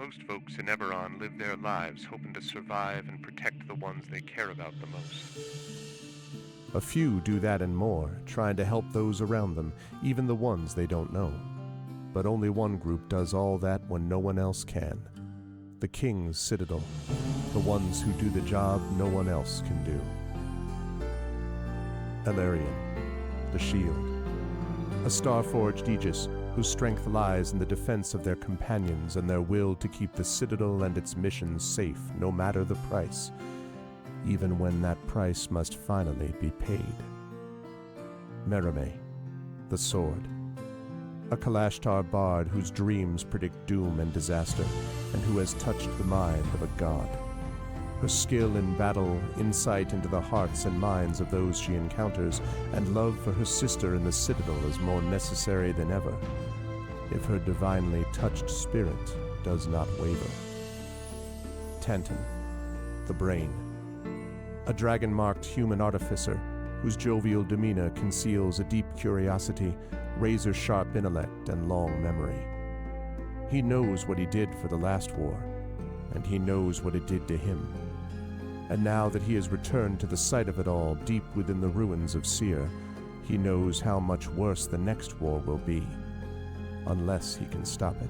Most folks in Eberron live their lives hoping to survive and protect the ones they care about the most. A few do that and more, trying to help those around them, even the ones they don't know. But only one group does all that when no one else can. The King's Citadel, the ones who do the job no one else can do. Elarian, the Shield, a star-forged Aegis whose strength lies in the defense of their companions and their will to keep the Citadel and its missions safe no matter the price, even when that price must finally be paid. Merime, the Sword, a Kalashtar bard whose dreams predict doom and disaster, and who has touched the mind of a god. Her skill in battle, insight into the hearts and minds of those she encounters, and love for her sister in the Citadel is more necessary than ever, if her divinely touched spirit does not waver. Tantan, the Brain, a dragon-marked human artificer whose jovial demeanor conceals a deep curiosity, razor-sharp intellect, and long memory. He knows what he did for the last war, and he knows what it did to him. And now that he has returned to the site of it all, deep within the ruins of Seir, he knows how much worse the next war will be, unless he can stop it.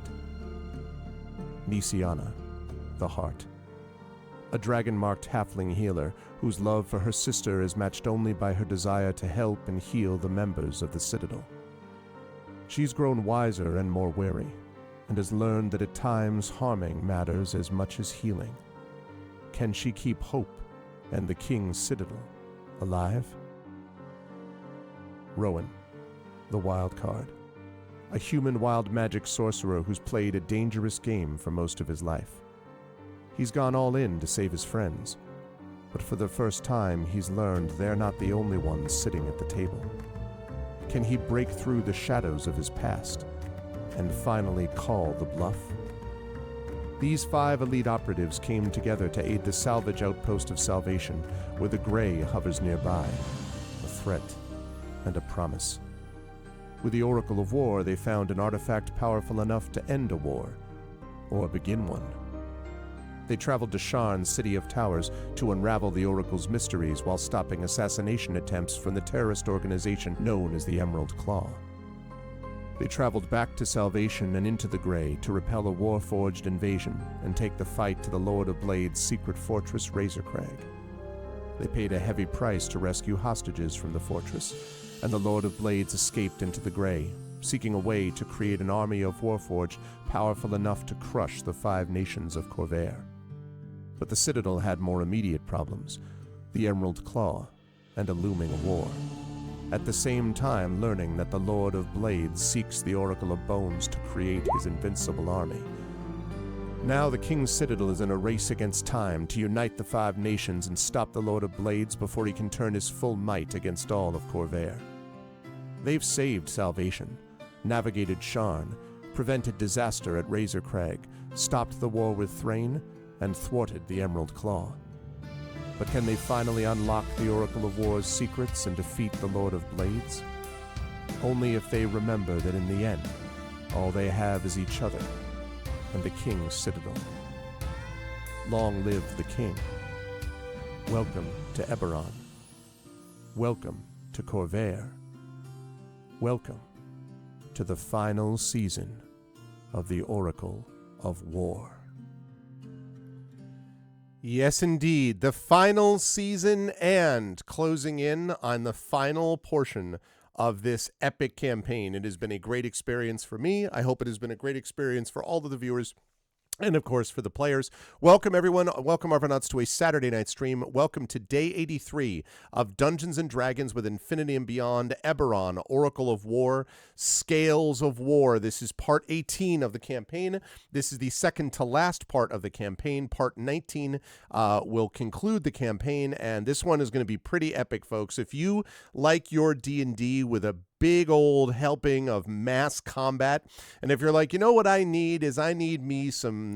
Nisiana, the Heart, a dragon-marked halfling healer whose love for her sister is matched only by her desire to help and heal the members of the Citadel. She's grown wiser and more wary, and has learned that at times harming matters as much as healing. Can she keep hope and the King's Citadel alive? Rowan, the Wild Card, a human wild magic sorcerer who's played a dangerous game for most of his life. He's gone all in to save his friends, but for the first time he's learned they're not the only ones sitting at the table. Can he break through the shadows of his past and finally call the bluff? These 5 elite operatives came together to aid the salvage outpost of Salvation, where the Grey hovers nearby, a threat and a promise. With the Oracle of War, they found an artifact powerful enough to end a war, or begin one. They traveled to Sharn's City of Towers to unravel the Oracle's mysteries while stopping assassination attempts from the terrorist organization known as the Emerald Claw. They traveled back to Salvation and into the Grey to repel a war-forged invasion and take the fight to the Lord of Blade's secret fortress Razorcrag. They paid a heavy price to rescue hostages from the fortress, and the Lord of Blades escaped into the Grey, seeking a way to create an army of Warforged powerful enough to crush the 5 nations of Corvair. But the Citadel had more immediate problems, the Emerald Claw, and a looming war. At the same time learning that the Lord of Blades seeks the Oracle of Bones to create his invincible army. Now the King's Citadel is in a race against time to unite the 5 nations and stop the Lord of Blades before he can turn his full might against all of Corvair. They've saved Salvation, navigated Sharn, prevented disaster at Razorcrag, stopped the war with Thrain, and thwarted the Emerald Claw. But can they finally unlock the Oracle of War's secrets and defeat the Lord of Blades? Only if they remember that in the end, all they have is each other and the King's Citadel. Long live the King. Welcome to Eberron. Welcome to Corvair. Welcome to the final season of the Oracle of War. Yes, indeed, the final season and closing in on the final portion of this epic campaign. It has been a great experience for me. I hope it has been a great experience for all of the viewers. And, of course, for the players. Welcome, everyone. Welcome, Arvanauts, to a Saturday night stream. Welcome to Day 83 of Dungeons & Dragons with Infinity and Beyond, Eberron, Oracle of War, Scales of War. This is Part 18 of the campaign. This is the second to last part of the campaign. Part 19 will conclude the campaign, and this one is going to be pretty epic, folks. If you like your D&D with a big old helping of mass combat, and if you're like, you know what I need me some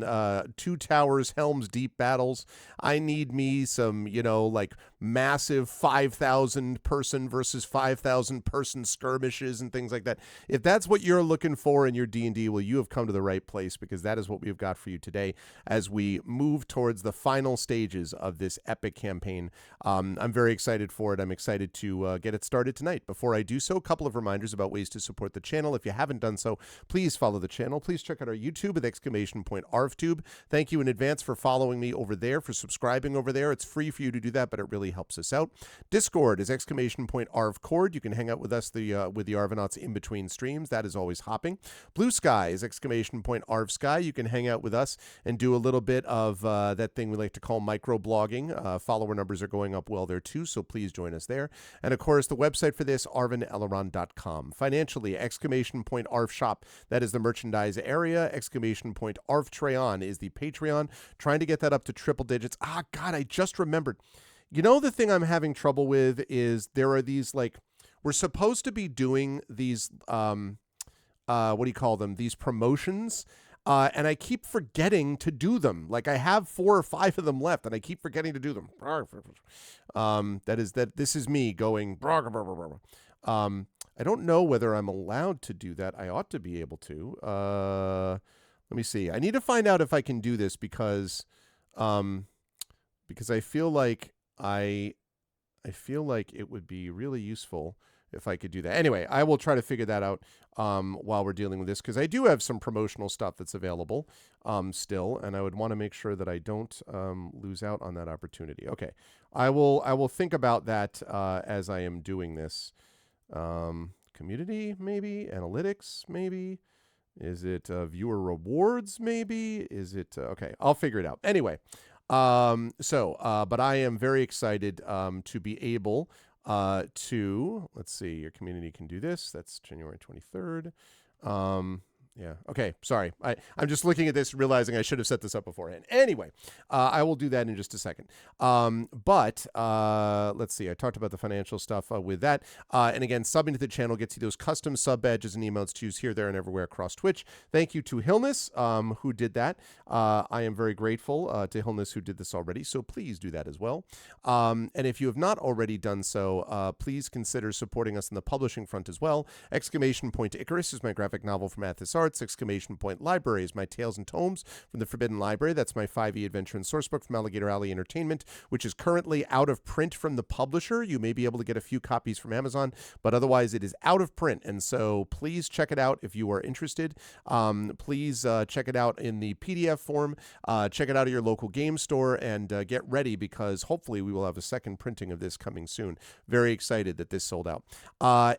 Two Towers Helm's Deep battles. I need me some, like massive 5,000 person versus 5,000 person skirmishes and things like that. If that's what you're looking for in your D&D, well, you have come to the right place, because that is what we've got for you today as we move towards the final stages of this epic campaign. I'm very excited for it. I'm excited to get it started tonight. Before I do so, a couple of reminders about ways to support the channel. If you haven't done so, please follow the channel. Please check out our YouTube with !ArvTube. Thank you in advance for following me over there, for subscribing over there. It's free for you to do that, but it really helps us out. Discord is !ArvCord. You can hang out with us, with the Arvanauts in between streams. That is always hopping. Blue Sky is !ArvSky. You can hang out with us and do a little bit of that thing we like to call microblogging. Follower numbers are going up well there too, so please join us there. And of course, the website for this, arvanelleron.com. Financially, !Arv Shop. That is the merchandise area. !Arvtreon is the Patreon. Trying to get that up to triple digits. Ah, God, I just remembered. You know, the thing I'm having trouble with is there are these, like, we're supposed to be doing these, what do you call them? These promotions. And I keep forgetting to do them. Like, I have 4 or 5 of them left, and I keep forgetting to do them. This is me going. I don't know whether I'm allowed to do that. I ought to be able to. Let me see. I need to find out if I can do this, because I feel like it would be really useful if I could do that. Anyway, I will try to figure that out while we're dealing with this, because I do have some promotional stuff that's available still, and I would want to make sure that I don't lose out on that opportunity. Okay, I will think about that as I am doing this. Community, maybe. Analytics, maybe. Is it viewer rewards, maybe? Is it okay, I'll figure it out. Anyway, but I am very excited to be able to, let's see, your community can do this. That's January 23rd. Yeah. Okay. Sorry. I'm just looking at this, realizing I should have set this up beforehand. Anyway, I will do that in just a second. But let's see. I talked about the financial stuff with that. And again, subbing to the channel gets you those custom sub badges and emotes to use here, there, and everywhere across Twitch. Thank you to Hillness, who did that. I am very grateful to Hillness, who did this already. So please do that as well. And if you have not already done so, please consider supporting us on the publishing front as well. Icarus is my graphic novel from Athos Arts. Library is my Tales and Tomes from the Forbidden Library. That's my 5e adventure and sourcebook from Alligator Alley Entertainment, which is currently out of print from the publisher. You may be able to get a few copies from Amazon, but otherwise it is out of print. And so please check it out if you are interested. Please check it out in the PDF form. Check it out at your local game store, and get ready, because hopefully we will have a second printing of this coming soon. Very excited that this sold out.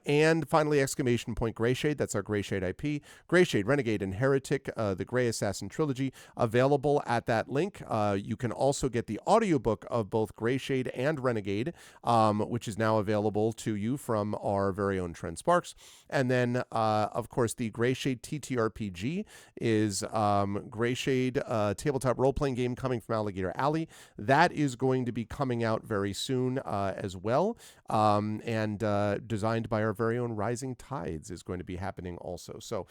And finally, Greyshade. That's our Greyshade IP. Greyshade, Renegade, and Heretic, the Grey Assassin trilogy, available at that link. You can also get the audiobook of both Greyshade and Renegade, which is now available to you from our very own Trent Sparks. And then, of course, the Greyshade TTRPG is Greyshade tabletop role-playing game coming from Alligator Alley. That is going to be coming out very soon as well. And designed by our very own Rising Tides is going to be happening also. So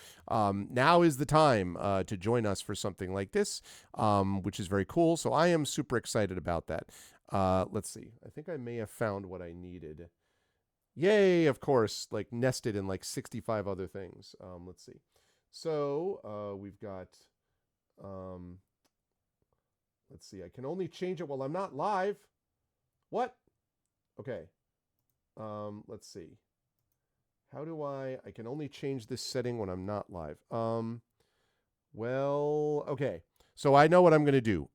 now is the time to join us for something like this, which is very cool. So I am super excited about that. Let's see. I think I may have found what I needed. Yay, of course, like nested in like 65 other things. Let's see. So we've got, let's see. I can only change it while I'm not live. What? Okay. Let's see. How do I can only change this setting when I'm not live. Well, okay. So I know what I'm going to do.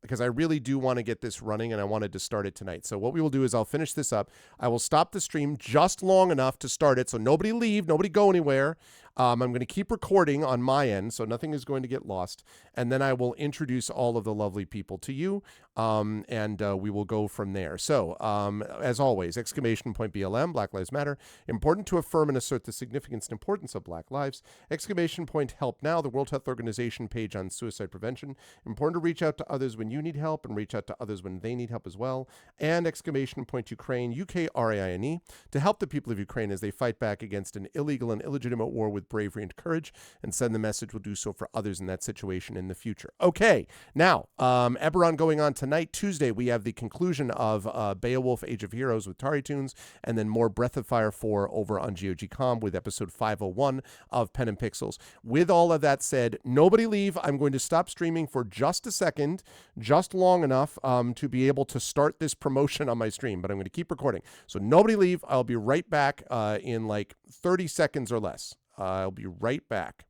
Because I really do want to get this running, and I wanted to start it tonight. So what we will do is I'll finish this up. I will stop the stream just long enough to start it, so nobody leave, nobody go anywhere. I'm going to keep recording on my end, so nothing is going to get lost. And then I will introduce all of the lovely people to you, and we will go from there. So, as always, BLM, Black Lives Matter. Important to affirm and assert the significance and importance of Black lives. Help Now, the World Health Organization page on suicide prevention. Important to reach out to others when you need help, and reach out to others when they need help as well. And Ukraine, UKRAINE, to help the people of Ukraine as they fight back against an illegal and illegitimate war with with bravery and courage, and send the message will do so for others in that situation in the future. Okay, now, Eberron going on tonight, Tuesday, we have the conclusion of Beowulf Age of Heroes with Tari Tunes, and then more Breath of Fire 4 over on GOG.com with episode 501 of Pen and Pixels. With all of that said, nobody leave. I'm going to stop streaming for just a second, just long enough to be able to start this promotion on my stream, but I'm going to keep recording. So nobody leave. I'll be right back in like 30 seconds or less. I'll be right back.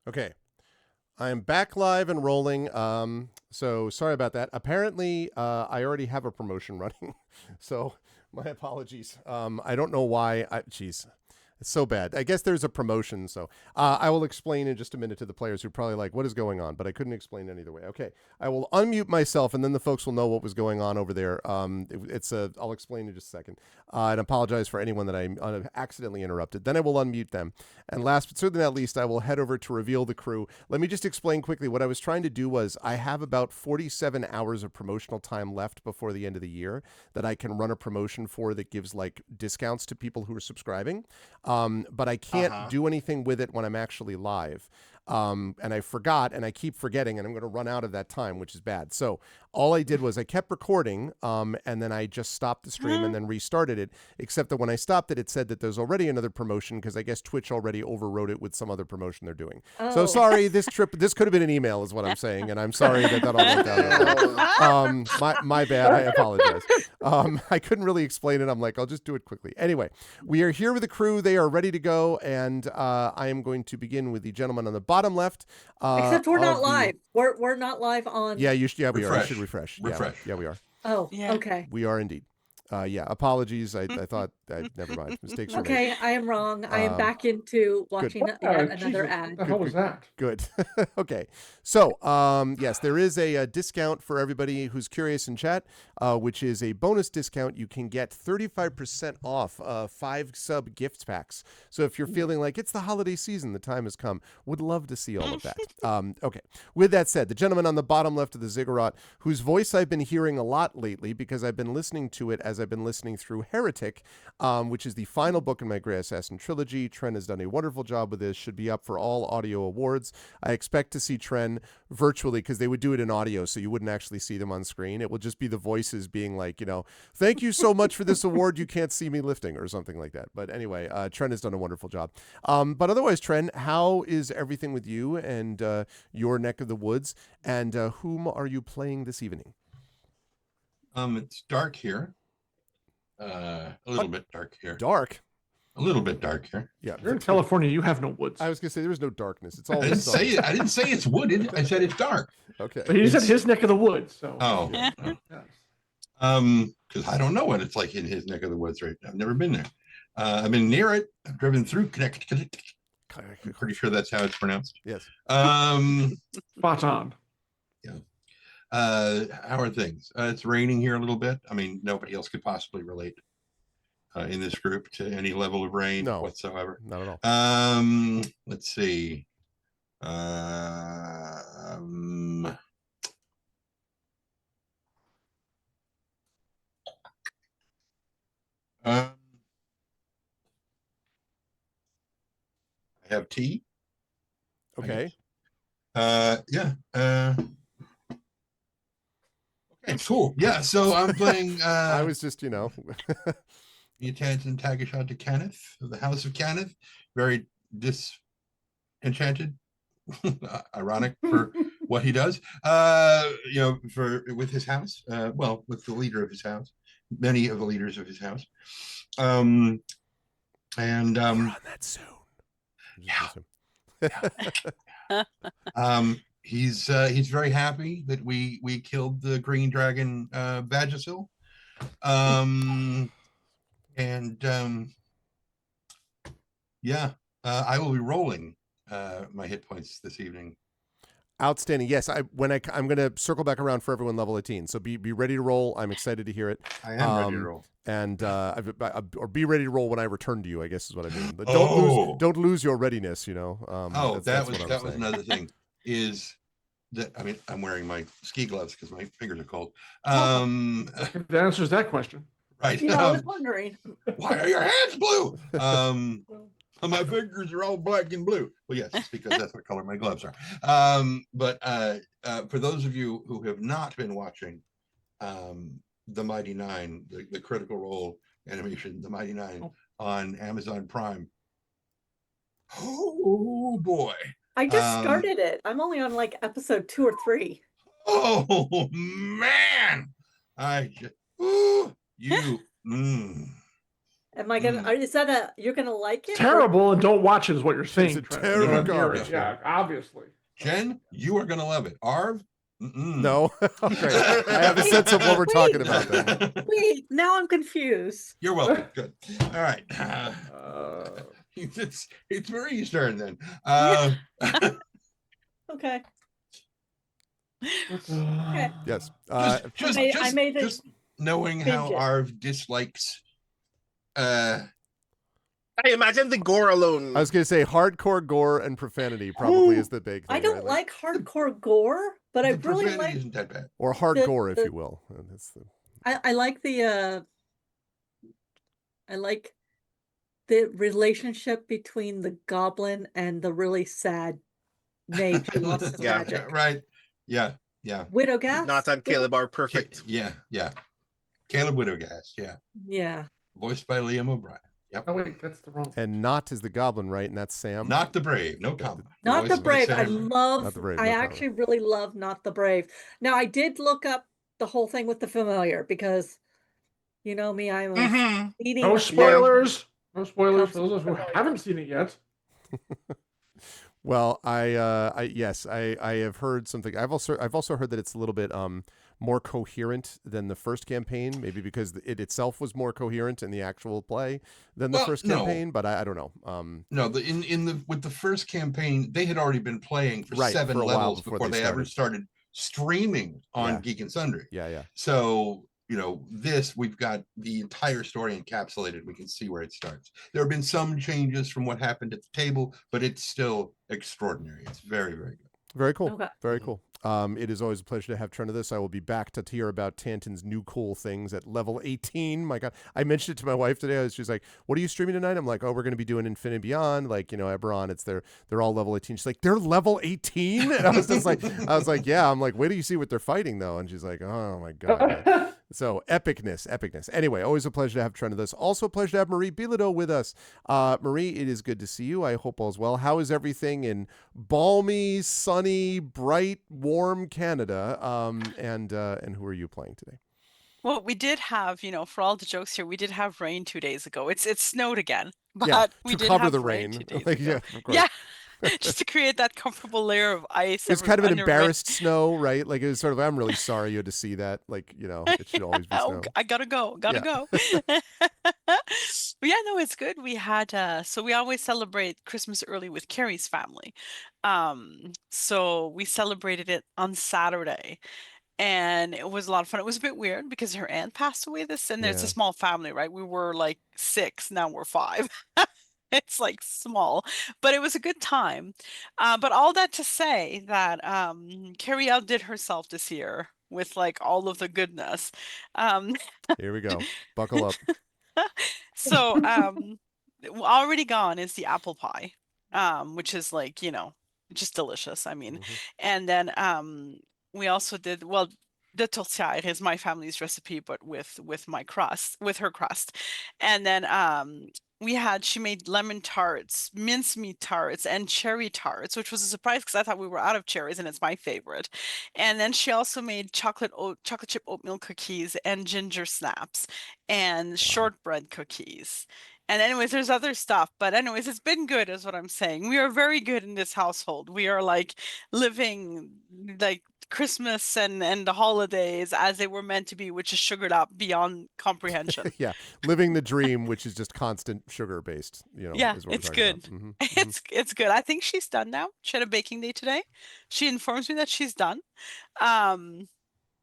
Okay. I am back live and rolling. So sorry about that. Apparently, I already have a promotion running. So my apologies. I don't know why. Jeez. It's so bad. I guess there's a promotion, so I will explain in just a minute to the players who are probably like, what is going on? But I couldn't explain any other way. Okay, I will unmute myself, and then the folks will know what was going on over there. I'll explain in just a second. And apologize for anyone that I accidentally interrupted. Then I will unmute them. And last but certainly not least, I will head over to reveal the crew. Let me just explain quickly. What I was trying to do was I have about 47 hours of promotional time left before the end of the year that I can run a promotion for that gives like discounts to people who are subscribing. But I can't do anything with it when I'm actually live. And I forgot, and I keep forgetting, and I'm going to run out of that time, which is bad. So all I did was I kept recording, and then I just stopped the stream and then restarted it, except that when I stopped it, it said that there's already another promotion because I guess Twitch already overrode it with some other promotion they're doing. Oh. So sorry, this could have been an email is what I'm saying, and I'm sorry that all went down. My bad. I apologize. I couldn't really explain it. I'm like, I'll just do it quickly. Anyway, we are here with the crew. They are ready to go, and I am going to begin with the gentleman on the bottom left. Except we're not live. We're not live on. Yeah, we are. I should refresh. Yeah, we are. Oh, yeah. Okay. We are indeed. Apologies. I thought, never mind. Mistakes were made. Okay, I am wrong. I am back into watching another ad. What the hell was that? Good. Okay. So, yes, there is a discount for everybody who's curious in chat, which is a bonus discount. You can get 35% off 5 sub gift packs. So if you're feeling like it's the holiday season, the time has come, would love to see all of that. Okay. With that said, the gentleman on the bottom left of the ziggurat, whose voice I've been hearing a lot lately because I've been listening to it as I've been listening through Heretic, which is the final book in my Grey Assassin trilogy. Tren has done a wonderful job with this. Should be up for all audio awards. I expect to see Tren virtually because they would do it in audio, so you wouldn't actually see them on screen. It will just be the voices being like, thank you so much for this award. You can't see me lifting or something like that. But anyway, Tren has done a wonderful job. But otherwise, Tren, how is everything with you and your neck of the woods? And whom are you playing this evening? It's dark here. A little bit dark here. Dark? A little bit dark here. Yeah. You're in California. You have no woods. I was going to say there is no darkness. It's all. I didn't say it's wooded. I said it's dark. Okay. But he said his neck of the woods. So. Oh. Yes. Because I don't know what it's like in his neck of the woods right now. I've never been there. I've been near it. I've driven through Connecticut. I'm pretty sure that's how it's pronounced. Yes. Spot on. Yeah. How are things? It's raining here a little bit. I mean, nobody else could possibly relate in this group to any level of rain whatsoever. Not at all. Let's see. I have tea. Okay. Yeah. Okay, cool. Yeah, so I'm playing I was just, Mutant Tagashot to Kenneth of the House of Kenneth. Very disenchanted, ironic for what he does. For with his house. Well, with the leader of his house, many of the leaders of his house. And More on that soon. he's very happy that we killed the green dragon Vagisil. I will be rolling my hit points this evening. Outstanding. Yes, I'm going to circle back around for everyone level 18. So be ready to roll. I'm excited to hear it. I am ready to roll. And or be ready to roll when I return to you, I guess is what I mean. But don't lose your readiness, that was another thing is that, I mean, I'm wearing my ski gloves because my fingers are cold. That answers that question. Right. I was wondering. Why are your hands blue? My fingers are all black and blue. Well, yes, it's because that's what color my gloves are. But for those of you who have not been watching The Mighty Nine, the Critical Role animation, The Mighty Nine on Amazon Prime. Oh boy. I just started it. I'm only on like episode 2 or 3. Oh man. Am I gonna? Is that you're gonna like it? Terrible, and don't watch it is what you're saying. It's terrible garbage. Yeah, obviously. Jen, you are gonna love it. Arv, no. Okay, I have a sense of what we're talking about then. Wait, now I'm confused. You're welcome. Good. All right. It's Marie's turn then. Okay. Okay. Yes. Just knowing how Arv dislikes. I imagine the gore alone. I was going to say hardcore gore and profanity probably is the big thing. I don't like hardcore gore, but I really like. Isn't that bad. Or hardcore, if you will. I like the. I like the relationship between the goblin and the really sad mage who lost his magic. Right. Yeah. Widowgas. Not on Caleb are perfect. Yeah. Caleb Widowgas. Yeah. Voiced by Liam O'Brien. Yep. Oh wait, that's the wrong. And Not is the goblin, right? And that's Sam. Not the Brave. No comment. Not the Brave. I love. Not the Brave, I actually really love Not the Brave. Now I did look up the whole thing with the familiar because, you know me, I'm a no spoilers. No spoilers for those who haven't seen it yet. Well, I have heard something. I've also heard that it's a little bit more coherent than the first campaign, maybe because it itself was more coherent in the actual play than the first campaign. But I don't know. With the first campaign, they had already been playing for 7 levels before they ever started streaming on Geek and Sundry. Yeah. So we've got the entire story encapsulated. We can see where it starts. There have been some changes from what happened at the table, but it's still extraordinary. It's very, very good. Very cool. Okay. Very cool. It is always a pleasure to have Trent of this. I will be back to hear about Tanton's new cool things at level 18. My God. I mentioned it to my wife today. She's like, what are you streaming tonight? I'm like, we're going to be doing Infinity Beyond. Like, Eberron, they're all level 18. She's like, they're level 18? And I was like, yeah. I'm like, wait till you see what they're fighting though. And she's like, oh my God. So epicness. Anyway, always a pleasure to have Trent of this. Also a pleasure to have Marie Bilodeau with us. Marie, it is good to see you. I hope all's well. How is everything in balmy, sunny, bright, warm Canada? And who are you playing today? Well, we did have, for all the jokes here, we did have rain 2 days ago. It snowed again, but we did cover have the rain rain. 2 days Like, ago. yeah, of course. Yeah. Just to create that comfortable layer of ice. It's kind of an embarrassed snow, right? Like it was sort of, I'm really sorry you had to see that. Like, it should always be snow. I gotta go. But yeah, no, it's good. We had, so we always celebrate Christmas early with Carrie's family. So we celebrated it on Saturday. And it was a lot of fun. It was a bit weird because her aunt passed away and it's a small family, right? We were like 6, now we're 5. It's like small, but it was a good time. But all that to say that Carrie outdid herself this year with like all of the goodness. Here we go. Buckle up. So already gone is the apple pie, which is like, just delicious. I mean, and then we also did, the tourtière is my family's recipe, but with my crust, with her crust. And then she made lemon tarts, mincemeat tarts, and cherry tarts, which was a surprise because I thought we were out of cherries, and it's my favorite. And then she also made chocolate chip oatmeal cookies and ginger snaps and shortbread cookies. And anyways, there's other stuff, but anyways, it's been good, is what I'm saying. We are very good in this household. We are like living like Christmas and the holidays as they were meant to be, which is sugared up beyond comprehension. Yeah, living the dream, which is just constant sugar based. Yeah, Is what it's we're talking good. about. It's good. I think she's done now. She had a baking day today. She informs me that she's done. Um,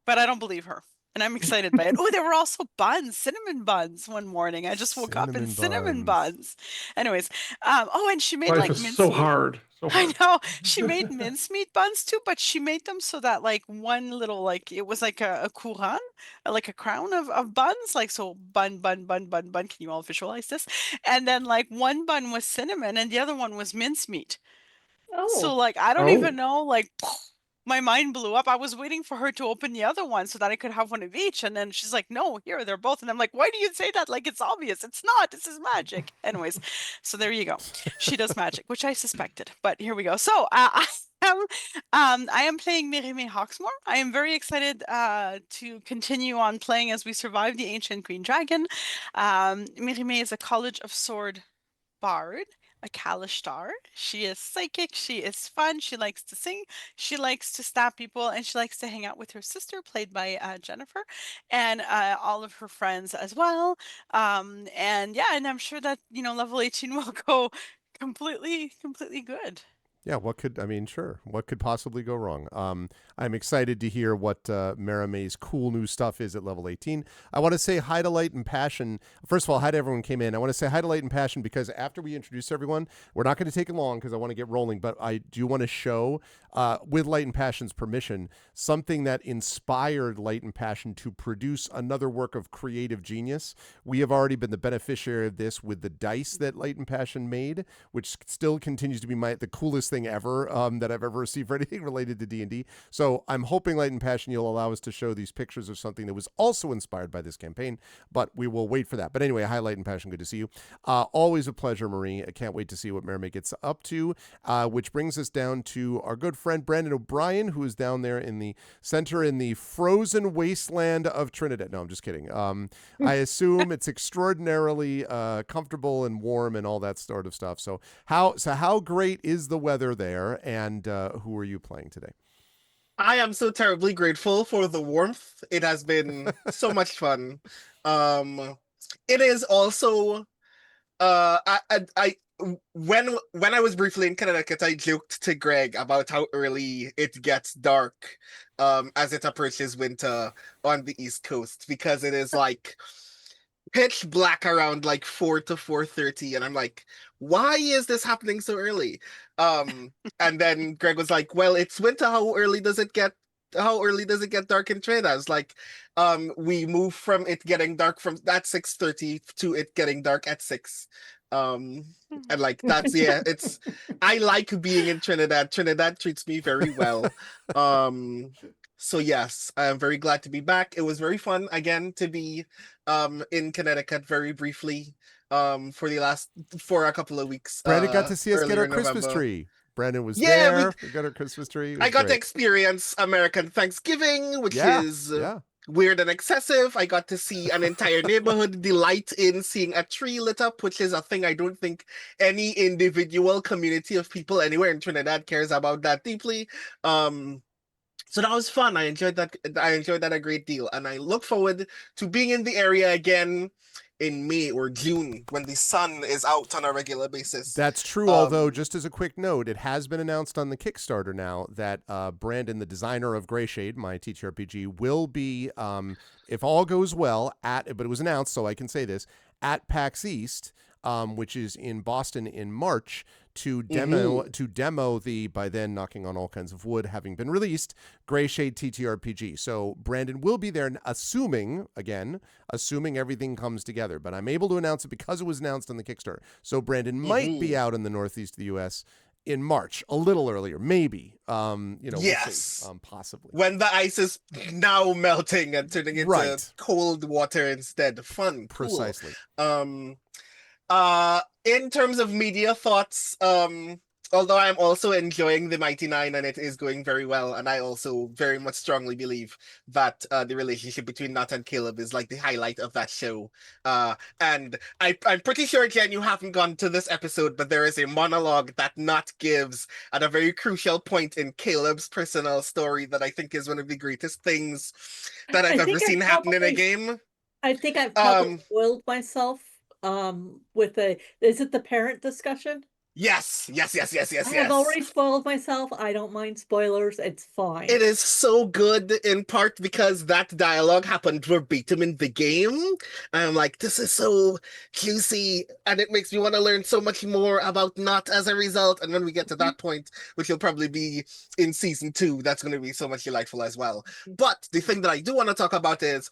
but I don't believe her. And I'm excited by it. Oh, there were also buns, cinnamon buns one morning. I just woke up and cinnamon buns. Anyways, and she made Life like is so mincemeat. hard. So I hard. know. She made mincemeat buns too, but she made them so that like one little like it was like a couronne, like a crown of buns, like so bun, bun, bun, bun, bun. Can you all visualize this? And then like one bun was cinnamon and the other one was mincemeat. So Oh, like I don't Oh. even know, like my mind blew up. I was waiting for her to open the other one so that I could have one of each. And then she's like, no, here, they're both. And I'm like, why do you say that? Like it's obvious. It's not. This is magic. Anyways, so there you go. She does magic, which I suspected. But here we go. So I am playing Mérimée Hawksmoor. I am very excited to continue on playing as we survive the Ancient Green Dragon. Mérimée is a College of Sword bard, a Kalishtar. She is psychic, she is fun, she likes to sing, she likes to stab people, and she likes to hang out with her sister, played by Jennifer, and all of her friends as well. And yeah, and I'm sure that, level 18 will go completely good. Yeah, sure. What could possibly go wrong? I'm excited to hear what Marimay's cool new stuff is at level 18. I want to say hi to Light and Passion. First of all, hi to everyone who came in. I want to say hi to Light and Passion because after we introduce everyone, we're not going to take it long because I want to get rolling, but I do want to show, with Light and Passion's permission, something that inspired Light and Passion to produce another work of creative genius. We have already been the beneficiary of this with the dice that Light and Passion made, which still continues to be the coolest thing ever that I've ever received for anything related to D&D. So I'm hoping, Light and Passion, you'll allow us to show these pictures of something that was also inspired by this campaign, but we will wait for that. But anyway, hi, Light and Passion. Good to see you. Always a pleasure, Marie. I can't wait to see what Mermaid gets up to, which brings us down to our good friend Brandon O'Brien, who is down there in the center in the frozen wasteland of Trinidad. No, I'm just kidding. I assume it's extraordinarily comfortable and warm and all that sort of stuff. So how great is the weather there, and who are you playing today? I am so terribly grateful for the warmth. It has been so much fun. It is also when I was briefly in Connecticut, I joked to Greg about how early it gets dark as it approaches winter on the East Coast, because it is like pitch black around like 4 to 4:30, and I'm like, why is this happening so early? And then Greg was like, well, it's winter. How early does it get dark in Trinidad? I was like, we move from it getting dark from at 6:30 to it getting dark at 6. And like that's it's I like being in Trinidad. Trinidad treats me very well. So yes, I am very glad to be back. It was very fun again to be in Connecticut very briefly for a couple of weeks. Brandon got to see us get our Christmas November. tree. Brandon was Yeah, there. We got our Christmas tree. I got to experience American Thanksgiving, which is weird and excessive. I got to see an entire neighborhood delight in seeing a tree lit up, which is a thing I don't think any individual community of people anywhere in Trinidad cares about that deeply. So that was fun. I enjoyed that a great deal, and I look forward to being in the area again in May or June when the sun is out on a regular basis. That's true, although just as a quick note, it has been announced on the Kickstarter now that Brandon, the designer of Greyshade, my TTRPG, will be, if all goes well, but it was announced, so I can say this, at PAX East, which is in Boston in March, to demo the, by then knocking on all kinds of wood, having been released, Greyshade TTRPG. So Brandon will be there, assuming everything comes together. But I'm able to announce it because it was announced on the Kickstarter. So Brandon might be out in the northeast of the U.S. in March, a little earlier, maybe. We'll Yes. see. Possibly. When the ice is now melting and turning into Right. cold water instead. Fun. Cool. Precisely. In terms of media thoughts, although I'm also enjoying the Mighty Nine and it is going very well, and I also very much strongly believe that the relationship between Nat and Caleb is like the highlight of that show. And I'm pretty sure, Jen, you haven't gone to this episode, but there is a monologue that Nat gives at a very crucial point in Caleb's personal story that I think is one of the greatest things that I've ever seen happen in a game. I think I've probably spoiled myself with is it the parent discussion? Yes. I have already spoiled myself. I don't mind spoilers. It's fine. It is so good in part because that dialogue happened verbatim in the game. And I'm like, this is so juicy. And it makes me want to learn so much more about Nat as a result. And when we get to that point, which will probably be in season 2, that's going to be so much delightful as well. But the thing that I do want to talk about is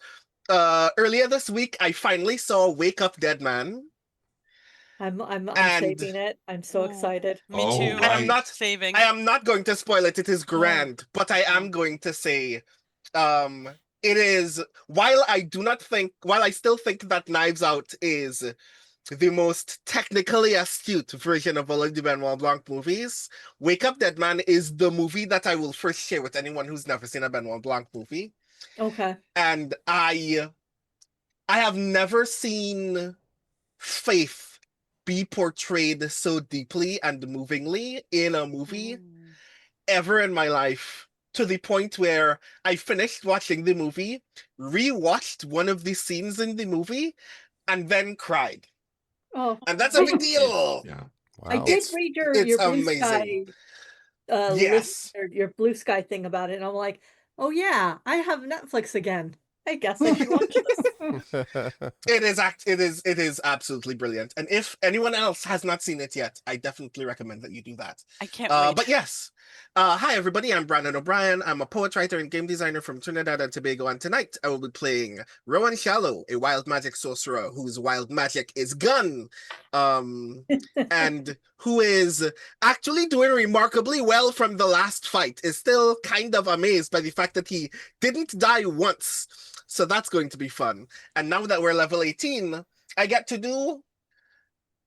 earlier this week, I finally saw Wake Up Dead Man. I'm saving it. I'm so excited. Me too. right. I'm not saving. I am not going to spoil it. It is grand, but I am going to say, it is. While I still think that Knives Out is the most technically astute version of all of the Benoit Blanc movies, Wake Up Dead Man is the movie that I will first share with anyone who's never seen a Benoit Blanc movie. Okay. And I have never seen faith be portrayed so deeply and movingly in a movie ever in my life, to the point where I finished watching the movie, rewatched one of the scenes in the movie, and then cried. Oh, and that's a big deal. Yeah. Wow. I did read your Blue Sky, yes, your Blue Sky thing about it, and I'm like, oh yeah, I have Netflix again. I guess I should watch this. It is absolutely brilliant. And if anyone else has not seen it yet, I definitely recommend that you do that. I can't wait. But yes. Hi everybody, I'm Brandon O'Brien. I'm a poet, writer, and game designer from Trinidad and Tobago, and tonight I will be playing Rowan Shallow, a wild magic sorcerer whose wild magic is gun. And who is actually doing remarkably well from the last fight, is still kind of amazed by the fact that he didn't die once. So that's going to be fun. And now that we're level 18, I get to do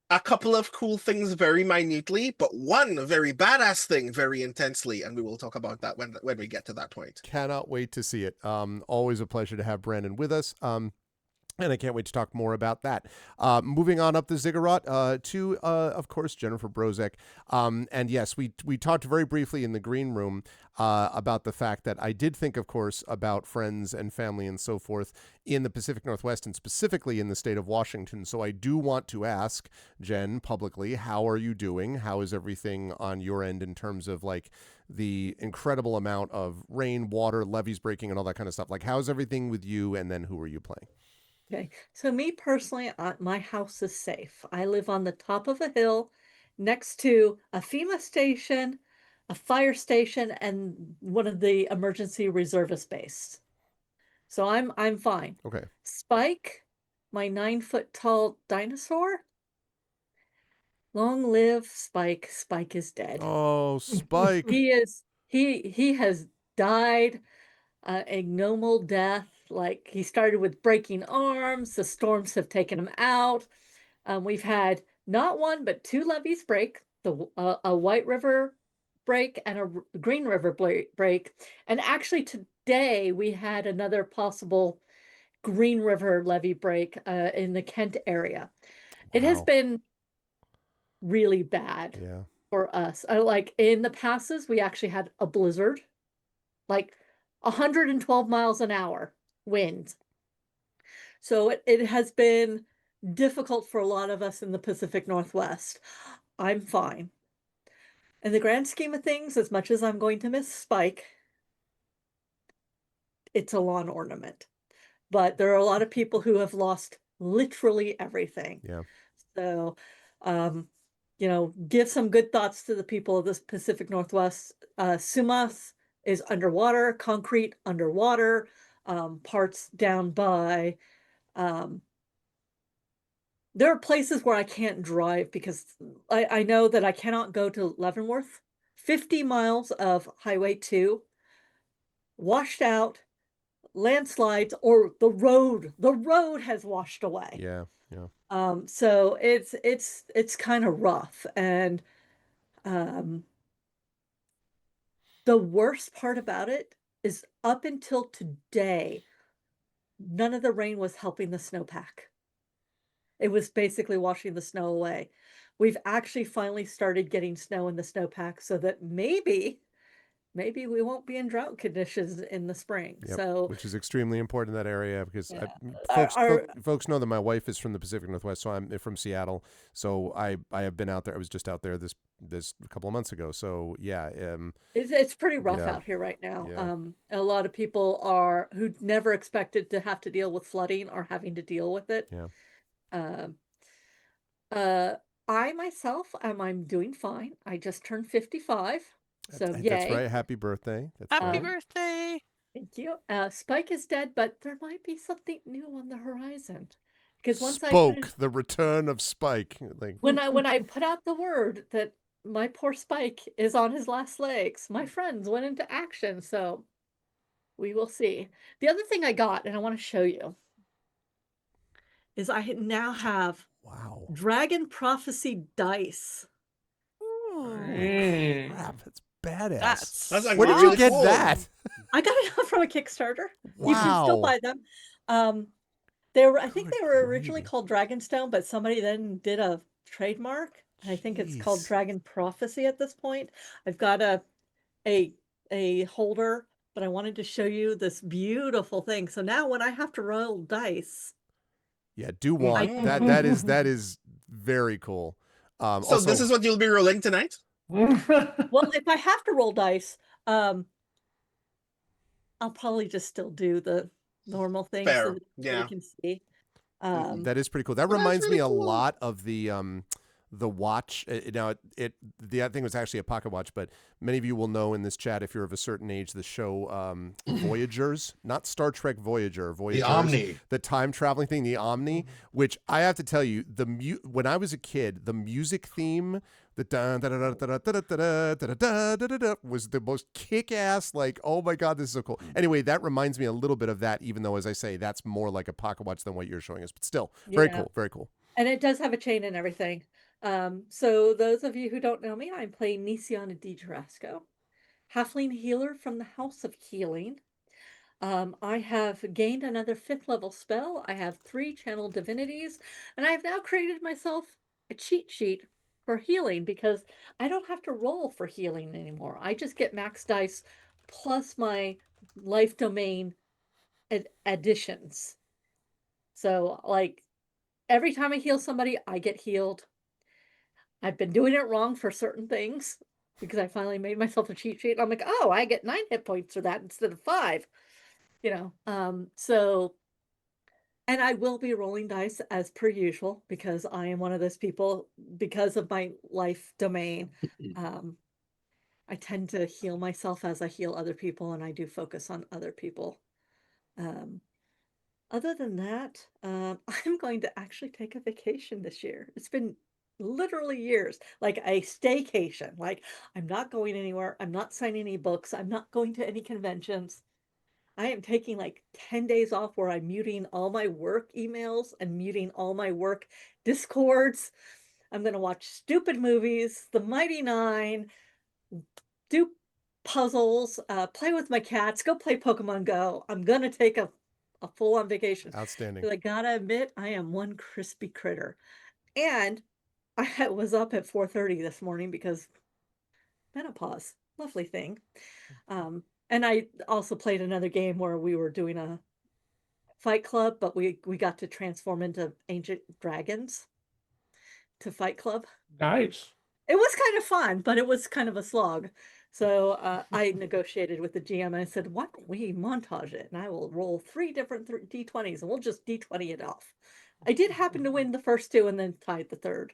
a couple of cool things very minutely, but one very badass thing very intensely. And we will talk about that when we get to that point. Cannot wait to see it. Always a pleasure to have Brandon with us. And I can't wait to talk more about that. Moving on up the ziggurat to, of course, Jennifer Brozek. And yes, we talked very briefly in the green room about the fact that I did think, of course, about friends and family and so forth in the Pacific Northwest and specifically in the state of Washington. So I do want to ask, Jen, publicly, how are you doing? How is everything on your end in terms of like the incredible amount of rain, water, levees breaking, and all that kind of stuff? Like, how's everything with you? And then who are you playing? Okay, so me personally, my house is safe. I live on the top of a hill next to a FEMA station, a fire station, and one of the emergency reservist base. So I'm fine. Okay. Spike, my 9-foot tall dinosaur. Long live Spike. Spike is dead. Oh, Spike. He has died ignoble death. Like, he started with breaking arms. The storms have taken him out. We've had not one but 2 levees break, a White River break and a Green River break. And actually today we had another possible Green River levee break in the Kent area. It has been really bad for us. Like, in the passes, we actually had a blizzard, like 112 miles an hour wind. So it has been difficult for a lot of us in the Pacific Northwest. I'm fine. In the grand scheme of things, as much as I'm going to miss Spike, it's a lawn ornament. But there are a lot of people who have lost literally everything. Yeah. So, give some good thoughts to the people of the Pacific Northwest. Sumas is underwater, concrete underwater, parts down by there are places where I can't drive because I know that I cannot go to Leavenworth. 50 miles of Highway 2, washed out, landslides, or the road has washed away. Yeah, yeah. So it's kind of rough. And um, the worst part about it is up until today, none of the rain was helping the snowpack. It was basically washing the snow away. We've actually finally started getting snow in the snowpack so that maybe we won't be in drought conditions in the spring. Yep, So which is extremely important in that area because yeah, folks know that my wife is from the Pacific Northwest, so I'm from Seattle. So I have been out there. I was just out there this a couple of months ago. So yeah, it's pretty rough yeah, out here right now. yeah. A lot of people who never expected to have to deal with flooding are having to deal with it. Yeah. Um, uh, I myself I'm doing fine. I just turned 55, so That's yay. right. Happy birthday. That's Happy right. birthday. Thank you. Spike is dead, but there might be something new on the horizon. Because once The return of Spike. Like when I put out the word that my poor Spike is on his last legs, my friends went into action. So we will see. The other thing I got, and I want to show you, is I now have wow. Dragon Prophecy dice. Ooh, Crap, that's badass. that's That's like Where did really you get cool. that? I got it from a Kickstarter. You can still Wow. buy them. I think Good they were originally gravy. called Dragonstone, but somebody then did a trademark. And I think it's called Jeez. Dragon Prophecy at this point. I've got a holder, but I wanted to show you this beautiful thing. So now when I have to roll dice, Yeah, do want Mhm. that is very cool. So Also, this is what you'll be rolling tonight? well, if I have to roll dice, I'll probably just still do the normal thing so Fair. that Yeah. you can see. that is pretty cool. That Well, that's reminds me really a cool. lot of the watch. Now the other thing was actually a pocket watch, but many of you will know in this chat if you're of a certain age the show Voyagers, not Star Trek Voyager, Voyagers, The Omni. the time traveling thing, the Omni, which I have to tell you, when I was a kid, the music theme, the was the most kick-ass, like, oh my god, this is so cool. Anyway, that reminds me a little bit of that, even though, as I say, that's more like a pocket watch than what you're showing us, but still very cool, very cool. And it does have a chain and everything. So those of you who don't know me, I'm playing Nisiana Di Tarasco, Halfling Healer from the House of Healing. I have gained another 5th level spell. I have 3 channel divinities, and I have now created myself a cheat sheet for healing because I don't have to roll for healing anymore. I just get max dice plus my life domain additions. So, like, every time I heal somebody, I get healed. I've been doing it wrong for certain things because I finally made myself a cheat sheet. I'm like, oh, I get 9 hit points for that instead of 5. So, and I will be rolling dice as per usual because I am one of those people, because of my life domain. I tend to heal myself as I heal other people, and I do focus on other people. Other than that, I'm going to actually take a vacation this year. It's been literally years, like a staycation. Like, I'm not going anywhere. I'm not signing any books. I'm not going to any conventions. I am taking like 10 days off where I'm muting all my work emails and muting all my work discords. I'm going to watch stupid movies, The Mighty Nine, do puzzles, play with my cats, go play Pokemon Go. I'm going to take a full-on vacation. Outstanding. But I gotta admit, I am one crispy critter. And I was up at 4:30 this morning because menopause, lovely thing. And I also played another game where we were doing a fight club, but we got to transform into ancient dragons to fight club. Nice. It was kind of fun, but it was kind of a slog. So I negotiated with the GM and I said, why don't we montage it? And I will roll 3 different D20s and we'll just D20 it off. I did happen to win the first 2 and then tied the 3rd.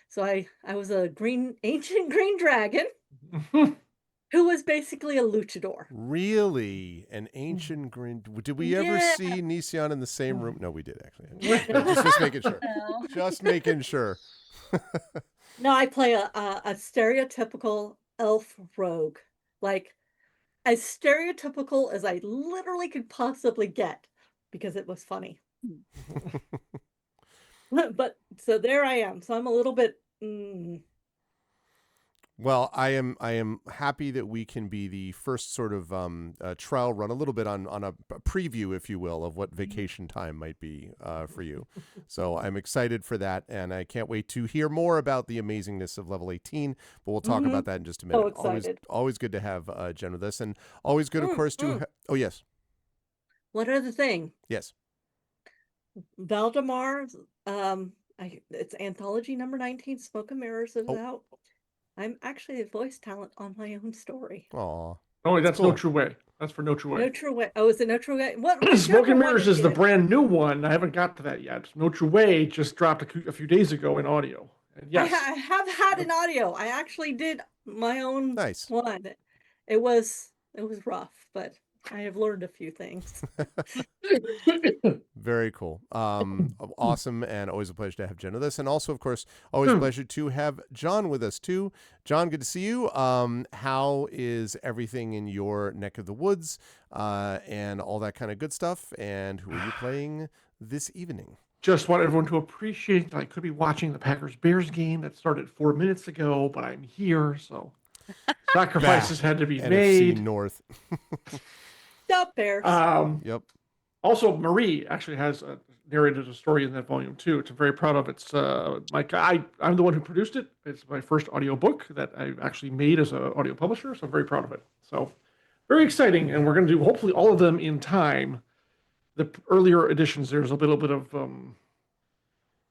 So I was a ancient green dragon. who was basically a luchador. Really? An ancient green. Did we ever Yeah. see Nicion in the same room? No, we did actually. Just making sure. No. Just making sure. No, I play a stereotypical elf rogue, like as stereotypical as I literally could possibly get, because it was funny. But so there I am. So I'm a little bit. Well, I am happy that we can be the first sort of trial run, a little bit on a preview, if you will, of what vacation time might be for you. So I'm excited for that, and I can't wait to hear more about the amazingness of level 18. But we'll talk about that in just a minute. Always good to have Jen with us, and always good, of course, to. Oh yes. One other thing. Yes. Valdemar, it's anthology number 19, Smoke and Mirrors is out. I'm actually a voice talent on my own story. Aw. Oh, that's cool. No True Way. That's for No True Way. No True Way. Oh, is it No True Way? What? Smoke and Mirrors is the brand new one. I haven't got to that yet. No True Way just dropped a few days ago in audio. And yes, I have had an audio. I actually did my own one. It was rough, but I have learned a few things. Very cool. Awesome, and always a pleasure to have Jen with us. And also, of course, always a pleasure to have John with us too. John, good to see you. How is everything in your neck of the woods and all that kind of good stuff? And who are you playing this evening? Just want everyone to appreciate that I could be watching the Packers-Bears game that started 4 minutes ago, but I'm here, so sacrifices had to be made. NFC North. Stop Bears. Yep. Also, Marie actually has narrated a story in that volume too, which I'm very proud of. It's I'm the one who produced it. It's my first audio book that I actually made as an audio publisher, so I'm very proud of it. So very exciting, and we're going to do hopefully all of them in time. The earlier editions, there's a little bit of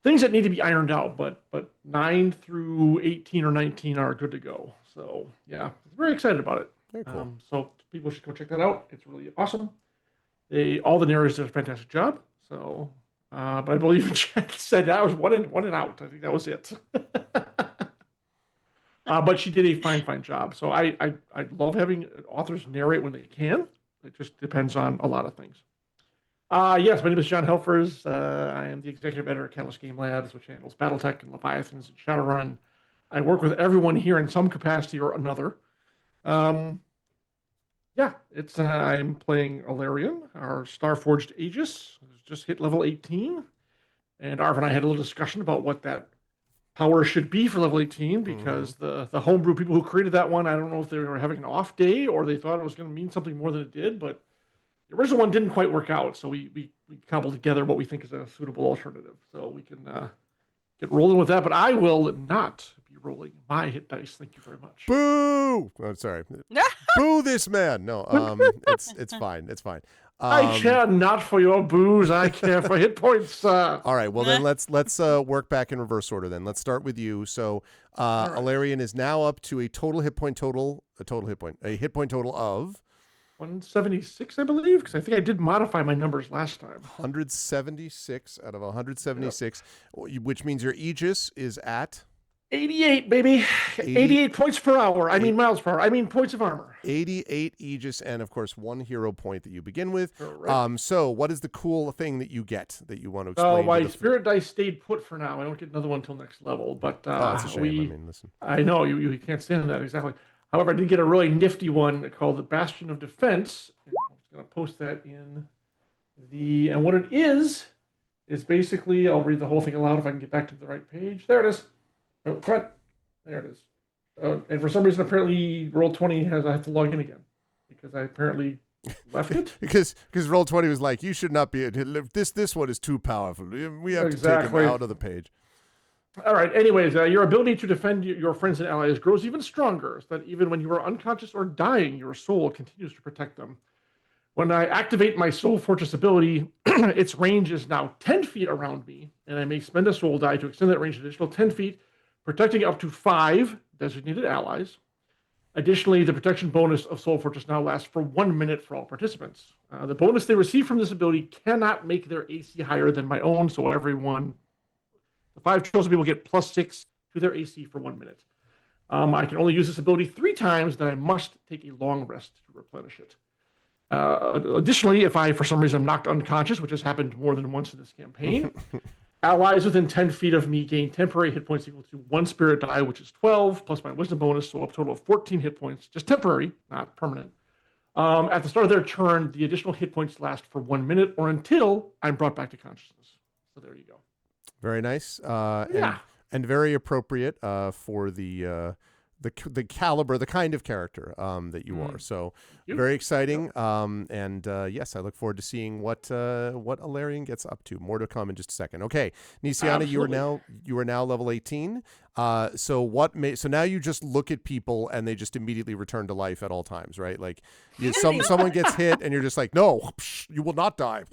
things that need to be ironed out, but 9 through 18 or 19 are good to go. So yeah, very excited about it. Very cool. So people should go check that out. It's really awesome. All the narrators did a fantastic job. So, but I believe Jen said that was one and out. I think that was it. But she did a fine job. So I love having authors narrate when they can. It just depends on a lot of things. Yes, my name is John Helfers. I am the executive editor at Catalyst Game Labs, which handles BattleTech and Leviathans and Shadowrun. I work with everyone here in some capacity or another. Yeah, it's I'm playing Alarion, our Starforged Aegis, who's just hit level 18. And Arv and I had a little discussion about what that power should be for level 18, because the homebrew people who created that one, I don't know if they were having an off day or they thought it was going to mean something more than it did, but the original one didn't quite work out, so we cobbled together what we think is a suitable alternative. So we can get rolling with that, but I will not be rolling my hit dice. Thank you very much. Boo! I'm sorry. Boo this man. No, it's fine. It's fine. I care not for your booze. I care for hit points. All right. Well, then let's work back in reverse order. Then let's start with you. So, right. Alarion is now up to a hit point total of 176, I believe, because I think I did modify my numbers last time. 176 out of 176, which means your Aegis is at 88, baby. 88 points per hour. I mean miles per hour. I mean points of armor. 88 Aegis, and of course 1 hero point that you begin with. Correct. So what is the cool thing that you get that you want to explain? My spirit dice stayed put for now. I don't get another one until next level. But that's a shame. Listen. I know you can't stand that exactly. However, I did get a really nifty one called the Bastion of Defense. I'm just going to post that in and what it is basically, I'll read the whole thing aloud if I can get back to the right page. There it is. Oh, cut. There it is. And for some reason, apparently, Roll20 I have to log in again because I apparently left it. because Roll20 was like, you should not be. This one is too powerful. We have to take him out of the page. All right. Anyways, your ability to defend your friends and allies grows even stronger, so that even when you are unconscious or dying, your soul continues to protect them. When I activate my Soul Fortress ability, its range is now 10 feet around me, and I may spend a soul die to extend that range an additional 10 feet, protecting up to 5 designated allies. Additionally, the protection bonus of Soul Fortress now lasts for 1 minute for all participants. The bonus they receive from this ability cannot make their AC higher than my own, so the 5 chosen people get +6 to their AC for 1 minute. I can only use this ability 3 times, then I must take a long rest to replenish it. Additionally, if I, for some reason, am knocked unconscious, which has happened more than once in this campaign, allies within 10 feet of me gain temporary hit points equal to 1 spirit die, which is 12, plus my wisdom bonus, so a total of 14 hit points, just temporary, not permanent. At the start of their turn, the additional hit points last for 1 minute or until I'm brought back to consciousness. So there you go. Very nice. Yeah. And very appropriate for the caliber, the kind of character that you are. So very exciting. And yes, I look forward to seeing what Alarian gets up to. More to come in just a second. Okay, Nisiana, you are now level 18. So now you just look at people and they just immediately return to life at all times, right? Like someone gets hit and you're just like, no, you will not die.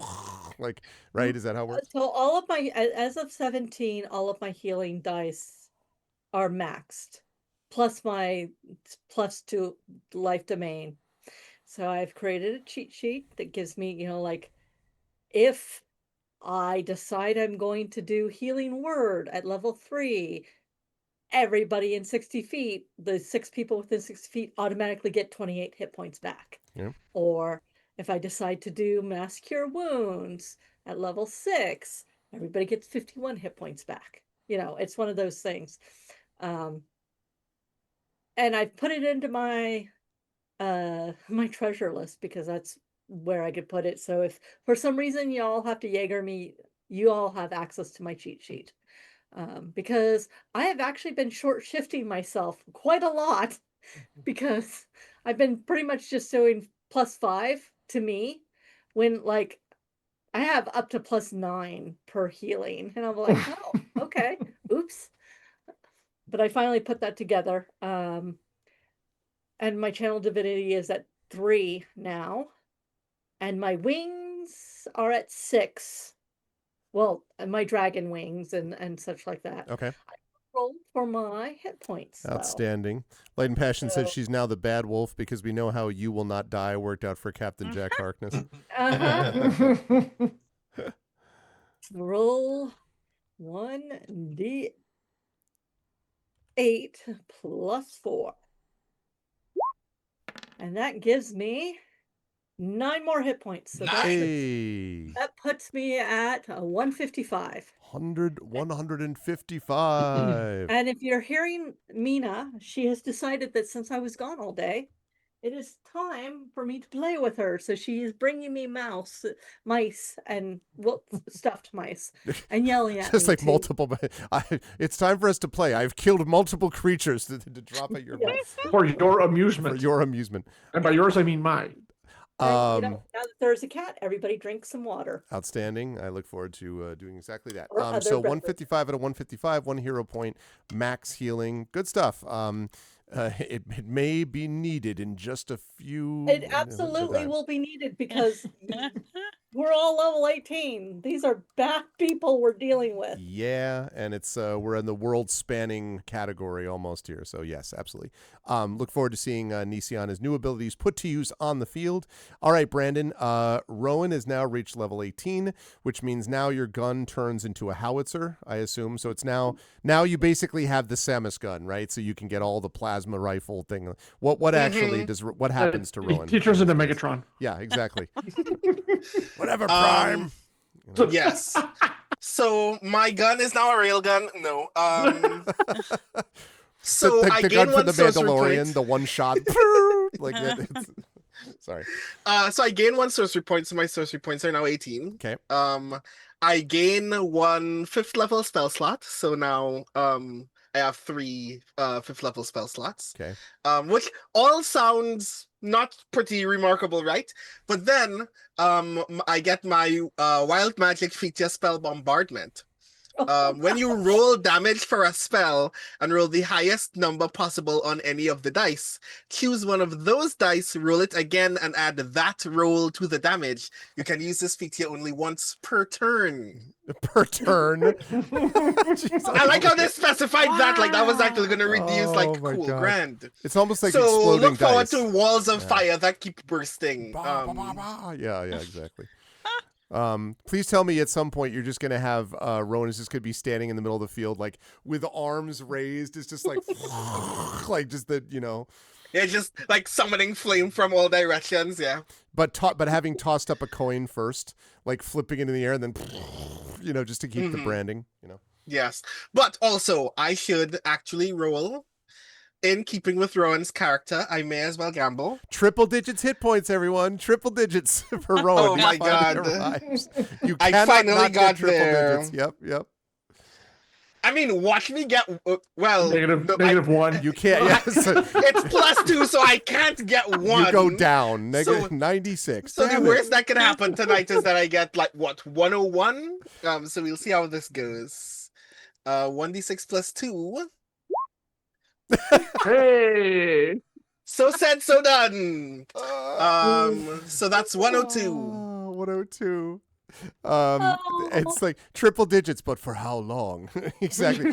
Like, right? Is that how it works? So all of my, as of 17, all of my healing dice are maxed, plus my +2 life domain. So I've created a cheat sheet that gives me, like, if I decide I'm going to do healing word at level 3, everybody in 60 feet, the 6 people within 60 feet automatically get 28 hit points back. Yeah. Or if I decide to do mass cure wounds at level 6, everybody gets 51 hit points back. It's one of those things. And I've put it into my my treasure list because that's where I could put it. So if for some reason you all have to Jaeger me, you all have access to my cheat sheet. Because I have actually been short shifting myself quite a lot because I've been pretty much just doing +5 to me when, like, I have up to +9 per healing. And I'm like, oh, okay, oops. But I finally put that together. And my channel divinity is at 3 now. And my wings are at 6. Well, my dragon wings and such like that. Okay. I rolled for my hit points, though. Outstanding. Light and Passion says she's now the bad wolf because we know how You Will Not Die worked out for Captain Jack Harkness. Roll 1d8 +4. And that gives me 9 more hit points. So that puts me at 155. 155. And if you're hearing Mina, she has decided that since I was gone all day, it is time for me to play with her. So she is bringing me mice, and stuffed mice, and yelling at Just me like too. multiple. It's time for us to play. I've killed multiple creatures to drop at your For your amusement. For your amusement. And by yours, I mean mine. And, now that there's a cat, everybody drink some water. Outstanding. I look forward to doing exactly that. Or So other 155 out of 155, 1 hero point, max healing. Good stuff. It may be needed in just a few. It absolutely will be needed because we're all level 18. These are bad people we're dealing with. Yeah, and it's we're in the world-spanning category almost here. So yes, absolutely. Look forward to seeing Nisiana's new abilities put to use on the field. All right, Brandon. Rowan has now reached level 18, which means now your gun turns into a howitzer, I assume. So it's now you basically have the Samus gun, right? So you can get all the plasma rifle thing. What actually what happens to Rowan? He turns into Megatron. Yeah, exactly. Whatever, Prime. Yes. So my gun is now a railgun. No. So the I gun gain for one the sorcery Mandalorian, point. the one shot, like that. Sorry. So I gain 1 sorcery point, so my sorcery points are now 18. Okay. I gain 1 5th level spell slot, so now I have 3 5th level spell slots. Okay. Which all sounds not pretty remarkable, right? But then I get my wild magic feature spell bombardment. When you roll damage for a spell and roll the highest number possible on any of the dice, choose one of those dice, roll it again, and add that roll to the damage. You can use this feature only once per turn. Per turn. I like how they specified that. Like that was actually going to reduce cool God. grand. It's almost like So exploding look forward dice. to walls of fire that keep bursting. Yeah, exactly. Please tell me at some point you're just gonna have Rowan is just gonna be standing in the middle of the field, like with arms raised. It's just like, like just the Yeah, just like summoning flame from all directions. Yeah. But having tossed up a coin first, like flipping it in the air, and then just to keep the branding. Yes, but also I should actually roll. In keeping with Rowan's character, I may as well gamble. Triple digits hit points, everyone. Triple digits for Rowan. Oh my god! You I cannot finally not got get triple there. digits. Yep. I mean, watch me get negative one. You can't. Yes. It's +2, so I can't get one. You go down. So- 96. So Damn the it. worst that can happen tonight is that I get 101. So we'll see how this goes. 1d6 +2. Hey. So said, so done. So that's 102. 102. Oh. It's like triple digits, but for how long? Exactly.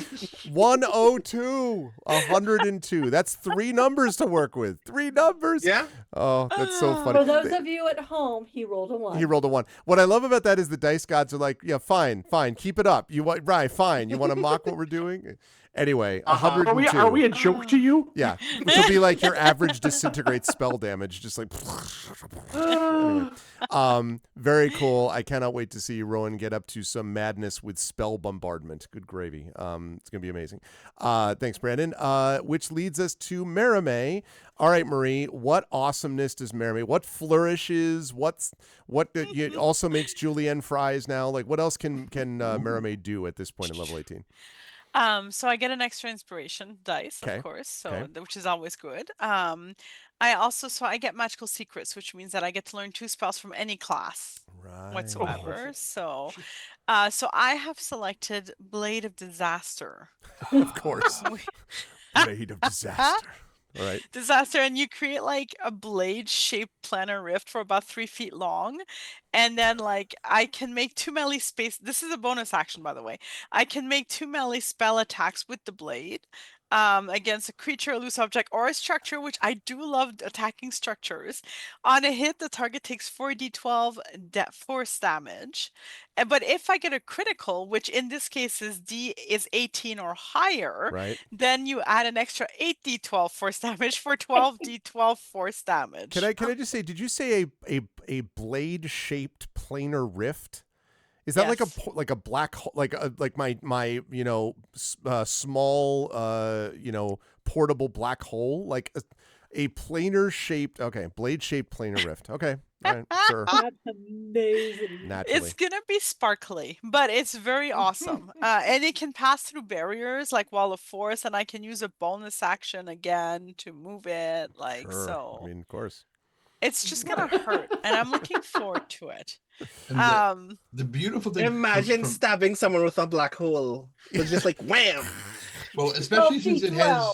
102. 102. That's 3 numbers to work with. 3 numbers. Yeah. Oh, that's so funny. For those of you at home, he rolled a 1. He rolled a 1. What I love about that is the dice gods are like, yeah, fine, keep it up. You want fine. You want to mock what we're doing? Anyway, 102. Are we a joke to you? Yeah, which will be like your average disintegrate spell damage, just like. Anyway, very cool. I cannot wait to see Rowan get up to some madness with spell bombardment. Good gravy. It's gonna be amazing. Thanks, Brandon. Which leads us to Merime. All right, Marie. What awesomeness does Merime? What flourishes? What also makes julienne fries now? Like, what else can Merime do at this point in level 18? So I get an extra inspiration dice, Okay. of course, so Okay. which is always good. I get magical secrets, which means that I get to learn 2 spells from any class Right. whatsoever. So I have selected Blade of Disaster. Of course. Blade of Disaster. All right. Disaster, and you create like a blade-shaped planar rift for about 3 feet long, and then like I can make 2 melee space. This is a bonus action, by the way. I can make 2 melee spell attacks with the blade against a creature, a loose object, or a structure, which I do love attacking structures. On a hit, the target takes 4d12 force damage. But if I get a critical, which in this case is 18 or higher, Right. then you add an extra 8d12 force damage for 12d12 force damage. Can I just say, did you say a blade shaped planar rift? Is that Yes. like a black hole, like my small portable black hole, like a planar shaped blade shaped planar rift? Okay, all right, sure. That's amazing. Naturally. It's gonna be sparkly, but it's very awesome. And it can pass through barriers like Wall of Force, and I can use a bonus action again to move it. Like Sure. so, I mean, of course. it's just gonna hurt, and I'm looking forward to it. And the beautiful thing. Imagine stabbing someone with a black hole. It's just like wham. Well, especially since it has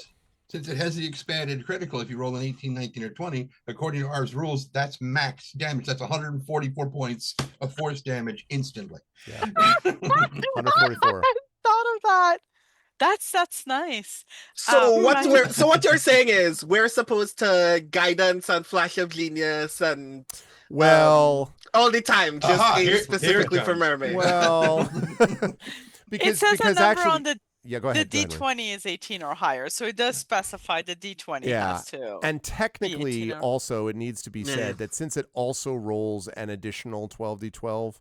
12. the expanded critical. If you roll an 18, 19, or 20, according to ours rules, that's max damage. That's 144 points of force damage instantly. Yeah. 144. Thought of that. That's nice. So imagine- what you're saying is we're supposed to guidance and flash of genius and Well, all the time, just Aha, aimed here it specifically for comes. mermaid. well, it says a number actually, on the yeah, go ahead. the go ahead, Marie. D20 is 18 or higher, so it does specify the D20 Yeah, has to. And technically, 18 or- also, it needs to be Yeah. said that since it also rolls an additional 12d12,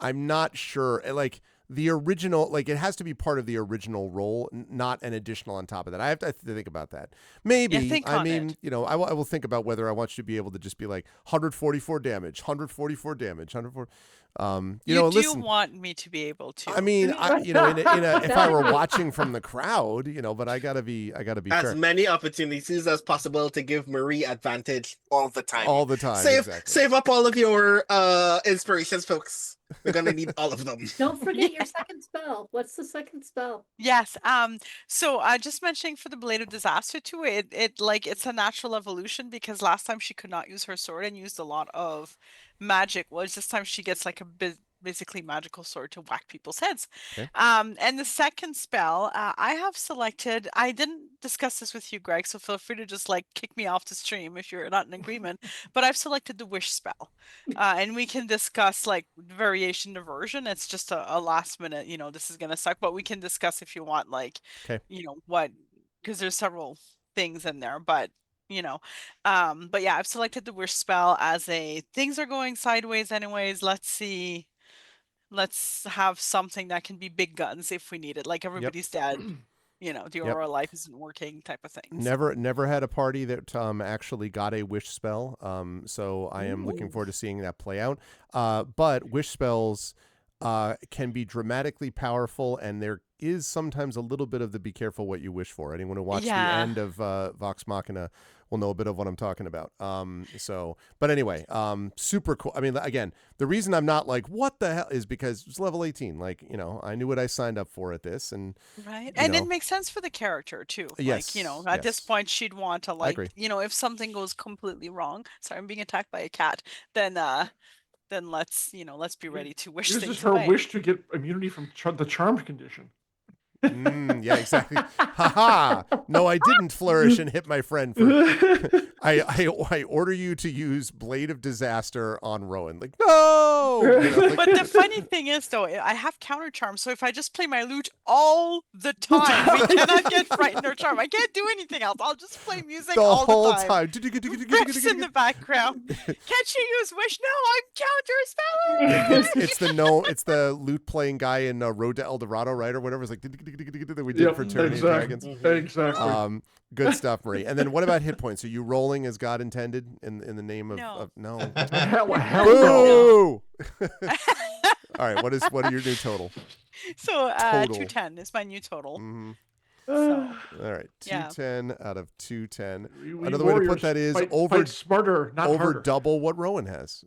I'm not sure. Like the original, like it has to be part of the original roll, not an additional on top of that. I have to think about that. Maybe. think I on mean, it. I will think about whether I want you to be able to just be like 144 damage, 144 damage, 144. You do listen. want me to be able to. I mean, if I were watching from the crowd, but I gotta be As fair many opportunities as possible to give Marie advantage all the time. all the time. Save exactly. save up all of your inspirations, folks. We're gonna need all of them. Don't forget your second spell. What's the second spell? Yes. So just mentioning for the Blade of Disaster too, it's a natural evolution because last time she could not use her sword and used a lot of magic. Whereas this time she gets like a basically magical sword to whack people's heads. Okay. And the second spell, I have selected. I didn't discussed this with you, Greg, so feel free to just like kick me off the stream if you're not in agreement. But I've selected the wish spell, and we can discuss like variation to version. It's just a last minute, this is gonna suck, but we can discuss if you want, like, Okay. what, because there's several things in there, but but yeah, I've selected the wish spell as a things are going sideways anyways. Let's see. Let's have something that can be big guns if we need it. Like everybody's dead. The Aurora life isn't working type of thing. Never had a party that actually got a wish spell. So I am looking forward to seeing that play out. But wish spells can be dramatically powerful, and there is sometimes a little bit of the be careful what you wish for. Anyone who watched the end of Vox Machina will know a bit of what I'm talking about. But anyway, super cool. I mean, again, the reason I'm not like, what the hell, is because it's level 18. Like, I knew what I signed up for at this, and right. And it makes sense for the character too. Yes, Like, at this point she'd want to, like, agree. if something goes completely wrong, sorry, I'm being attacked by a cat, then let's be ready to wish This things is her away. wish to get immunity from the charmed condition. Yeah, exactly. Haha. No, I didn't flourish and hit my friend. I order you to use Blade of Disaster on Rowan. Like, no! But the funny thing is, though, I have counter charm, so if I just play my lute all the time, we cannot get frightened or charmed. I can't do anything else. I'll just play music the all whole the time. Riffs in the background. Can't you use wish? No, I'm counter spelling. It's the lute playing guy in Road to El Dorado, right, or whatever. It's like that we did for Tyranny Dragons. Exactly. Good stuff, Marie. And then what about hit points? Are you rolling as God intended in the name of no? Hell Boo! All right, what are your new total? So Total. 210 is my new total. Mm-hmm. So, all right, 210 out of 210. We Another way to put that is fight smarter, not over harder. Double what Rowan has.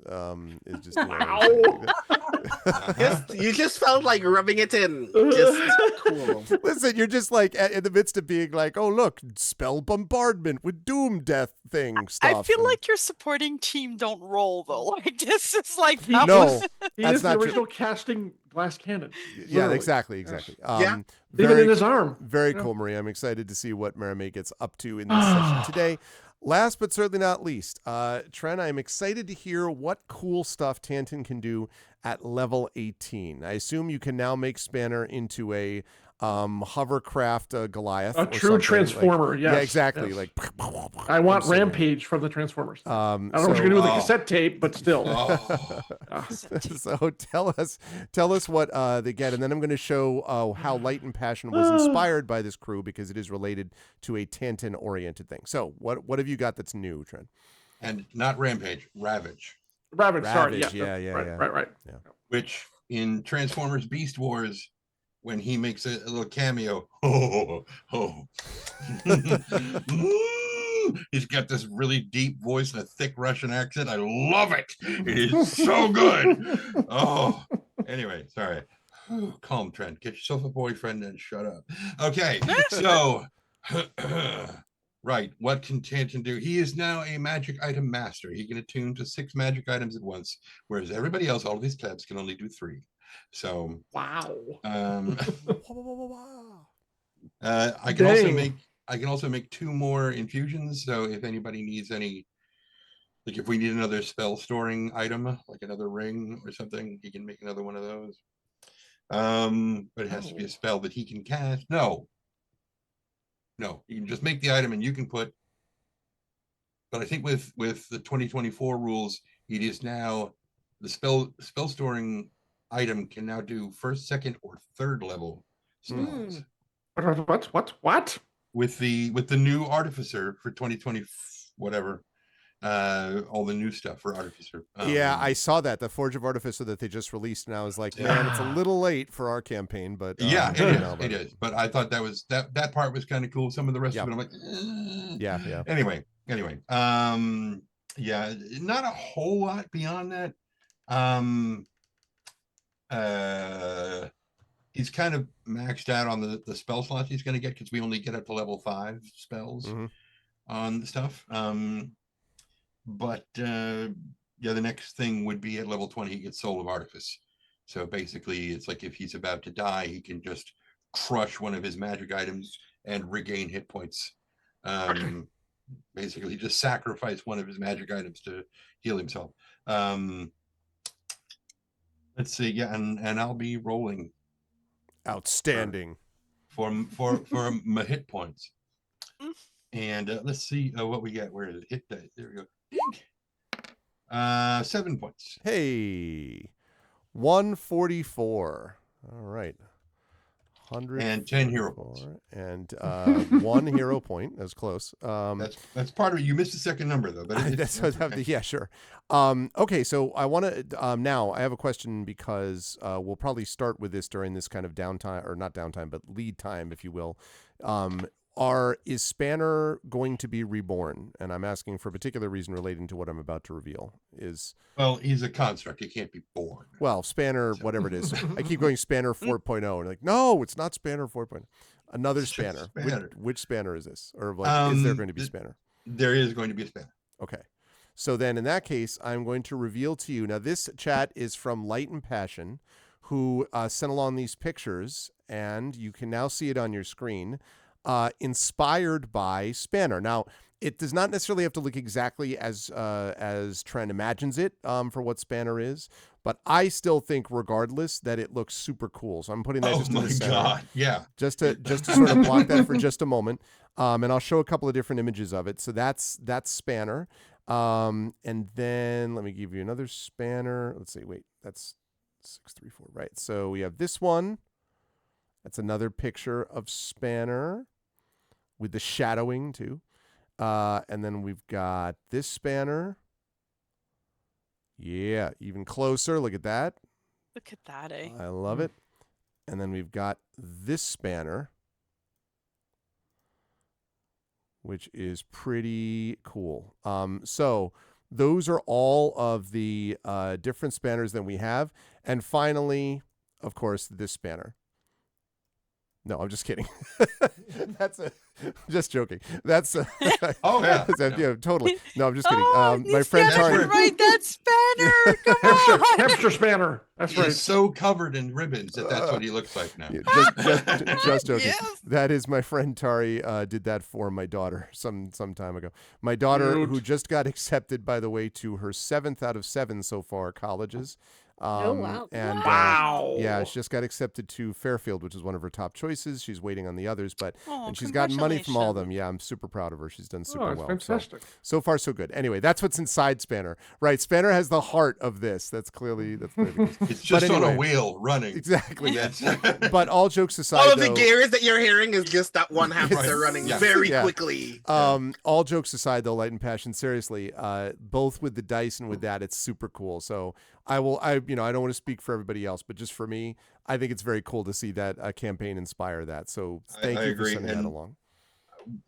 Is just You just felt like rubbing it in. Just cool. Listen, you're just like in the midst of being like, oh look, spell bombardment with doom death thing stuff. I feel like your supporting team don't roll though. Like this is like no, he that's is not the original true. casting glass cannon. Yeah, Literally. exactly. Yeah. Even in his arm. Very cool, Marie. I'm excited to see what Maramé gets up to in this session today. Last but certainly not least, Tren, I'm excited to hear what cool stuff Tantan can do at level 18. I assume you can now make Spanner into a hovercraft Goliath. A true Transformer, yes. Yeah, exactly. Yes. Like I want Rampage from the Transformers. I don't know what you're gonna do with the cassette tape, but still. So tell us what they get, and then I'm going to show how Light and Passion was inspired by this crew because it is related to a Tantan-oriented thing. So what have you got that's new, Trent? And not Rampage, Ravage. Ravage, sorry. Yeah. Right. Yeah. Which in Transformers Beast Wars, when he makes a little cameo, he's got this really deep voice and a thick Russian accent. I love it. It is so good. Oh, anyway, sorry. Calm, Trent. Get yourself a boyfriend and shut up. Okay, so right, what can Tantan do? He is now a magic item master. He can attune to 6 magic items at once, whereas everybody else, all of these plebs, can only do 3. So wow. I can also make 2 more infusions. So if anybody needs any, like if we need another spell storing item, like another ring or something, he can make another one of those. But it has to be a spell that he can cast. No, you can just make the item and you can put. But I think with the 2024 rules, it is now the spell storing item can now do 1st, 2nd, or 3rd level spells. What? With the new Artificer for 2020, whatever, all the new stuff for Artificer. Yeah, I saw that, the Forge of Artificer that they just released, and I was like, man, it's a little late for our campaign, but yeah, it is. But I thought that was that part was kind of cool. Some of the rest of it, I'm like, yeah. Anyway, yeah, not a whole lot beyond that. He's kind of maxed out on the spell slots he's going to get because we only get up to level 5 spells on the stuff. But the next thing would be at level 20, he gets Soul of Artifice. So basically, it's like if he's about to die, he can just crush one of his magic items and regain hit points. Basically, just sacrifice one of his magic items to heal himself. Let's see, yeah, and I'll be rolling Outstanding. for my hit points. And let's see what we get. Where is it? Hit that. There we go. 7 points. Hey, 144. All right. 100 and 10 hero points. And 1 hero point. That's close. That's part of it. You missed the second number though, but that's okay. Yeah, sure. Okay, so I want to now I have a question because we'll probably start with this during this kind of downtime, or not downtime, but lead time, if you will. Is Spanner going to be reborn? And I'm asking for a particular reason relating to what I'm about to reveal. Well, he's a construct. He can't be born. Well, Spanner, whatever it is. I keep going Spanner 4.0. And like, no, it's not Spanner 4.0. Another Spanner. Which Spanner is this? Or like, is there going to be Spanner? There is going to be a Spanner. Okay. So then in that case, I'm going to reveal to you. Now, this chat is from Light and Passion, who sent along these pictures, and you can now see it on your screen. Inspired by Spanner. Now, it does not necessarily have to look exactly as Trent imagines it for what Spanner is, but I still think, regardless, that it looks super cool. So I'm putting that just in the center. Oh my God! Yeah. Just to sort of block that for just a moment, and I'll show a couple of different images of it. So that's Spanner, and then let me give you another Spanner. Let's see. Wait, that's 634, right? So we have this one. That's another picture of Spanner with the shadowing too. And then we've got this Spanner. Yeah, even closer. Look at that. Look at that, eh? I love it. And then we've got this Spanner, which is pretty cool. So those are all of the different Spanners that we have. And finally, of course, this Spanner. No, I'm just kidding. Just joking. That's oh yeah, yeah, totally. No, I'm just kidding. My friend Tari, right? That Spanner. Come on, hamster Spanner. That's right. He's so covered in ribbons that's what he looks like now. Yeah, just joking. Yes. That is my friend Tari did that for my daughter some time ago. My daughter, who just got accepted, by the way, to her 7th out of 7 so far colleges. Oh, wow. And Wow. Yeah, she just got accepted to Fairfield, which is one of her top choices. She's waiting on the others, and she's gotten money from all of them. Yeah, I'm super proud of her. She's done super well. Fantastic. So far, so good. Anyway, that's what's inside Spanner. Right, Spanner has the heart of this. That's clearly the case. It's just on a wheel running. Exactly. But all jokes aside, all of the gears that you're hearing is just that one hamster running very quickly. All jokes aside, though, Light and Passion, seriously, both with the dice and with that, it's super cool. So I don't want to speak for everybody else, but just for me, I think it's very cool to see that campaign inspire that. So thank you for sending that along.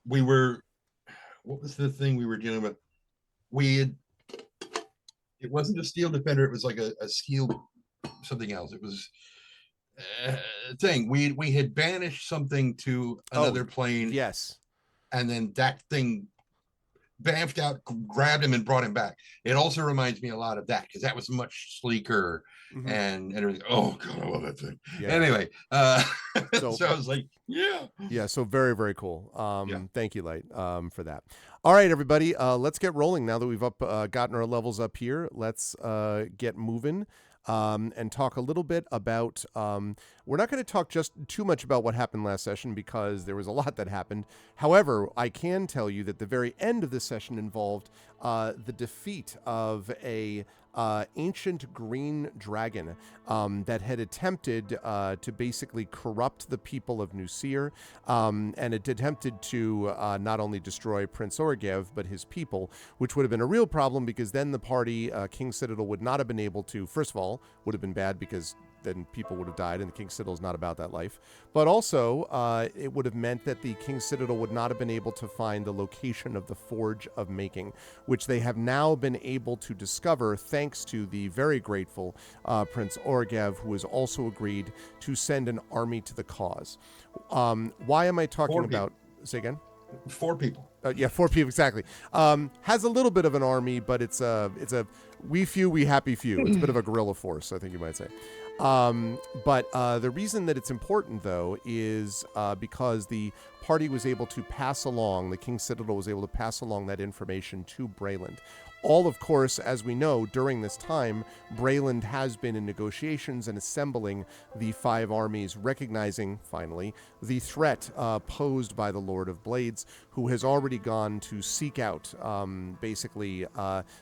What was the thing we were dealing with? It wasn't a steel defender. It was like a steel something else. It was a thing. We had banished something to another plane. Yes. And then that thing bamfed out, grabbed him, and brought him back. It also reminds me a lot of that because that was much sleeker and everything. Oh God, I love that thing. Yeah. Anyway, so I was like, yeah. So very, very cool. Thank you, Light, for that. All right, everybody, let's get rolling now that we've gotten our levels up here. Let's get moving. And talk a little bit about, we're not going to talk just too much about what happened last session because there was a lot that happened. However, I can tell you that the very end of this session involved the defeat of a ancient green dragon that had attempted to basically corrupt the people of Nusir, and it attempted to not only destroy Prince Orgev, but his people, which would have been a real problem because then the party, King Citadel, would not have been able to, first of all, would have been bad because then people would have died, and the King's Citadel is not about that life. But also, it would have meant that the King's Citadel would not have been able to find the location of the Forge of Making, which they have now been able to discover thanks to the very grateful Prince Orgev, who has also agreed to send an army to the cause. Why am I talking about... Say again? 4 people. 4 people, exactly. Has a little bit of an army, but it's a we few, we happy few. It's a bit of a guerrilla force, I think you might say. But the reason that it's important, though, is because the party was able to pass along, the King's Citadel was able to pass along that information to Brayland. All, of course, as we know, during this time, Brayland has been in negotiations and assembling the 5 armies, recognizing, finally, the threat posed by the Lord of Blades, who has already gone to seek out, basically,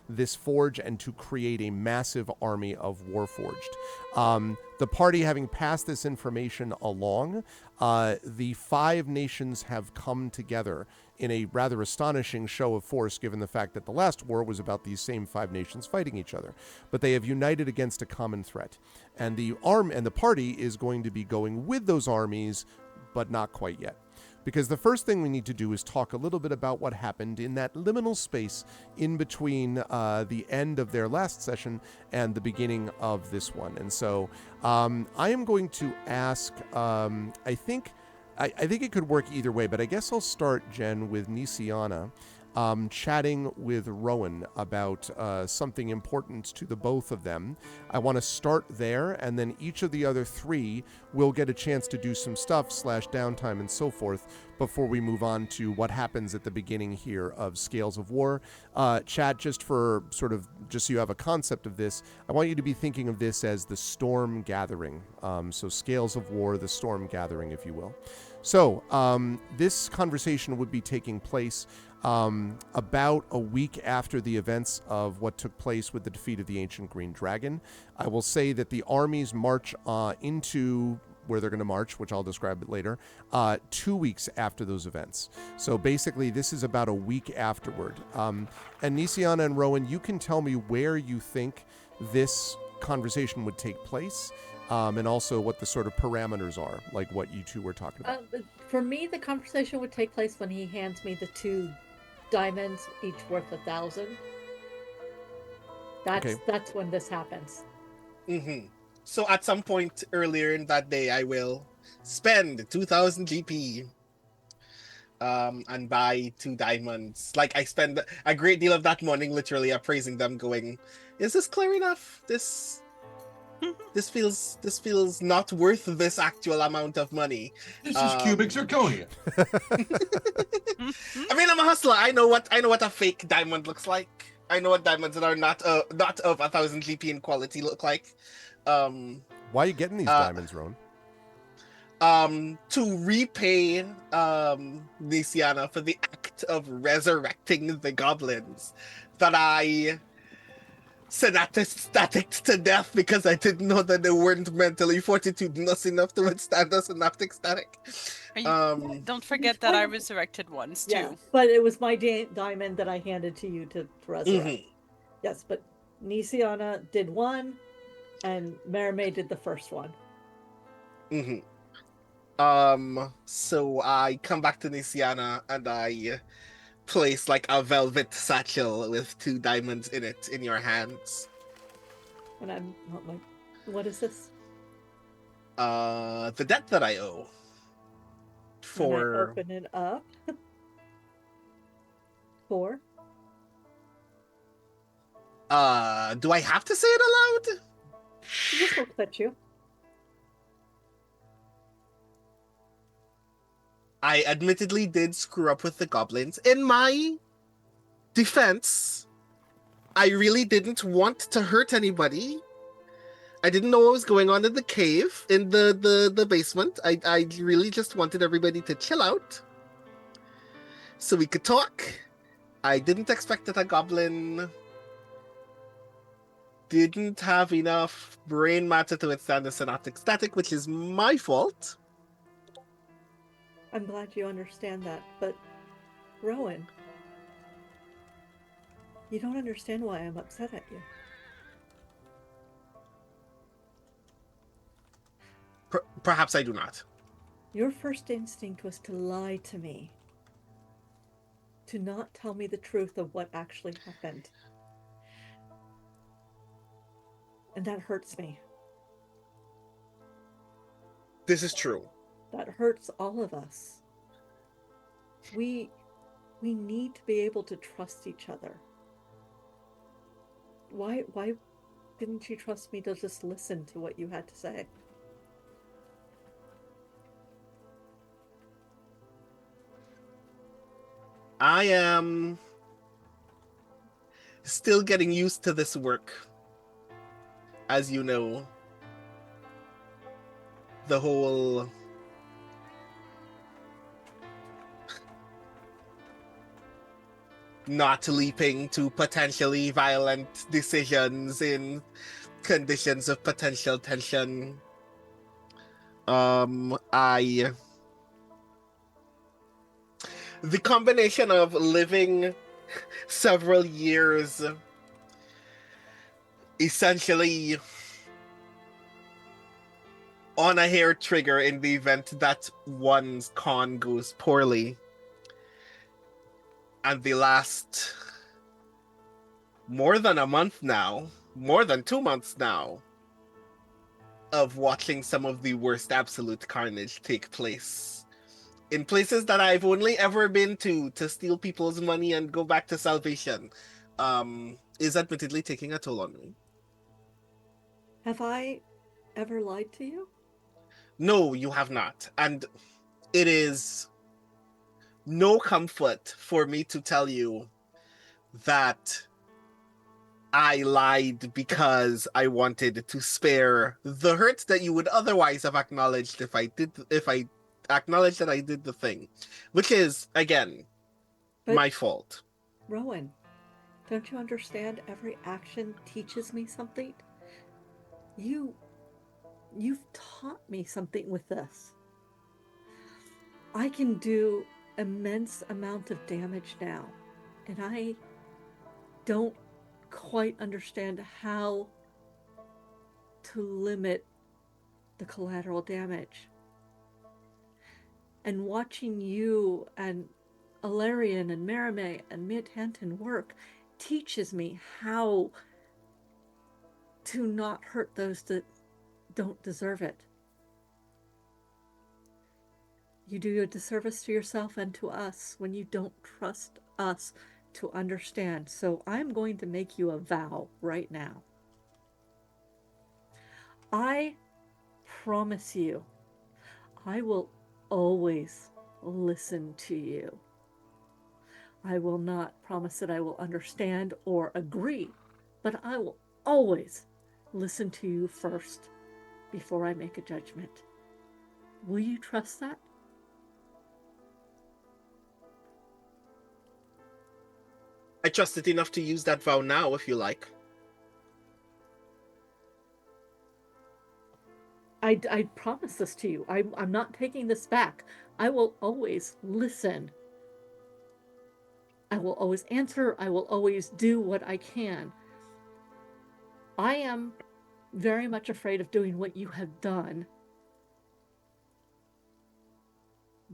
this forge and to create a massive army of Warforged. The party having passed this information along, the 5 nations have come together in a rather astonishing show of force, given the fact that the last war was about these same 5 nations fighting each other. But they have united against a common threat. And the party is going to be going with those armies, but not quite yet. Because the first thing we need to do is talk a little bit about what happened in that liminal space in between the end of their last session and the beginning of this one. And so I am going to ask, I think it could work either way, but I guess I'll start, Jen, with Nisiana, chatting with Rowan about something important to the both of them. I want to start there, and then each of the other 3 will get a chance to do some stuff / downtime and so forth before we move on to what happens at the beginning here of Scales of War. Chat, just so you have a concept of this, I want you to be thinking of this as the Storm Gathering. So Scales of War, the Storm Gathering, if you will. So this conversation would be taking place about a week after the events of what took place with the defeat of the Ancient Green Dragon. I will say that the armies march into where they're going to march, which I'll describe it later, 2 weeks after those events. So basically, this is about a week afterward. And Nisiana and Rowan, you can tell me where you think this conversation would take place, and also what the sort of parameters are, like what you two were talking about. For me, the conversation would take place when he hands me the 2 diamonds, each worth 1,000. That's when this happens. Mm-hmm. So at some point earlier in that day, I will spend 2,000 GP and buy 2 diamonds. Like, I spend a great deal of that morning literally appraising them, going, is this clear enough? This feels not worth this actual amount of money. This is cubic zirconia. I mean, I'm a hustler. I know what a fake diamond looks like. I know what diamonds that are not of 1,000 GP in quality look like. Why are you getting these diamonds, Rowan? To repay Nisiana for the act of resurrecting the goblins that I static to death because I didn't know that they weren't mentally fortitudinous enough to withstand a synaptic static. Don't forget that I resurrected once too. Yeah, but it was my diamond that I handed to you to resurrect. Mm-hmm. Yes, but Nisiana did 1, and Mermaid did the first one. Mm-hmm. So I come back to Nisiana and I place like a velvet satchel with 2 diamonds in it in your hands. And I'm like, what is this? The debt that I owe. And I open it up. 4. Do I have to say it aloud? This will fit you. I admittedly did screw up with the goblins. In my defense, I really didn't want to hurt anybody. I didn't know what was going on in the cave, in the basement. I really just wanted everybody to chill out so we could talk. I didn't expect that a goblin didn't have enough brain matter to withstand the synaptic static, which is my fault. I'm glad you understand that, but Rowan, you don't understand why I'm upset at you. Perhaps I do not. Your first instinct was to lie to me. To not tell me the truth of what actually happened. And that hurts me. This is true. That hurts all of us. We need to be able to trust each other. Why didn't you trust me to just listen to what you had to say? I am still getting used to this work. As you know, the whole not leaping to potentially violent decisions in conditions of potential tension. The combination of living several years essentially on a hair trigger in the event that one's con goes poorly, and the last more than a month now, more than 2 months now, of watching some of the worst absolute carnage take place in places that I've only ever been to steal people's money and go back to salvation, is admittedly taking a toll on me. Have I ever lied to you? No, you have not. And it is no comfort for me to tell you that I lied because I wanted to spare the hurt that you would otherwise have acknowledged if I acknowledged that I did the thing, which is, again, But my fault. Rowan, don't you understand? Every action teaches me something. You've taught me something with this. I can do immense amount of damage now, and I don't quite understand how to limit the collateral damage. And watching you and Alarian and Merime and Mitt Hanton work teaches me how to not hurt those that don't deserve it. You do a disservice to yourself and to us when you don't trust us to understand. So I'm going to make you a vow right now. I promise you, I will always listen to you. I will not promise that I will understand or agree, but I will always listen to you first before I make a judgment. Will you trust that? I trust it enough to use that vow now, if you like. I promise this to you. I'm not taking this back. I will always listen. I will always answer. I will always do what I can. I am very much afraid of doing what you have done.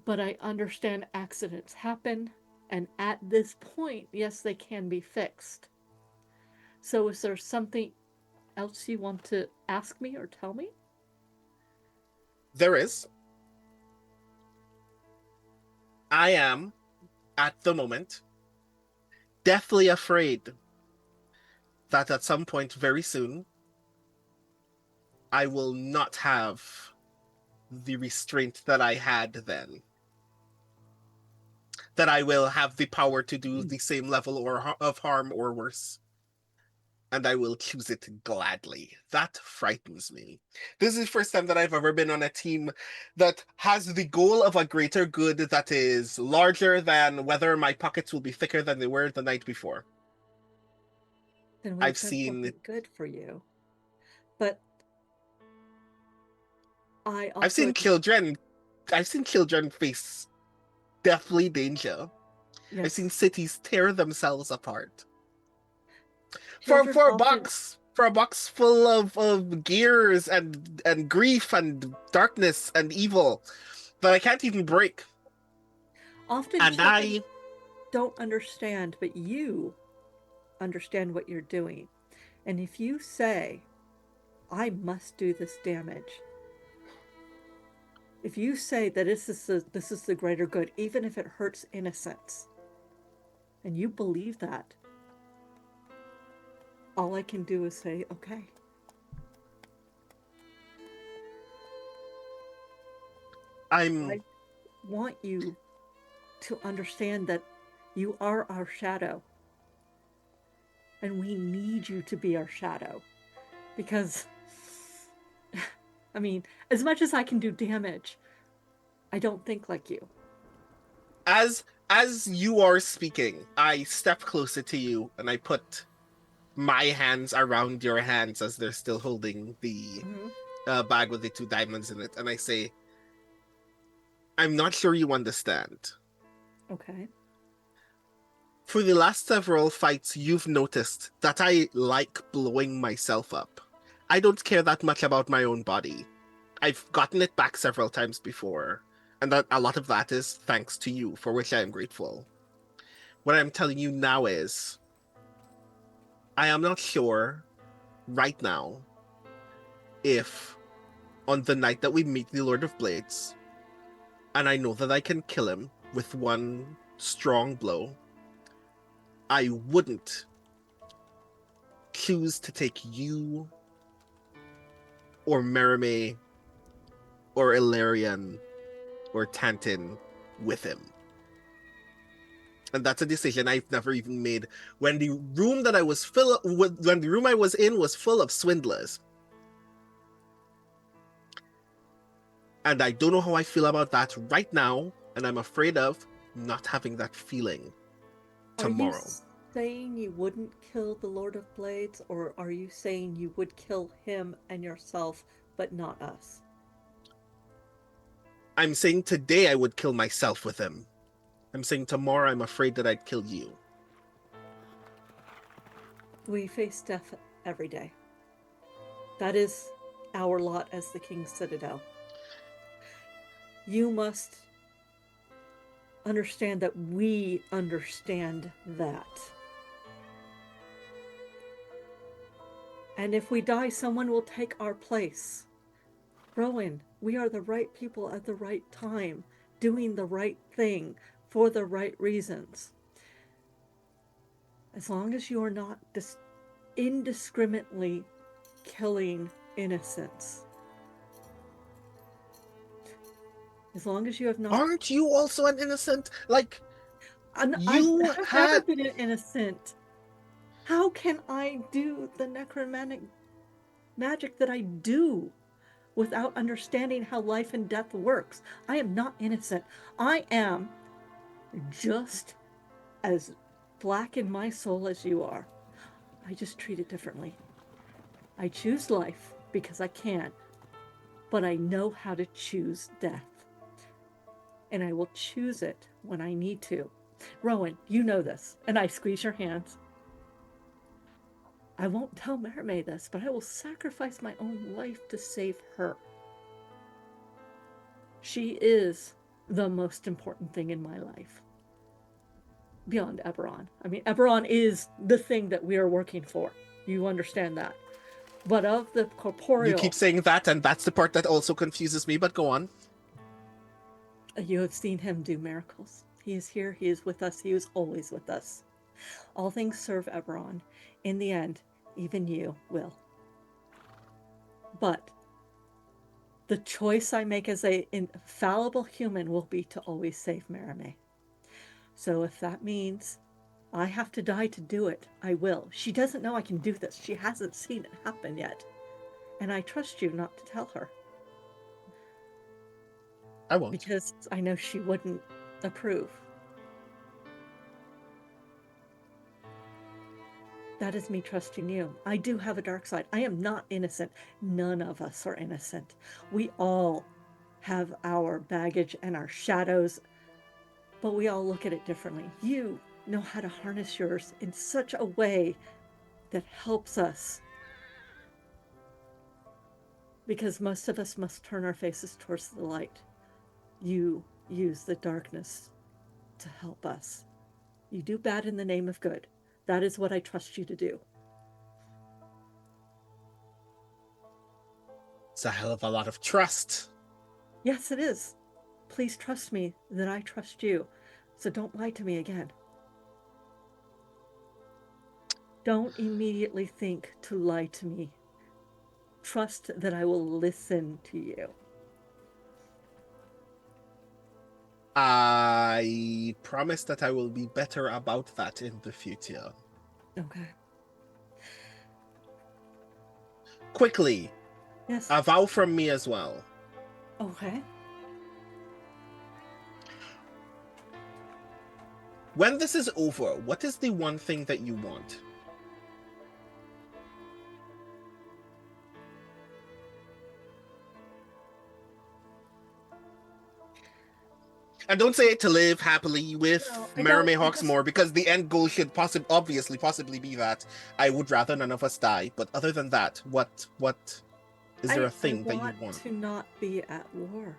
But I understand accidents happen. And at this point, yes, they can be fixed. So is there something else you want to ask me or tell me? There is. I am, at the moment, deathly afraid that at some point very soon, I will not have the restraint that I had then. That I will have the power to do the same level of harm or worse. And I will choose it gladly. That frightens me. This is the first time that I've ever been on a team that has the goal of a greater good that is larger than whether my pockets will be thicker than they were the night before. Then we've got something good for you. But I've seen children face deathly danger. Yes. I've seen cities tear themselves apart. For a box full of gears and grief and darkness and evil that I can't even break. Often and children don't understand, but you understand what you're doing. And if you say, I must do this damage, if you say that this is the greater good, even if it hurts innocence, and you believe that, all I can do is say, okay. I want you to understand that You are our shadow. And we need you to be our shadow. Because, I mean, as much as I can do damage, I don't think like you. As you are speaking, I step closer to you and I put my hands around your hands as they're still holding the bag with the 2 diamonds in it, and I say, I'm not sure you understand. Okay. For the last several fights, you've noticed that I like blowing myself up. I don't care that much about my own body. I've gotten it back several times before, and that a lot of that is thanks to you, for which I am grateful. What I'm telling you now is, I am not sure right now if on the night that we meet the Lord of Blades, and I know that I can kill him with one strong blow, I wouldn't choose to take you or Merime or Ilarion or Tantin with him. And that's a decision I've never even made. When the room that I was when the room I was in was full of swindlers. And I don't know how I feel about that right now, and I'm afraid of not having that feeling tomorrow. Are you saying you wouldn't kill the Lord of Blades, or are you saying you would kill him and yourself, but not us? I'm saying today I would kill myself with him. I'm saying tomorrow I'm afraid that I'd kill you. We face death every day. That is our lot as the King's Citadel. You must understand that we understand that. And if we die, someone will take our place. Rowan, we are the right people at the right time, doing the right thing for the right reasons. As long as you are not indiscriminately killing innocents. As long as you have not. Aren't you also an innocent? Like, I have never been an innocent. How can I do the necromantic magic that I do without understanding how life and death works? I am not innocent. I am just as black in my soul as you are. I just treat it differently. I choose life because I can, but I know how to choose death. And I will choose it when I need to. Rowan, you know this. And I squeeze your hands. I won't tell Merime this, but I will sacrifice my own life to save her. She is the most important thing in my life. Beyond Eberron. I mean, Eberron is the thing that we are working for. You understand that. But of the corporeal... You keep saying that, and that's the part that also confuses me, but go on. You have seen him do miracles. He is here, he is with us, he is always with us. All things serve Eberron. In the end, even you will. But the choice I make as an infallible human will be to always save Merime. So if that means I have to die to do it, I will. She doesn't know I can do this. She hasn't seen it happen yet. And I trust you not to tell her. I won't. Because I know she wouldn't approve. That is me trusting you. I do have a dark side. I am not innocent. None of us are innocent. We all have our baggage and our shadows, but we all look at it differently. You know how to harness yours in such a way that helps us. Because most of us must turn our faces towards the light. You use the darkness to help us. You do bad in the name of good. That is what I trust you to do. It's a hell of a lot of trust. Yes, it is. Please trust me that I trust you. So don't lie to me again. Don't immediately think to lie to me. Trust that I will listen to you. I promise that I will be better about that in the future. Okay. Quickly, Yes. a vow from me as well. Okay. When this is over, what is the one thing that you want? And don't say it to live happily with No, I Merime don't. I just. Hawksmoor, because the end goal should possibly be that. I would rather none of us die. But other than that, what is there a thing that you want want? to not be at war.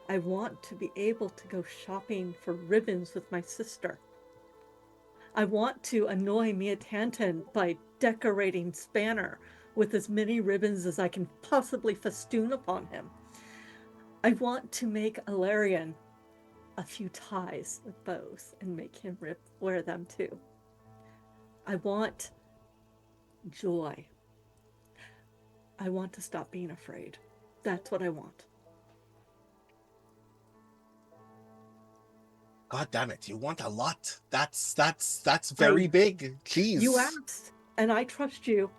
I want to be able to go shopping for ribbons with my sister. I want to annoy Mia Tantan by decorating Spanner with as many ribbons as I can possibly festoon upon him. I want to make Alarian a few ties with bows and make him wear them too. I want joy. I want to stop being afraid. That's what I want. God damn it, you want a lot. That's very big. Jeez. You asked, and I trust you.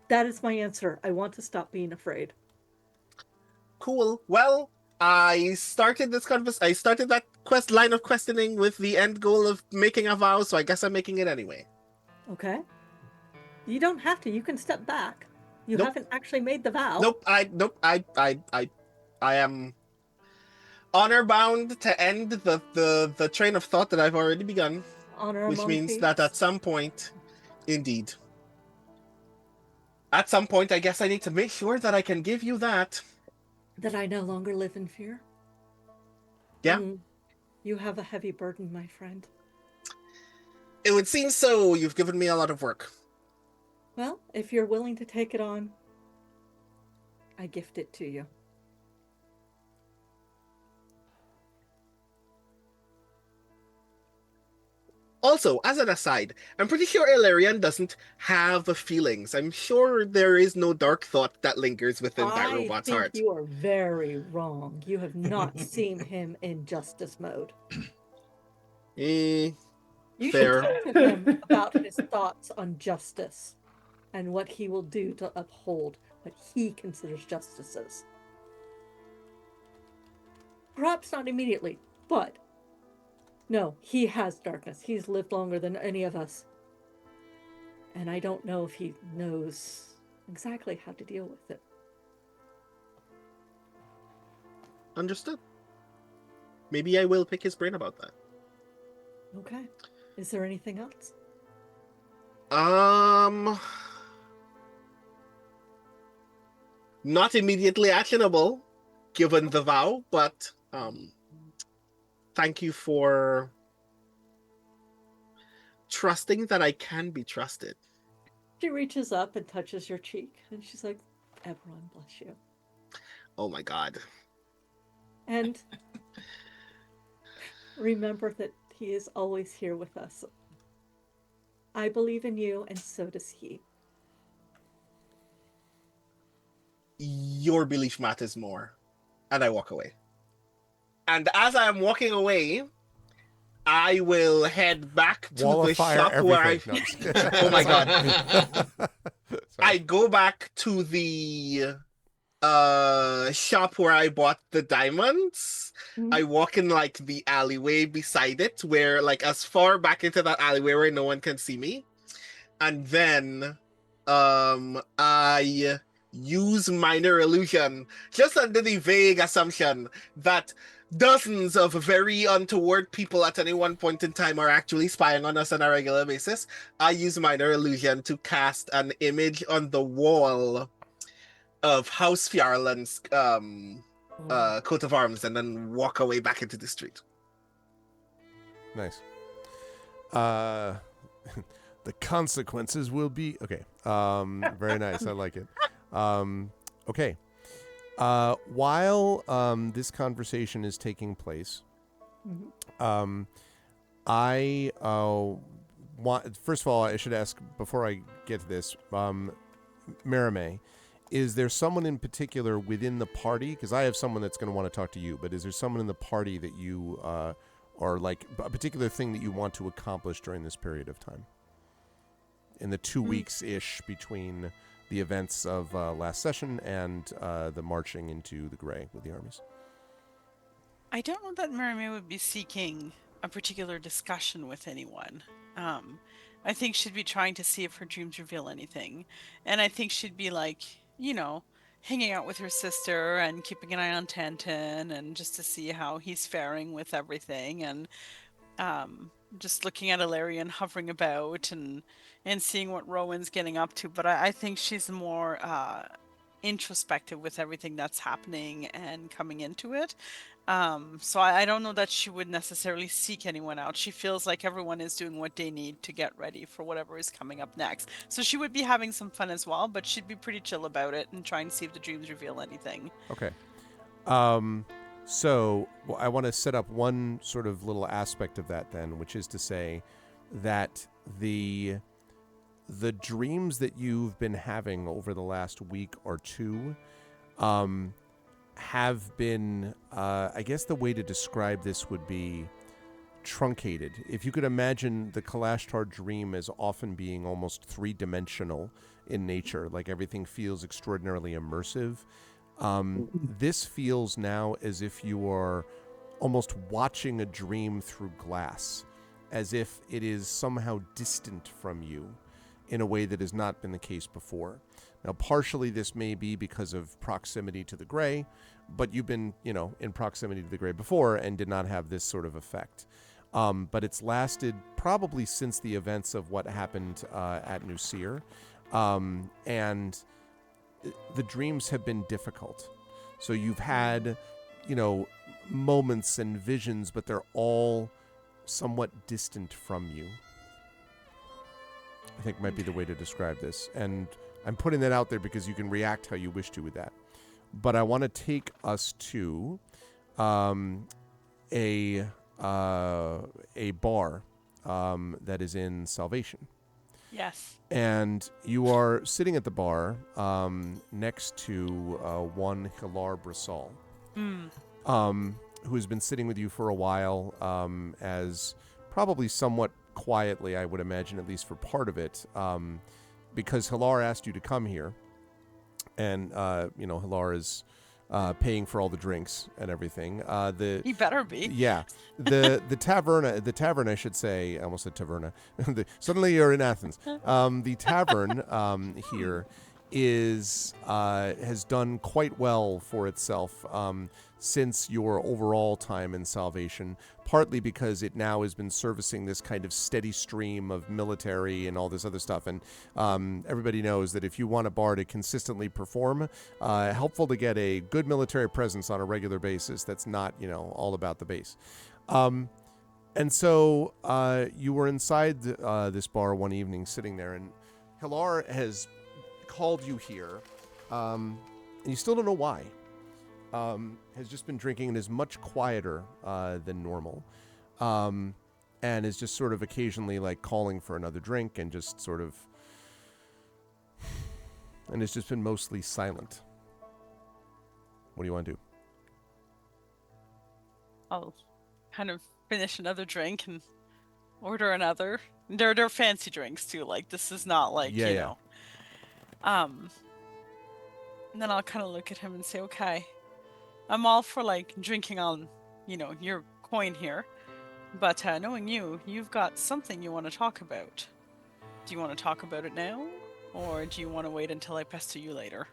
That is my answer. I want to stop being afraid. Cool. Well, I started that line of questioning with the end goal of making a vow, so I guess I'm making it anyway. Okay. You don't have to. You can step back. You Nope. haven't actually made the vow. Nope. I am honor bound to end the train of thought that I've already begun, Honor which among means thieves. that at some point, indeed, at some point, I guess I need to make sure that I can give you that. That I no longer live in fear. Yeah. You have a heavy burden, my friend. It would seem so. You've given me a lot of work. Well, if you're willing to take it on, I gift it to you. Also, as an aside, I'm pretty sure Illyrian doesn't have feelings. I'm sure there is no dark thought that lingers within that robot's I think heart. you are very wrong. You have not seen him in justice mode. You should talk to him about his thoughts on justice and what he will do to uphold what he considers justices. Perhaps not immediately, but no, he has darkness. He's lived longer than any of us. And I don't know if he knows exactly how to deal with it. Understood. Maybe I will pick his brain about that. Okay. Is there anything else? Not immediately actionable, given the vow, but thank you for trusting that I can be trusted. She reaches up and touches your cheek, and she's like, Eberron, bless you. Oh my god. And remember that he is always here with us. I believe in you, and so does he. Your belief matters more. And I walk away. And as I am walking away, I will head back to the shop where I... No, oh my god. I go back to the shop where I bought the diamonds. Mm-hmm. I walk in like the alleyway beside it, where like as far back into that alleyway where no one can see me. And then I use minor illusion, just under the vague assumption that dozens of very untoward people at any one point in time are actually spying on us on a regular basis. I use minor illusion to cast an image on the wall of House Fjarlan's coat of arms, and then walk away back into the street. Nice. The consequences will be okay. Very nice. I like it. Okay. While this conversation is taking place, I want. First of all, I should ask before I get to this, Marime, is there someone in particular within the party? Because I have someone that's going to want to talk to you, but is there someone in the party that you are like a particular thing that you want to accomplish during this period of time? In the 2 weeks-ish between the events of last session and the marching into the Gray with the armies. I don't know that Marimé would be seeking a particular discussion with anyone. I think she'd be trying to see if her dreams reveal anything. And I think she'd be like, hanging out with her sister and keeping an eye on Tantan and just to see how he's faring with everything, and just looking at Ilarion hovering about and seeing what Rowan's getting up to. But I think she's more introspective with everything that's happening and coming into it. So I don't know that she would necessarily seek anyone out. She feels like everyone is doing what they need to get ready for whatever is coming up next. So she would be having some fun as well, but she'd be pretty chill about it and trying to see if the dreams reveal anything. Okay. So I want to set up one sort of little aspect of that then, which is to say that the dreams that you've been having over the last week or two have been, I guess the way to describe this would be truncated. If you could imagine the Kalashtar dream as often being almost three-dimensional in nature, like everything feels extraordinarily immersive, this feels now as if you are almost watching a dream through glass, as if it is somehow distant from you in a way that has not been the case before. Now, partially this may be because of proximity to the Gray, but you've been, in proximity to the Gray before and did not have this sort of effect. But it's lasted probably since the events of what happened at Nusir. And the dreams have been difficult. So you've had, moments and visions, but they're all somewhat distant from you. I think might be the way to describe this. And I'm putting that out there because you can react how you wish to with that. But I want to take us to a bar that is in Salvation. Yes. And you are sitting at the bar next to one Hilar Brasal, who has been sitting with you for a while, as probably somewhat quietly, I would imagine, at least for part of it, because Hilar asked you to come here. And, Hilar is paying for all the drinks and everything. He better be. Yeah. The tavern, I should say, I almost said taverna. Suddenly you're in Athens. The tavern here has done quite well for itself since your overall time in Salvation, partly because it now has been servicing this kind of steady stream of military and all this other stuff. And everybody knows that if you want a bar to consistently perform, helpful to get a good military presence on a regular basis that's not, all about the base. And so you were inside this bar one evening sitting there, and Hilar has called you here, and you still don't know why. Has just been drinking and is much quieter than normal, and is just sort of occasionally like calling for another drink and just sort of, and has just been mostly silent. What do you want to do? I'll kind of finish another drink and order another. They're fancy drinks too. Like, this is not like, know. And then I'll kind of look at him and say, okay, I'm all for like drinking on, your coin here, but knowing you've got something you want to talk about. Do you want to talk about it now, or do you want to wait until I pester you later?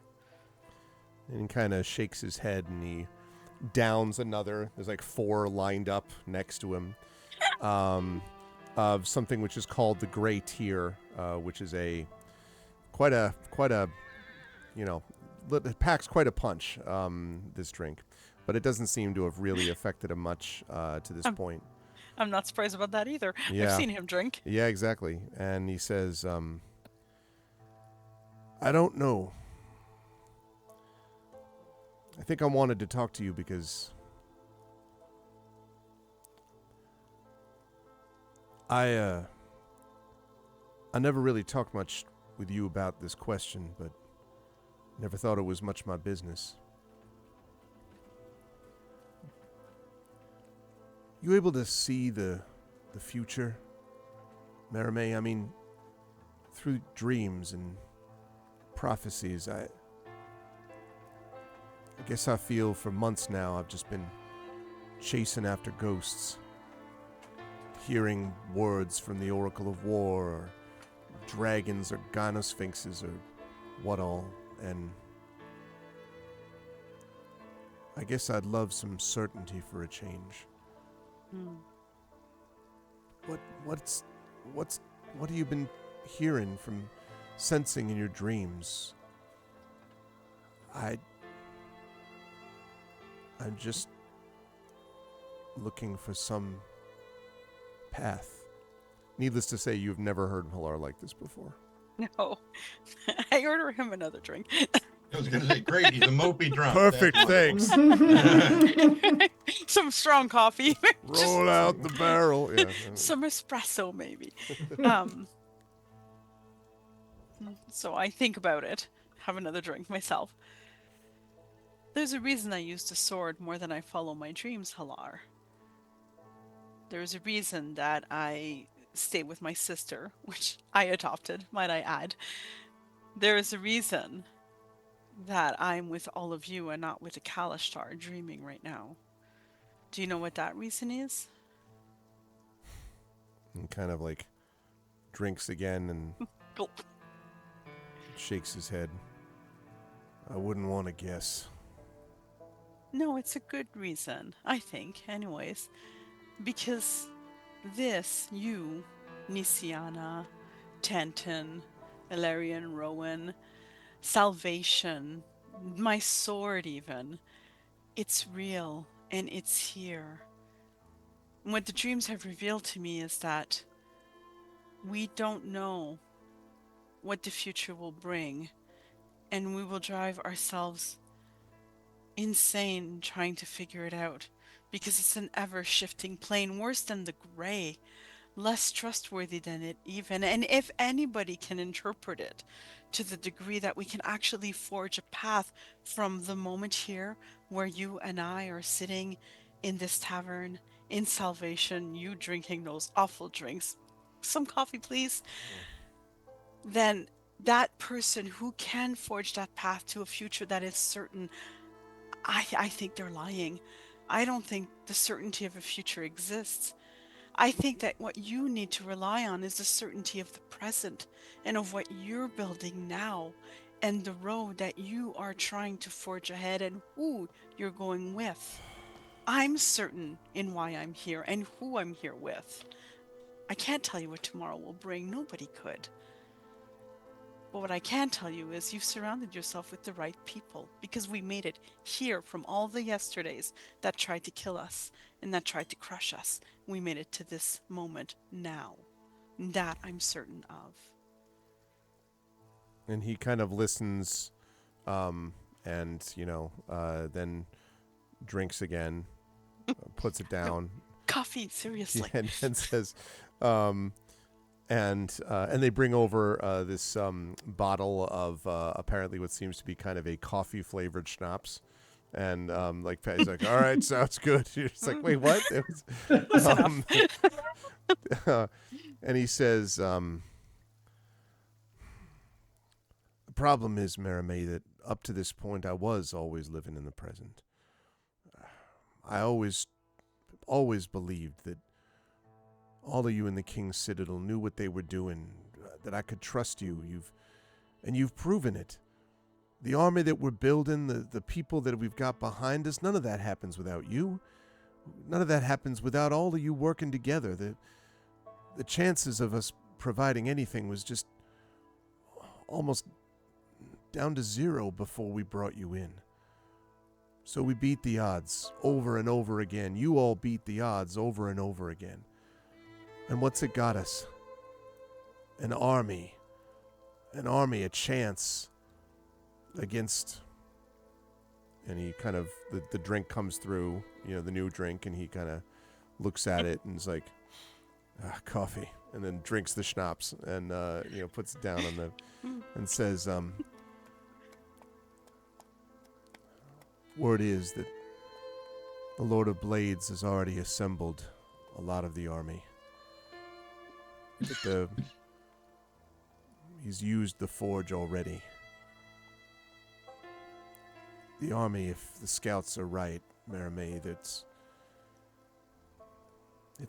And he kind of shakes his head and he downs another. There's like 4 lined up next to him, of something which is called the Gray Tear, which is quite a it packs quite a punch, this drink, but it doesn't seem to have really affected him much to this point. I'm not surprised about that either. Yeah. I've seen him drink. Yeah, exactly. And he says, I don't know. I think I wanted to talk to you because I never really talked much with you about this question, but Never thought it was much my business. You able to see the future, Maramé? I mean, through dreams and prophecies, I guess I feel for months now I've just been chasing after ghosts, hearing words from the Oracle of War, or dragons, or gynosphinxes, or what all, and I guess I'd love some certainty for a change. What have you been hearing, from sensing in your dreams? I'm just looking for some path. Needless to say, you've never heard Pilar like this before. No. I order him another drink. I was going to say, great, he's a mopey drunk. Perfect, That's thanks. Some strong coffee. Roll out the barrel. Yeah. Some espresso, maybe. So I think about it. Have another drink myself. There's a reason I use the sword more than I follow my dreams, Halar. There's a reason that I stay with my sister, which I adopted, might I add. There is a reason that I'm with all of you and not with a Kalashtar dreaming right now. Do you know what that reason is? And kind of like drinks again and Gulp. shakes his head. I wouldn't want to guess. No, it's a good reason, I think, anyways. Because this, you, Nisiana, Tantan, Ilarian Rowan, salvation, my sword even, it's real and it's here. And what the dreams have revealed to me is that we don't know what the future will bring, and we will drive ourselves insane trying to figure it out, because it's an ever-shifting plane, worse than the gray, less trustworthy than it even. And if anybody can interpret it to the degree that we can actually forge a path from the moment here where you and I are sitting in this tavern in Salvation, you drinking those awful drinks, some coffee please, then that person who can forge that path to a future that is certain, I think they're lying. I don't think the certainty of a future exists. I think that what you need to rely on is the certainty of the present and of what you're building now and the road that you are trying to forge ahead and who you're going with. I'm certain in why I'm here and who I'm here with. I can't tell you what tomorrow will bring. Nobody could. But what I can tell you is you've surrounded yourself with the right people, because we made it here from all the yesterdays that tried to kill us and that tried to crush us. We made it to this moment now. That I'm certain of. And he kind of listens, and, then drinks again, puts it down. Coffee, seriously. And says, and they bring over this bottle of apparently what seems to be kind of a coffee-flavored schnapps. And he's like, all right, sounds good. You're just like, wait, what? It was, and he says, the problem is, Maramé, that up to this point I was always living in the present. I always believed that all of you in the King's Citadel knew what they were doing, that I could trust you. You've proven it. The army that we're building, the people that we've got behind us, none of that happens without you. None of that happens without all of you working together. The chances of us providing anything was just almost down to zero before we brought you in. So we beat the odds over and over again. You all beat the odds over and over again. And what's it got us? An army, a chance against, and he kind of, the drink comes through, the new drink, and he kind of looks at it and is like, coffee, and then drinks the schnapps and, puts it down on and says, Word is that the Lord of Blades has already assembled a lot of the army. That he's used the forge already. The army, if the scouts are right, Marimé, it's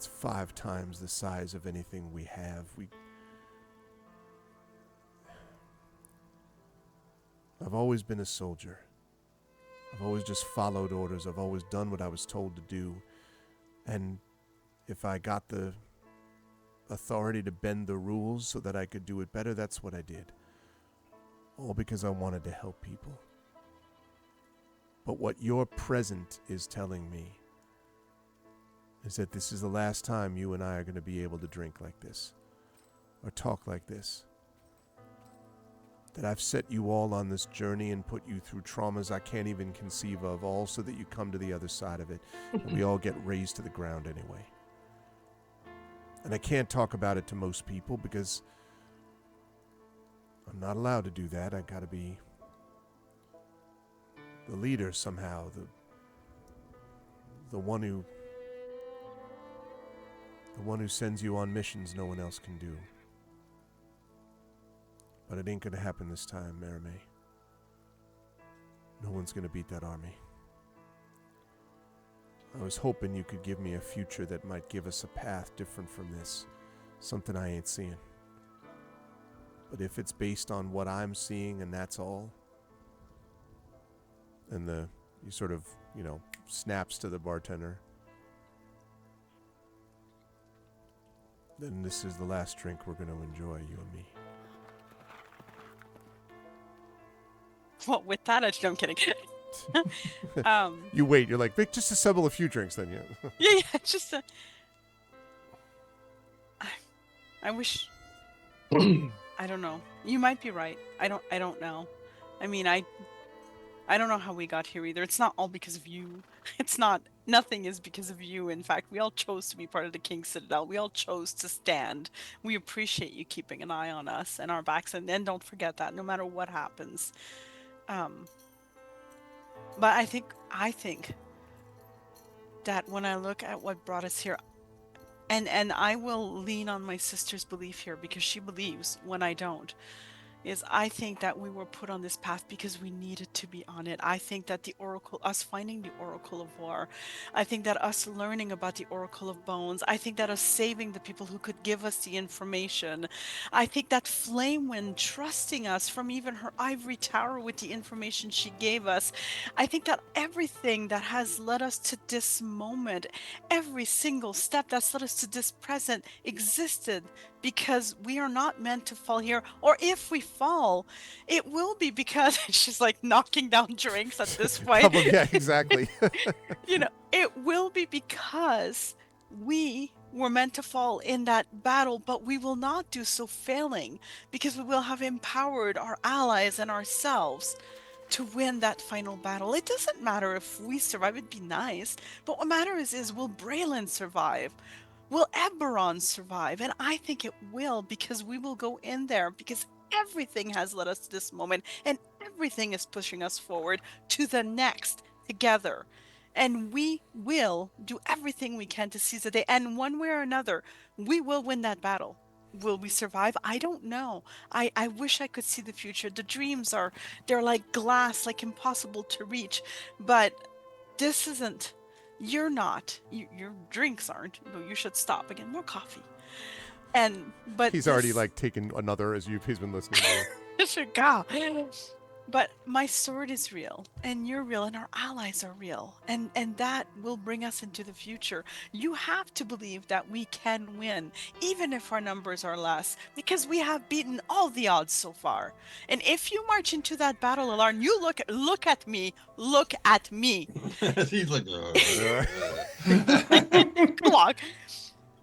5 times the size of anything we have. I've always been a soldier. I've always just followed orders. I've always done what I was told to do. And if I got the authority to bend the rules so that I could do it better, that's what I did. All because I wanted to help people. But what your present is telling me is that this is the last time you and I are going to be able to drink like this or talk like this. That I've set you all on this journey and put you through traumas I can't even conceive of, all so that you come to the other side of it and we all get raised to the ground anyway. And I can't talk about it to most people because I'm not allowed to do that. I gotta be the leader somehow, the one who sends you on missions no one else can do. But it ain't gonna happen this time, Marimé. No one's gonna beat that army. I was hoping you could give me a future that might give us a path different from this. Something I ain't seeing. But if it's based on what I'm seeing and that's all, and he sort of, snaps to the bartender, then this is the last drink we're gonna enjoy, you and me. Well, with that, I'm kidding. You wait. You're like, Vic, just assemble a few drinks, then yeah. Yeah, just. I wish. I don't know. You might be right. I don't know. I mean, I don't know how we got here either. It's not all because of you. It's not. Nothing is because of you. In fact, we all chose to be part of the King's Citadel. We all chose to stand. We appreciate you keeping an eye on us and our backs, and then don't forget that no matter what happens. But I think that when I look at what brought us here, and I will lean on my sister's belief here because she believes when I don't, is I think that we were put on this path because we needed to be on it. I think that us finding the Oracle of War, I think that us learning about the Oracle of Bones, I think that us saving the people who could give us the information, I think that Flamewind trusting us from even her ivory tower with the information she gave us, I think that everything that has led us to this moment, every single step that's led us to this present existed because we are not meant to fall here. Or if we fall, it will be because she's like knocking down drinks at this point. Yeah, exactly. It will be because we were meant to fall in that battle, but we will not do so failing because we will have empowered our allies and ourselves to win that final battle. It doesn't matter if we survive, it'd be nice, but what matters is will Braylon survive? Will Eberron survive? And I think it will because we will go in there because everything has led us to this moment and everything is pushing us forward to the next together. And we will do everything we can to seize the day. And one way or another, we will win that battle. Will we survive? I don't know. I wish I could see the future. The dreams they're like glass, like impossible to reach. But this isn't. You're not. Your drinks aren't. You should stop again. More coffee. But he's already like taken another as he's been listening to. Should go. But my sword is real, and you're real, and our allies are real, and that will bring us into the future. You have to believe that we can win, even if our numbers are less, because we have beaten all the odds so far. And if you march into that battle, Alarm, you look at me. He's like, Come on.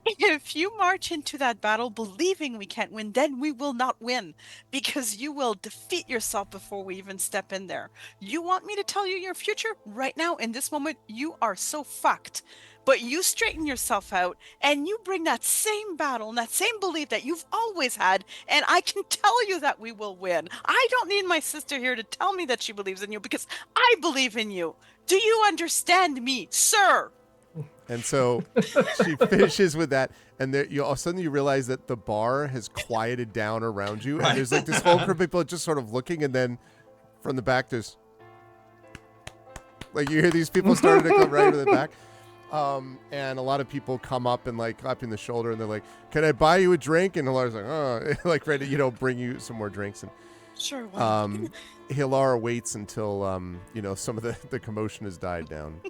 If you march into that battle believing we can't win, then we will not win because you will defeat yourself before we even step in there. You want me to tell you your future? Right now, in this moment, you are so fucked. But you straighten yourself out and you bring that same battle and that same belief that you've always had, and I can tell you that we will win. I don't need my sister here to tell me that she believes in you because I believe in you. Do you understand me, sir? And so she finishes with that, and there, all of a sudden you realize that the bar has quieted down around you, Right. and there's like this whole group of people just sort of looking, and then from the back there's like you hear these people starting to come right to the back, and a lot of people come up and like clap you in the shoulder, and they're like, "Can I buy you a drink?" And Hilar's like, "Oh," like ready, bring you some more drinks, and Sure. Why not? Hilar waits until some of the commotion has died down.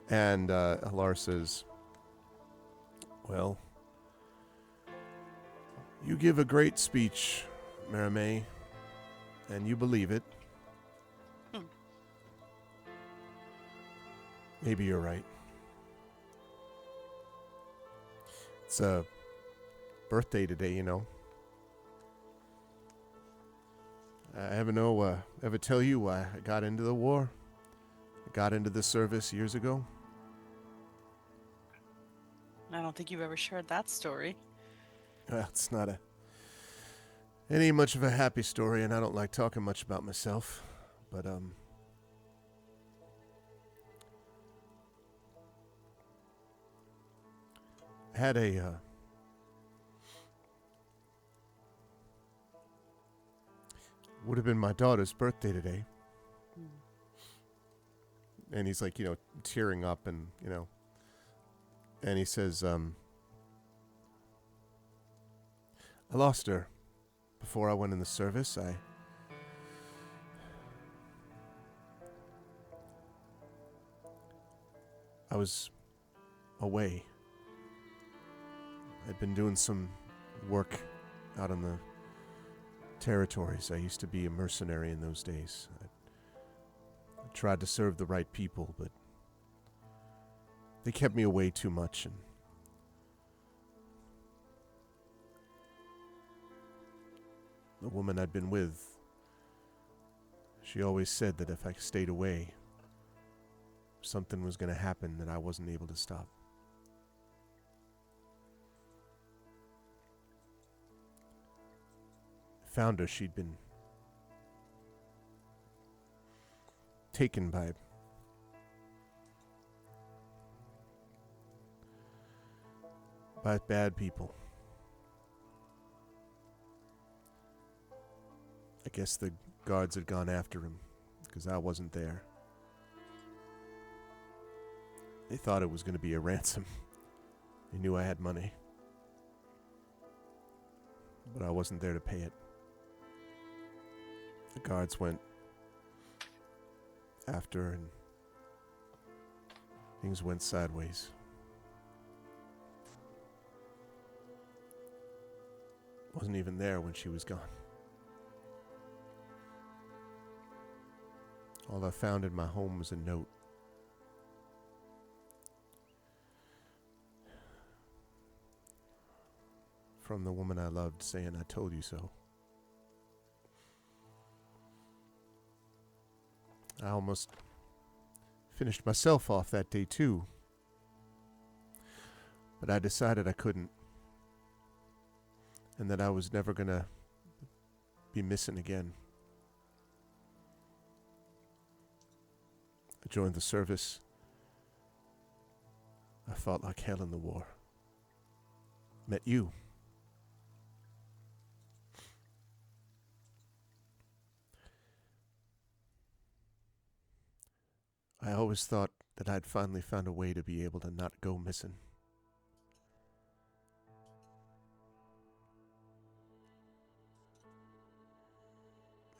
And Hilar says, "Well, you give a great speech, Maramé, and you believe it. Maybe you're right. It's a birthday today, I ever tell you why I got into the war? I got into the service years ago. I don't think you've ever shared that story. Well, it ain't much of a happy story, and I don't like talking much about myself. But, I had would have been my daughter's birthday today. And he's like, tearing up and, and he says, I lost her before I went in the service. I was away. I'd been doing some work out on the territories. I used to be a mercenary in those days. I tried to serve the right people, but they kept me away too much, and the woman I'd been with, she always said that if I stayed away, something was going to happen that I wasn't able to stop. I found her. She'd been taken by bad people. I guess the guards had gone after him because I wasn't there. They thought it was going to be a ransom. They knew I had money, but I wasn't there to pay it. The guards went after her, and things went sideways. Wasn't even there when she was gone. All I found in my home was a note. From the woman I loved saying, "I told you so." I almost finished myself off that day too. But I decided I couldn't. And that I was never gonna be missing again. I joined the service. I fought like hell in the war. Met you. I always thought that I'd finally found a way to be able to not go missing.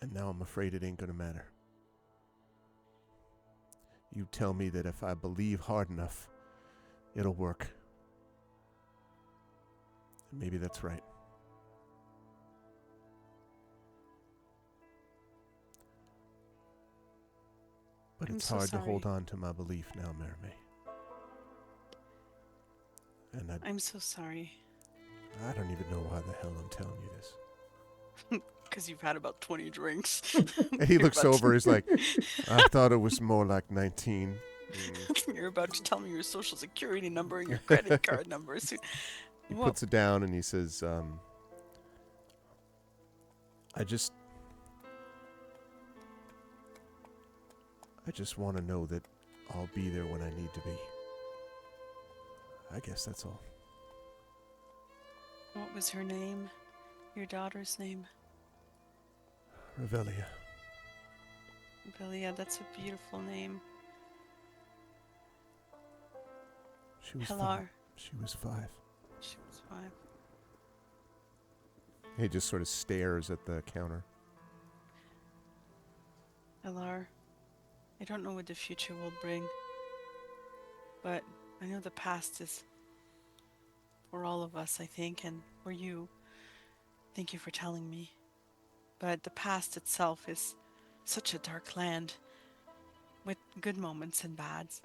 And now I'm afraid it ain't gonna matter. You tell me that if I believe hard enough, it'll work. And maybe that's right. But I'm it's so hard to hold sorry. on to my belief now, Maramé. And I'm so sorry. I don't even know why the hell I'm telling you this. Because you've had about 20 drinks. And he You're looks about over, to- he's like, I thought it was more like 19. You're about to tell me your social security number and your credit card number. So, He Whoa. puts it down and he says, I just want to know that I'll be there when I need to be. I guess that's all. What was her name? Your daughter's name? Revelia. Belia, that's a beautiful name. She was Hellar. 5. She was 5. She was 5. He just sort of stares at the counter. Hellar, I don't know what the future will bring, but I know the past is for all of us, I think, and for you. Thank you for telling me. But the past itself is such a dark land with good moments and bads.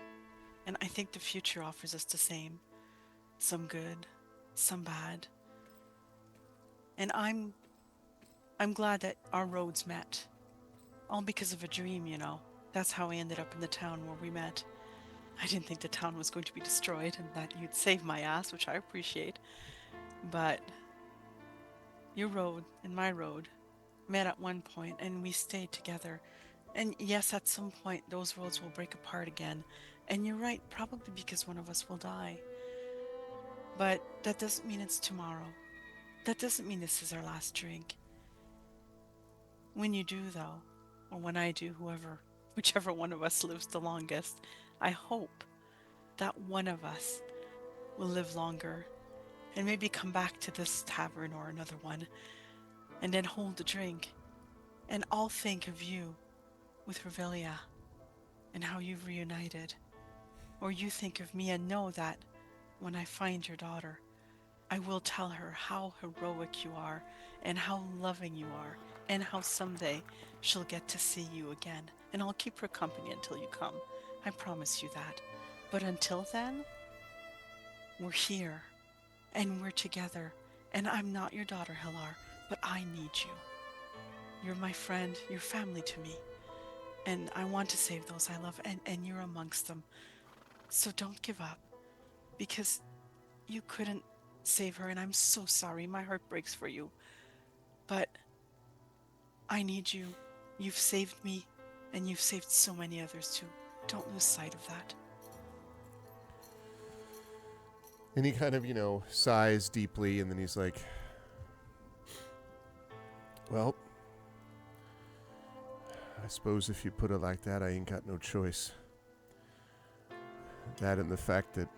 And I think the future offers us the same. Some good, some bad. And I'm glad that our roads met. All because of a dream, you know. That's how I ended up in the town where we met. I didn't think the town was going to be destroyed and that you'd save my ass, which I appreciate. But your road and my road met at one point and we stayed together. And yes, at some point those roads will break apart again. And you're right, probably because one of us will die. But that doesn't mean it's tomorrow. That doesn't mean this is our last drink. When you do, though, or when I do, whichever one of us lives the longest, I hope that one of us will live longer and maybe come back to this tavern or another one and then hold the drink. And I'll think of you with Revelia and how you've reunited. Or you think of me and know that when I find your daughter, I will tell her how heroic you are and how loving you are and how someday she'll get to see you again. And I'll keep her company until you come. I promise you that. But until then, we're here and we're together. And I'm not your daughter, Hellar, but I need you. You're my friend, you're family to me. And I want to save those I love, and you're amongst them. So don't give up, because you couldn't save her, and I'm so sorry. My heart breaks for you. But I need you. You've saved me, and you've saved so many others too. Don't lose sight of that. And he kind of, sighs deeply, and then he's like, well, I suppose if you put it like that, I ain't got no choice. That and the fact that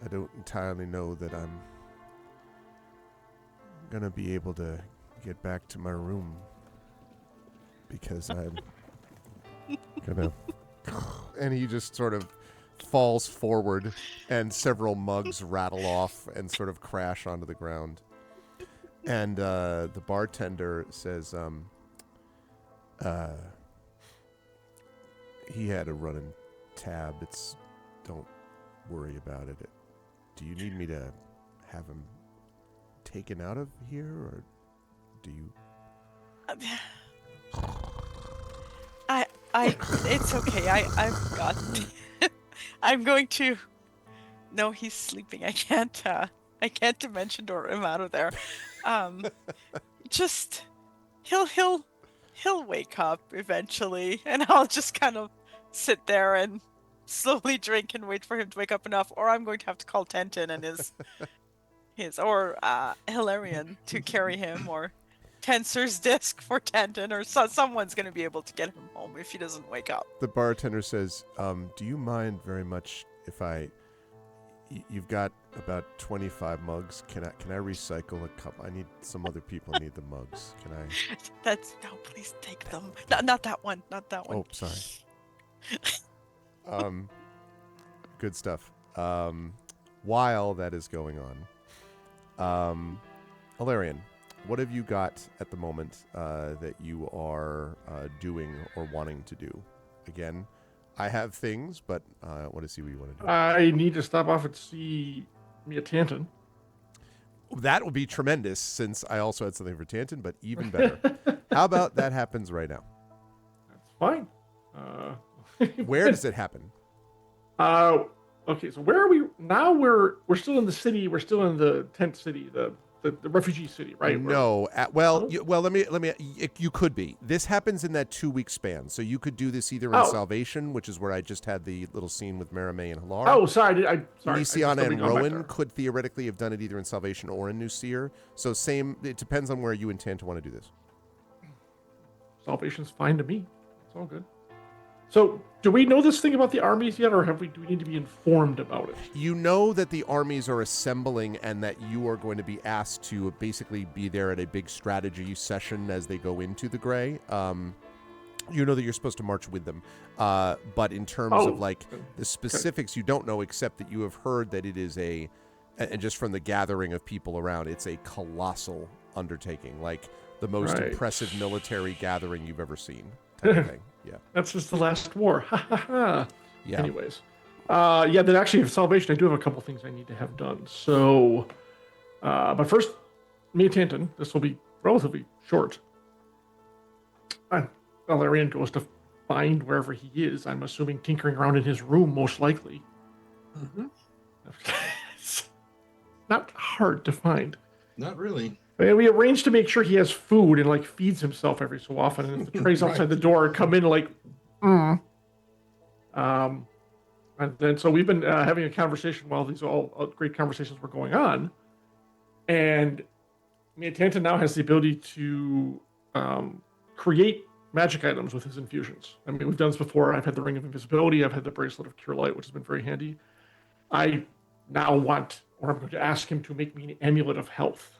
I don't entirely know that I'm gonna be able to get back to my room, because I'm gonna... And he just sort of falls forward, and several mugs rattle off and sort of crash onto the ground. And the bartender says, he had a running tab. Don't worry about it. Do you need me to have him taken out of here, or do you? It's okay. I've got. I'm going to. No, he's sleeping. I can't dimension door him out of there. Just he'll wake up eventually, and I'll just kind of sit there and slowly drink and wait for him to wake up enough, or I'm going to have to call Tenton and his or Hilarion to carry him, or Tensor's disc for Tenton, or someone's going to be able to get him home if he doesn't wake up. The bartender says, do you mind very much if you've got about 25 mugs. Can I recycle a cup? I need some other people need the mugs. Can I? No, please take them. Not that one. Not that one. Oh, sorry. Good stuff. While that is going on, Hilarion, what have you got at the moment that you are doing or wanting to do? Again, I have things, but I want to see what you want to do. I need to stop off and see Mia Tanton. That will be tremendous, since I also had something for Tanton, but even better. How about that happens right now? That's fine. Where does it happen? Okay, so where are we now? We're still in the city. We're still in the tent city, the refugee city, right? No. Let me. You could be. This happens in that 2-week span, so you could do this either in Salvation, which is where I just had the little scene with Maramé and Halar. Oh, sorry. Nisiana and Rowan could theoretically have done it either in Salvation or in New Seer. So same. It depends on where you intend to want to do this. Salvation's fine to me. It's all good. So, do we know this thing about the armies yet, or do we need to be informed about it? You know that the armies are assembling and that you are going to be asked to basically be there at a big strategy session as they go into the Grey. You know that you're supposed to march with them. But in terms of like the specifics, you don't know, except that you have heard that it is and just from the gathering of people around, it's a colossal undertaking, like the most impressive military gathering you've ever seen type of thing. Yeah. That's just the last war. Ha ha ha. Yeah. Anyways. Then actually, for Salvation, I do have a couple things I need to have done. So, but first, Mia Tanton, this will be relatively short. Valerian goes to find wherever he is. I'm assuming tinkering around in his room, most likely. Mm-hmm. It's not hard to find. Not really. And we arranged to make sure he has food and like feeds himself every so often. And if the tray's outside the door, come in like, And then so we've been having a conversation while these all great conversations were going on. And Mia Tanton now has the ability to create magic items with his infusions. I mean, we've done this before. I've had the Ring of Invisibility. I've had the Bracelet of Cure Light, which has been very handy. I now I'm going to ask him to make me an Amulet of Health.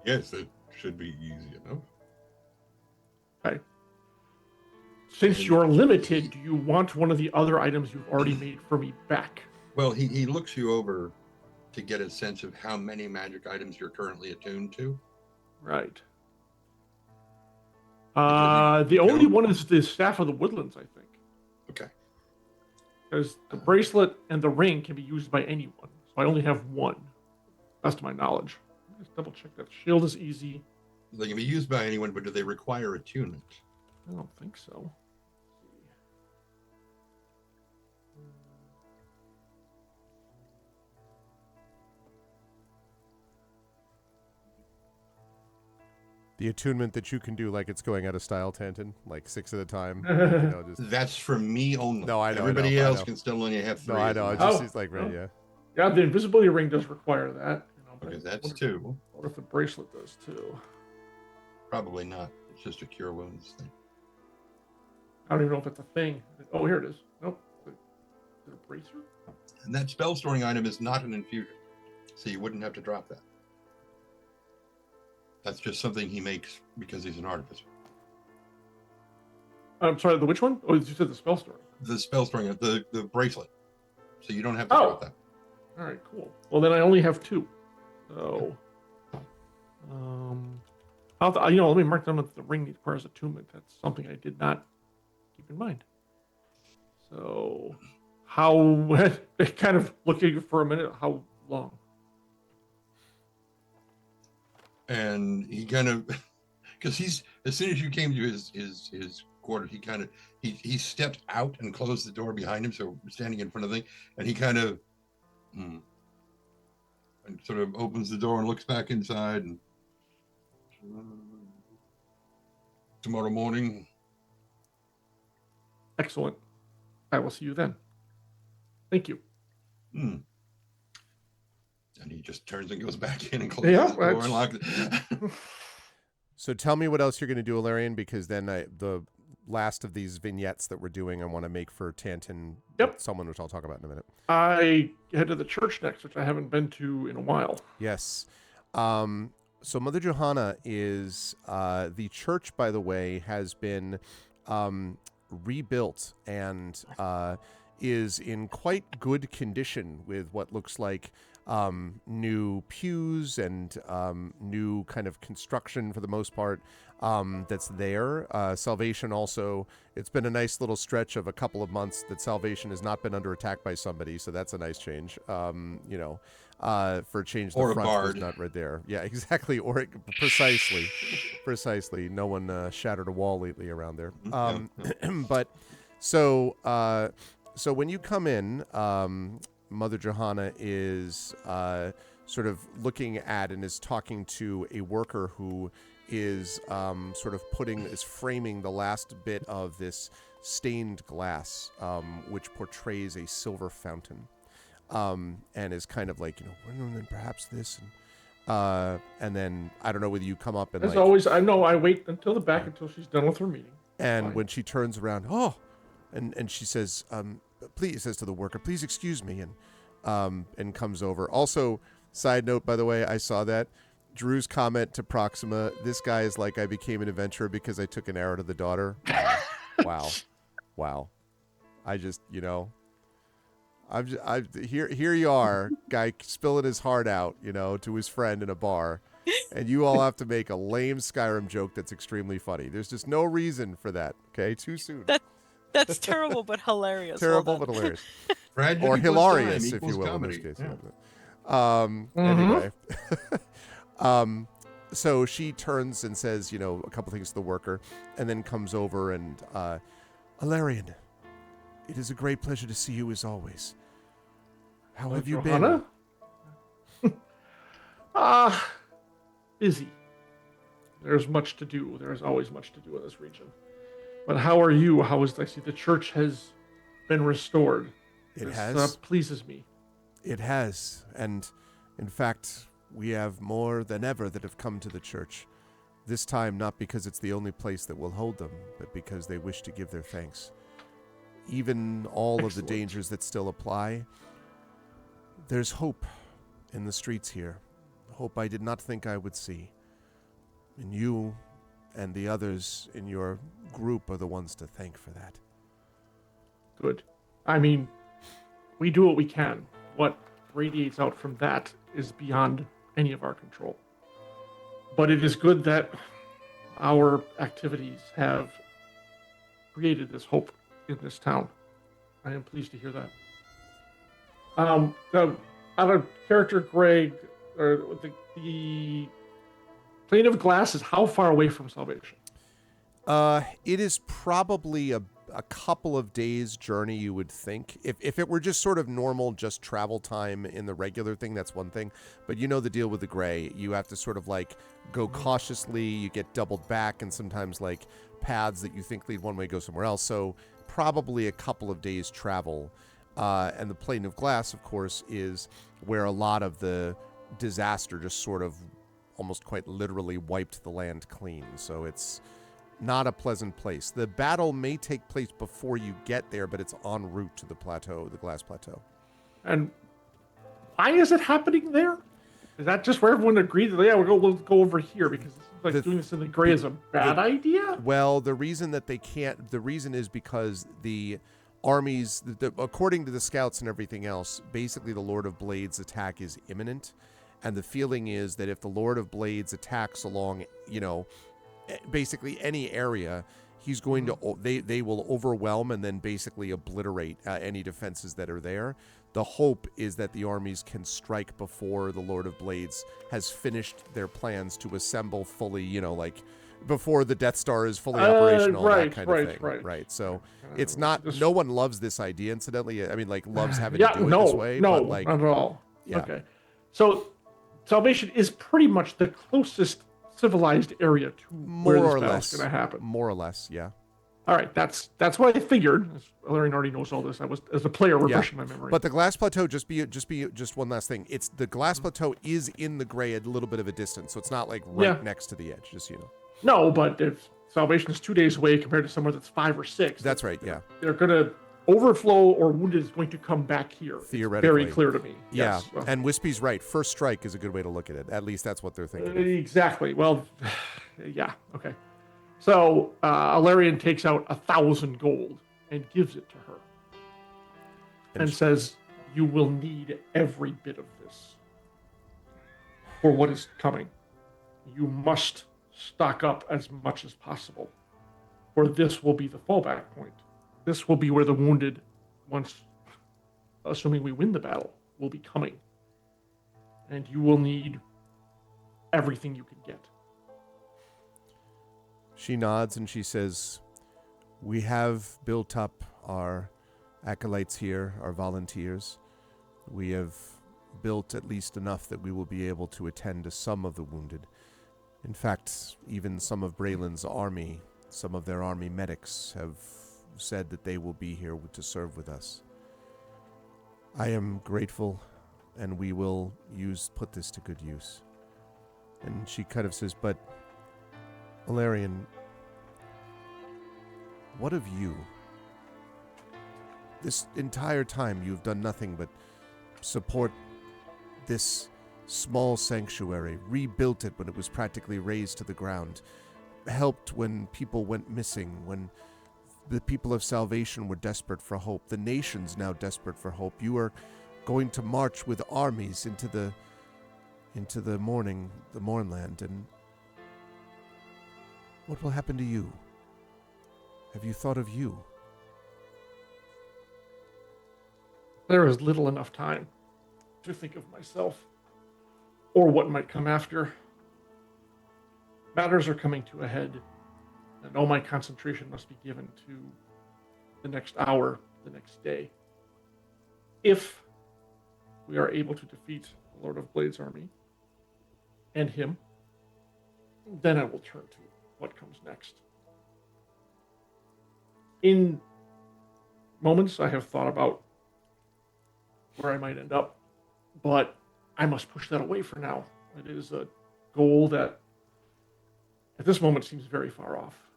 Yes, it should be easy enough. Okay. Since you're limited, do you want one of the other items you've already made for me back? Well, he looks you over to get a sense of how many magic items you're currently attuned to. Right. The only one is the Staff of the Woodlands, I think. Okay. Because the bracelet and the ring can be used by anyone. So I only have one, best of my knowledge. Just double check that. Shield is easy. They can be used by anyone, but do they require attunement? I don't think so. The attunement that you can do, like it's going out of style, Tanton, like 6 at a time. That's for me only. No, I know. Everybody else can still only have 3. No, I know. It's like, yeah. Yeah, the invisibility ring does require that. Okay, that's 2. What if the bracelet does too? Probably not. It's just a cure wounds thing. I don't even know if it's a thing. Oh, here it is. Nope. Is it a bracer? And that spell storing item is not an infusion, so you wouldn't have to drop that. That's just something he makes because he's an artificer. I'm sorry, the which one? Oh, you said the spell storing. The spell storing, the bracelet. So you don't have to drop that. All right, cool. Well, then I only have 2. So, let me mark down that the ring requires attunement. That's something I did not keep in mind. So, kind of looking for a minute, how long? And he kind of, because as soon as you came to his quarter, he stepped out and closed the door behind him. So we're standing in front of the thing, and he kind of, and sort of opens the door and looks back inside. And tomorrow morning. Excellent. I will see you then. Thank you. And he just turns and goes back in and closes the door and locks it. So tell me what else you're going to do, Alarian, because then the last of these vignettes that we're doing, I want to make for Tanton. Yep. Someone, which I'll talk about in a minute. I head to the church next, which I haven't been to in a while. Yes. So Mother Johanna is, the church, by the way, has been rebuilt and is in quite good condition with what looks like new pews and new kind of construction for the most part that's there. Salvation also, it's been a nice little stretch of a couple of months that Salvation has not been under attack by somebody, so that's a nice change. For a change, the Or a front was bard. not right there. Yeah, exactly. Precisely. No one shattered a wall lately around there. But so when you come in, Mother Johanna is sort of looking at and is talking to a worker who is sort of framing the last bit of this stained glass, which portrays a silver fountain, and is kind of like, well, then perhaps this, and then I don't know whether you come up and as always, I know I wait until the back until she's done with her meeting. And when she turns around, and she says, please, says to the worker, please excuse me, and comes over. Also, side note, by the way, I saw that Drew's comment to Proxima, this guy is like, I became an adventurer because I took an arrow to the daughter. Wow. I just, here you are, guy spilling his heart out, to his friend in a bar. And you all have to make a lame Skyrim joke that's extremely funny. There's just no reason for that. Okay, too soon. That's terrible but hilarious. Terrible but hilarious. Tragedy Or plus hilarious, time if you equals will, comedy. in this case. Yeah. Anyway. So she turns and says, a couple things to the worker, and then comes over and, Alarian, it is a great pleasure to see you as always. How have you been? Busy. There's much to do. There's always much to do in this region. But how are you? I see the church has been restored. It This, has. pleases me. It has. And in fact, we have more than ever that have come to the church. This time, not because it's the only place that will hold them, but because they wish to give their thanks. Even all of the dangers that still apply, there's hope in the streets here. Hope I did not think I would see. And you and the others in your group are the ones to thank for that. Good. I mean, we do what we can. What radiates out from that is beyond any of our control. But it is good that our activities have created this hope in this town. I am pleased to hear that. Out of character, Greg, or the plane of glass is how far away from Salvation? It is probably a couple of days journey, you would think. If it were just sort of normal, just travel time in the regular thing, that's one thing. But the deal with the gray, you have to sort of like go cautiously, you get doubled back, and sometimes like paths that you think lead one way go somewhere else. So probably a couple of days travel. And the plane of glass, of course, is where a lot of the disaster just sort of almost quite literally wiped the land clean. So it's not a pleasant place. The battle may take place before you get there, but it's en route to the plateau, the glass plateau. And why is it happening there? Is that just where everyone agreed that, yeah, we'll go over here because it seems like doing this in the gray is a bad idea? Well, the reason that they can't, the reason is because the armies, according to the scouts and everything else, basically the Lord of Blades attack is imminent. And the feeling is that if the Lord of Blades attacks along, basically any area, he's going to, they will overwhelm and then basically obliterate any defenses that are there. The hope is that the armies can strike before the Lord of Blades has finished their plans to assemble fully, before the Death Star is fully operational, that kind of thing. Right. So it's not, no one loves this idea, incidentally. I mean, loves having to do it this way. No, but not at all. Yeah. Okay. So Salvation is pretty much the closest civilized area to where this battle's going to happen. More or less, yeah. All right, that's what I figured. Alarian already knows all this. I was, as a player, refreshing my memory. But the glass plateau, just one last thing. It's the glass plateau is in the gray at a little bit of a distance, so it's not next to the edge. Just No, but if Salvation is 2 days away compared to somewhere that's 5 or 6, that's right. Yeah, they're going to overflow or wounded is going to come back here. Theoretically, it's very clear to me. Yeah, yes. And Wispy's right. First strike is a good way to look at it. At least that's what they're thinking. Exactly. Well, yeah. Okay. So Alarian takes out 1,000 gold and gives it to her, and says, you will need every bit of this for what is coming. You must stock up as much as possible, for this will be the fallback point. This will be where the wounded, once, assuming we win the battle, will be coming. And you will need everything you can get. She nods and she says, "We have built up our acolytes here, our volunteers. We have built at least enough that we will be able to attend to some of the wounded. In fact, even some of Braylon's army, some of their army medics have said that they will be here to serve with us. I am grateful, and we will put this to good use." And she kind of says, "But, Valerian, what of you? This entire time you've done nothing but support this small sanctuary, rebuilt it when it was practically razed to the ground, helped when people went missing, when the people of salvation were desperate for hope, the nation's now desperate for hope. You are going to march with armies into the Mournland, and what will happen to you? Have you thought of you?" There is little enough time to think of myself or what might come after. Matters are coming to a head, and all my concentration must be given to the next hour, the next day. If we are able to defeat the Lord of Blade's army and him, then I will turn to what comes next. In moments, I have thought about where I might end up, but I must push that away for now. It is a goal that at this moment seems very far off.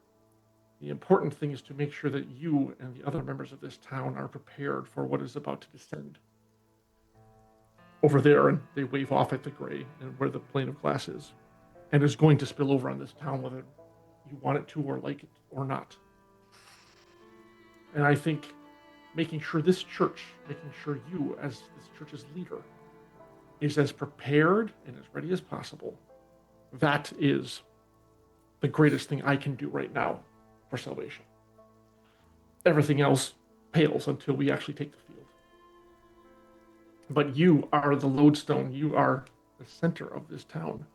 The important thing is to make sure that you and the other members of this town are prepared for what is about to descend. Over there, and they wave off at the gray and where the plane of glass is, and is going to spill over on this town whether you want it to or like it or not. And I think making sure this church, making sure you as this church's leader is as prepared and as ready as possible, that is the greatest thing I can do right now for salvation. Everything else pales until we actually take the field. But you are the lodestone. You are the center of this town.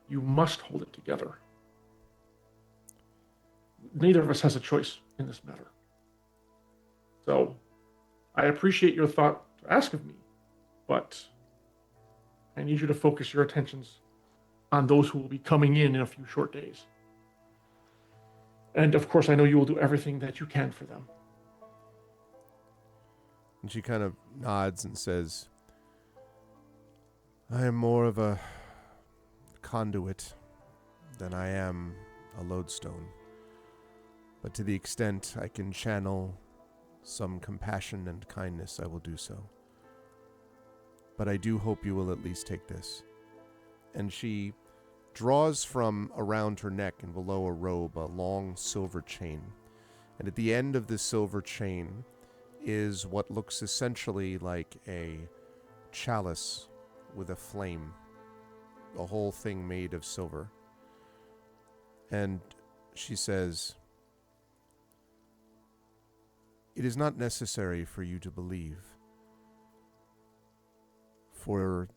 You must hold it together. Neither of us has a choice in this matter. So I appreciate your thought to ask of me, but I need you to focus your attentions on those who will be coming in a few short days. And of course, I know you will do everything that you can for them. And she kind of nods and says, "I am more of a conduit than I am a lodestone. But to the extent I can channel some compassion and kindness, I will do so. But I do hope you will at least take this." And she draws from around her neck and below a robe a long silver chain. And at the end of this silver chain is what looks essentially like a chalice with a flame, the whole thing made of silver. And she says, "It is not necessary for you to believe, for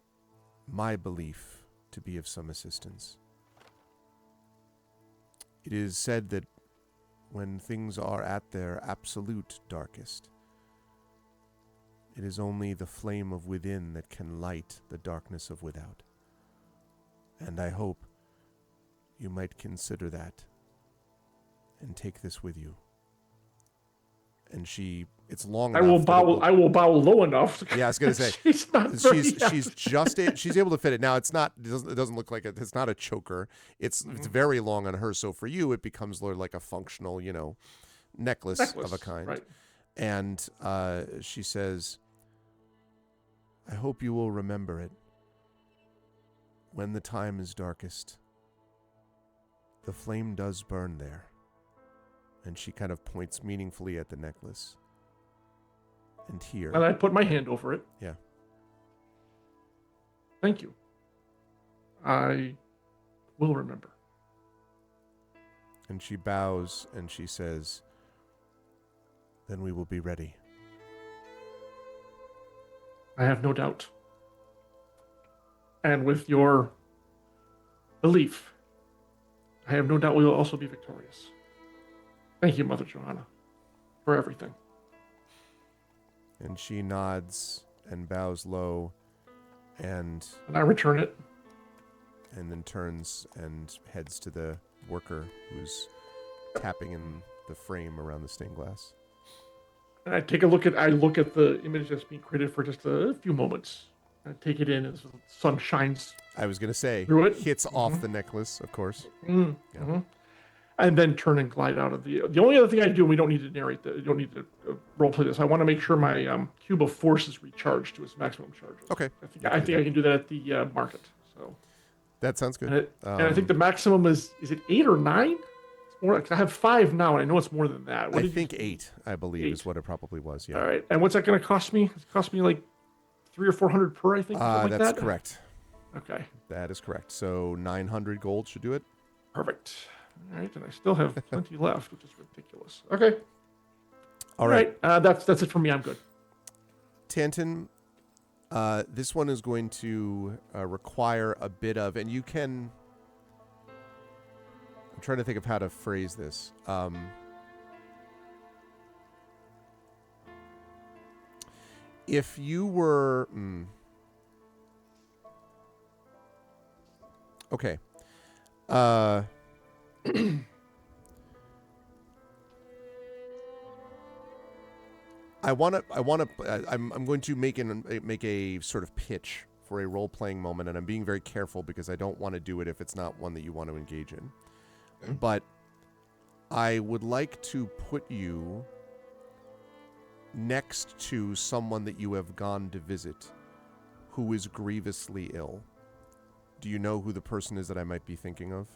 my belief to be of some assistance. It is said that when things are at their absolute darkest, it is only the flame of within that can light the darkness of without. And I hope you might consider that and take this with you." And it's long I enough. I will bow low enough. Yeah, I was gonna say she's she's able to fit it. Now it doesn't look like it's not a choker. It's very long on her. So for you, it becomes like a functional, necklace of a kind. Right. And she says, "I hope you will remember it when the time is darkest. The flame does burn there." And she kind of points meaningfully at the necklace. and here. And I put my hand over it. Yeah. Thank you. I will remember. And she bows and she says, "Then we will be ready." I have no doubt. And with your belief, I have no doubt we will also be victorious. Thank you, Mother Johanna, for everything. And she nods and bows low and I return it. then turns and heads to the worker who's tapping in the frame around the stained glass. And I look at the image that's being created for just a few moments. I take it in as the sun shines I was going to say, through it. hits off the necklace, of course. Mm, Yeah. mhm. And then turn and glide out of the only other thing I do, and we don't need to narrate you don't need to role play this. I want to make sure my cube of force is recharged to its maximum charges. Okay. I think I can do that at the market. So That sounds good. and I think the maximum is it 8 or 9? It's more. 'Cause I have 5 now, and I know it's more than that. What I did you think say? 8, I believe, is 8. what it probably was. Yeah. All right. And what's that going to cost me? It cost me like 300 or 400 per, I think. Something like That's that? correct. Okay. That is correct. So 900 gold should do it. Perfect. All right, and I still have plenty left, which is ridiculous. Okay. All right. That's it for me. I'm good. Tanton, this one is going to require a bit of, and you can. I'm trying to think of how to phrase this. If you were. Okay. I'm going to make a sort of pitch for a role-playing moment, and I'm being very careful because I don't want to do it if it's not one that you want to engage in. Okay. But I would like to put you next to someone that you have gone to visit who is grievously ill. Do you know who the person is that I might be thinking of?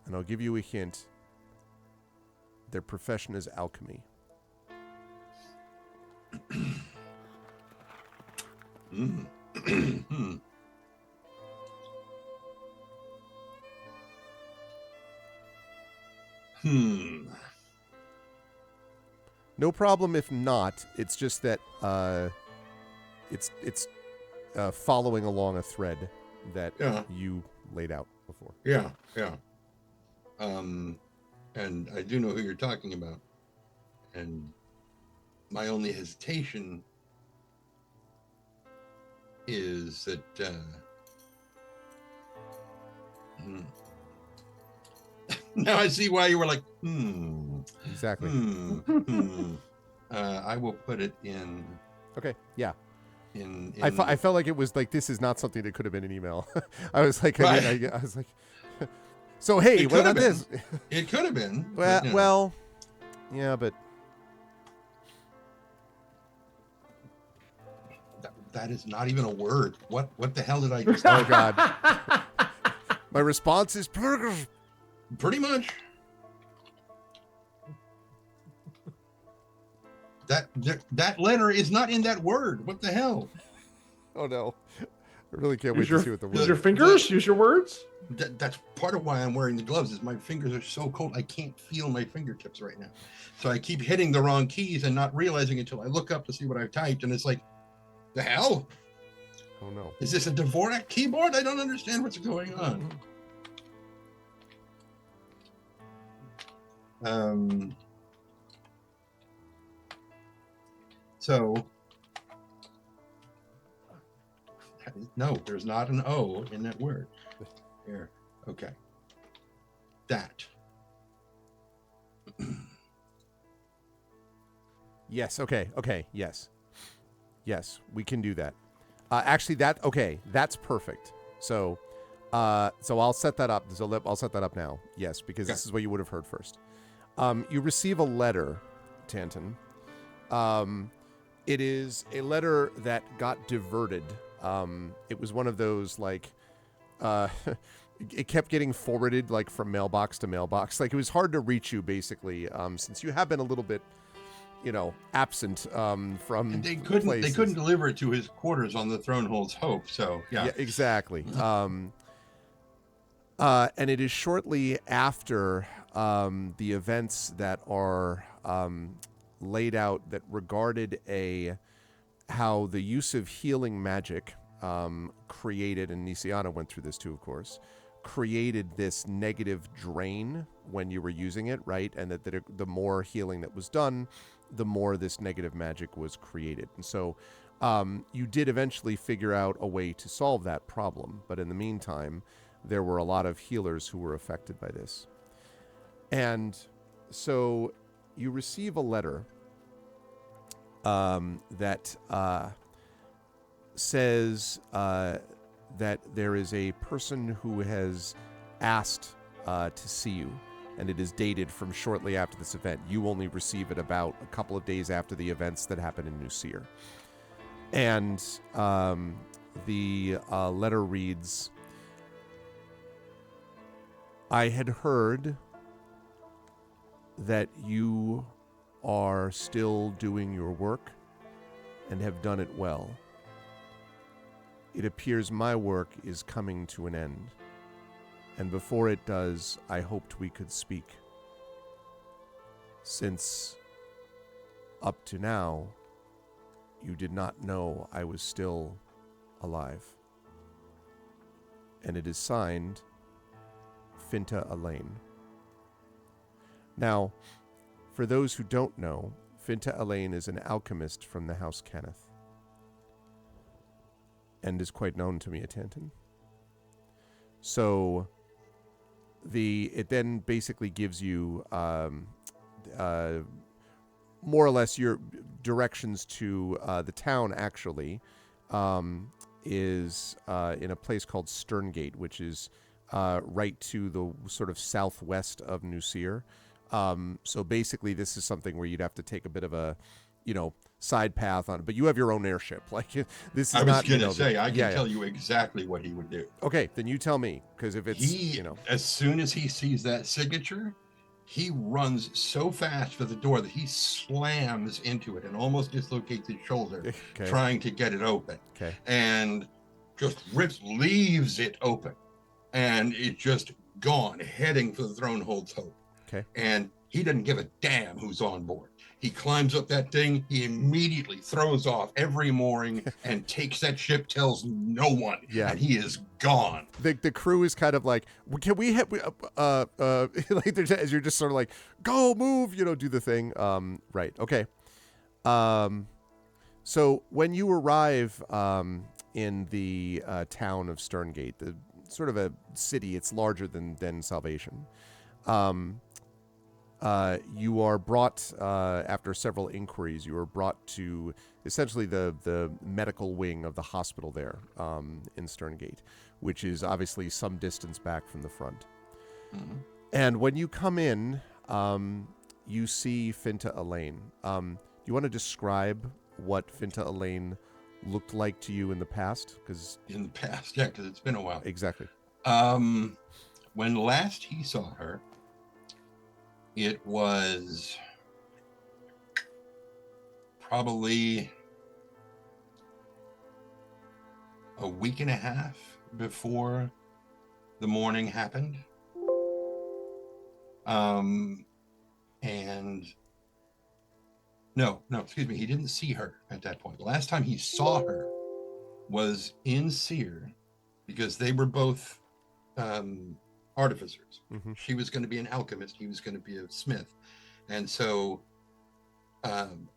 And I'll give you a hint. Their profession is alchemy. No problem if not. It's just that it's following along a thread that you laid out before. Yeah. And I do know who you're talking about. And my only hesitation is that now I see why you were like, Exactly. I will put it in. Okay. Yeah. In I felt like it was like, this is not something that could have been an email. I was like, Right. I was like, so hey, It what could about have this? It could have been. Well, but, well, yeah, but that is not even a word. What the hell did I just oh god, my response is pretty much. That letter is not in that word. What the hell? oh no, I really can't wait Use to see what the Use word. your fingers. Use your words. That's part of why I'm wearing the gloves. Is my fingers are so cold I can't feel my fingertips right now. So I keep hitting the wrong keys and not realizing until I look up to see what I've typed, and it's like, the hell? Oh no. Is this a Dvorak keyboard? I don't understand what's going on. So no, there's not an O in that word. Here, okay. That. Yes. Okay. Yes. We can do that. Actually, that's perfect. So I'll set that up. I'll set that up now. Yes, because this is what you would have heard first. You receive a letter, Tanton. It is a letter that got diverted. It was one of those like, it kept getting forwarded like from mailbox to mailbox. Like it was hard to reach you basically, since you have been a little bit absent from And they the couldn't places. deliver it to his quarters on the Thronehold's Hope. So yeah. Exactly. And it is shortly after the events that are laid out that regarded how the use of healing magic created, and Nisiana went through this too, of course, created this negative drain when you were using it, right? And that the more healing that was done, the more this negative magic was created. And so you did eventually figure out a way to solve that problem. But in the meantime, there were a lot of healers who were affected by this. And so you receive a letter that says that there is a person who has asked to see you, and it is dated from shortly after this event. You only receive it about a couple of days after the events that happened in New Seer. And the letter reads, I had heard that you are still doing your work and have done it well. It appears my work is coming to an end, and before it does, I hoped we could speak. Since up to now, you did not know I was still alive. And it is signed Finta Elaine. Now, for those who don't know, Finta Elaine is an alchemist from the House Kenneth, and is quite known to Miatanton. So, it then basically gives you more or less your directions to the town. Actually, is in a place called Sterngate, which is right to the sort of southwest of New Seer. So basically, this is something where you'd have to take a bit of a, side path on it. But you have your own airship. Like, this is I was not. going to say, I can tell you exactly what he would do. Okay, then you tell me, because if it's as soon as he sees that signature, he runs so fast for the door that he slams into it and almost dislocates his shoulder, trying to get it open. Okay. And just leaves it open, and it's just gone, heading for the Thronehold's Hope. Okay. And he doesn't give a damn who's on board. He climbs up that thing. He immediately throws off every mooring and takes that ship, tells no one, and he is gone. The crew is kind of like, can we have, like, as you're just sort of like, go, move, do the thing. Right. Okay. So when you arrive in the town of Sterngate, the sort of a city, it's larger than Salvation. You are brought, after several inquiries, you are brought to essentially the medical wing of the hospital there in Sterngate, which is obviously some distance back from the front. Mm-hmm. And when you come in, you see Finta Elaine. Do you want to describe what Finta Elaine looked like to you in the past? In the past, yeah, because it's been a while. Exactly. When last he saw her, it was probably a week and a half before the morning happened. And no, excuse me, he didn't see her at that point. The last time he saw her was in Seer, because they were both artificers. Mm-hmm. She was going to be an alchemist. He was going to be a smith. And so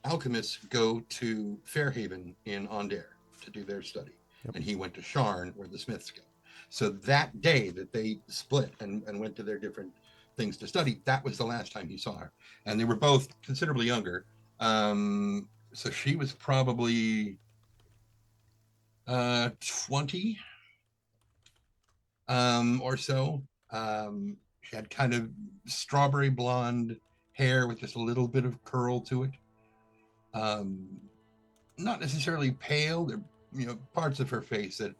alchemists go to Fairhaven in Onder to do their study. Yep. And he went to Sharn, where the smiths go. So that day that they split and went to their different things to study, that was the last time he saw her. And they were both considerably younger. So she was probably 20 or so. She had kind of strawberry blonde hair with just a little bit of curl to it. Not necessarily pale. There are parts of her face that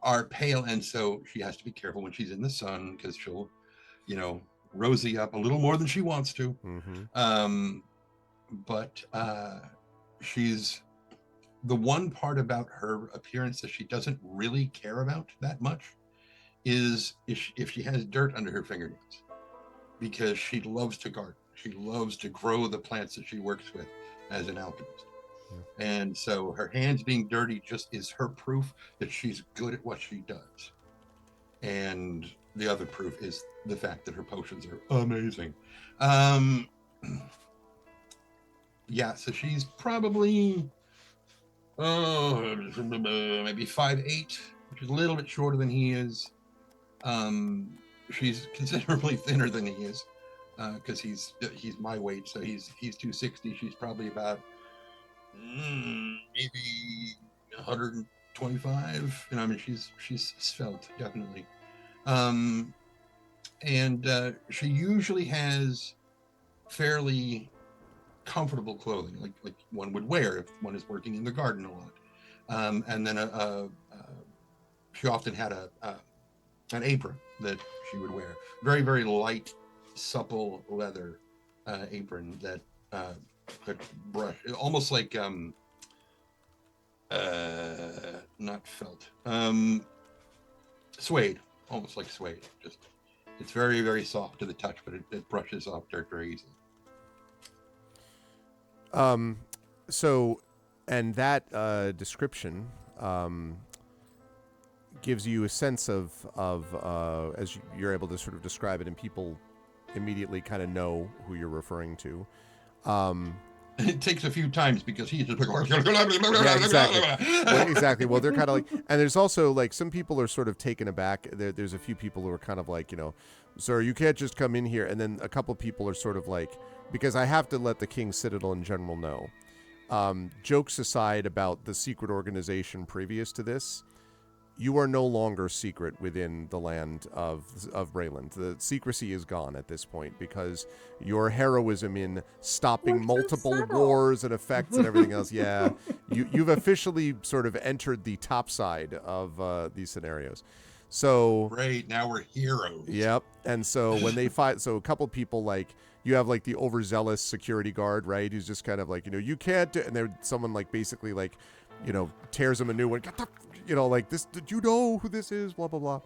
are pale, and so she has to be careful when she's in the sun, because she'll rosy up a little more than she wants to. Mm-hmm. but she's the one part about her appearance that she doesn't really care about that much is if she has dirt under her fingernails, because she loves to garden. She loves to grow the plants that she works with as an alchemist. Yeah. And so her hands being dirty just is her proof that she's good at what she does. And the other proof is the fact that her potions are amazing. Yeah, so she's probably maybe 5'8", which is a little bit shorter than he is. She's considerably thinner than he is, because he's my weight, so he's 260. She's probably about maybe 125. I mean, she's svelte, definitely. And she usually has fairly comfortable clothing, like one would wear if one is working in the garden a lot. And then she often had an apron that she would wear, very, very light, supple leather apron that brush, almost like not felt, suede, almost like suede. Just it's very, very soft to the touch, but it brushes off dirt very easily. So, and that description gives you a sense of as you're able to sort of describe it, and people immediately kind of know who you're referring to. It takes a few times because he's just like, yeah, exactly. Well, exactly. Well, they're kind of like, and there's also like some people are sort of taken aback. There's a few people who are kind of like, sir, you can't just come in here. And then a couple people are sort of like, because I have to let the King's Citadel in general know. Jokes aside about the secret organization previous to this, you are no longer secret within the land of Brayland. The secrecy is gone at this point because your heroism in stopping multiple wars and effects and everything else. Yeah, you've officially sort of entered the top side of these scenarios. So great, now we're heroes. Yep. And so when they fight, so a couple people like. You have like the overzealous security guard, right? Who's just kind of like, you can't do, and they're someone like basically like, tears him a new one, like this, did you know who this is? Blah, blah, blah.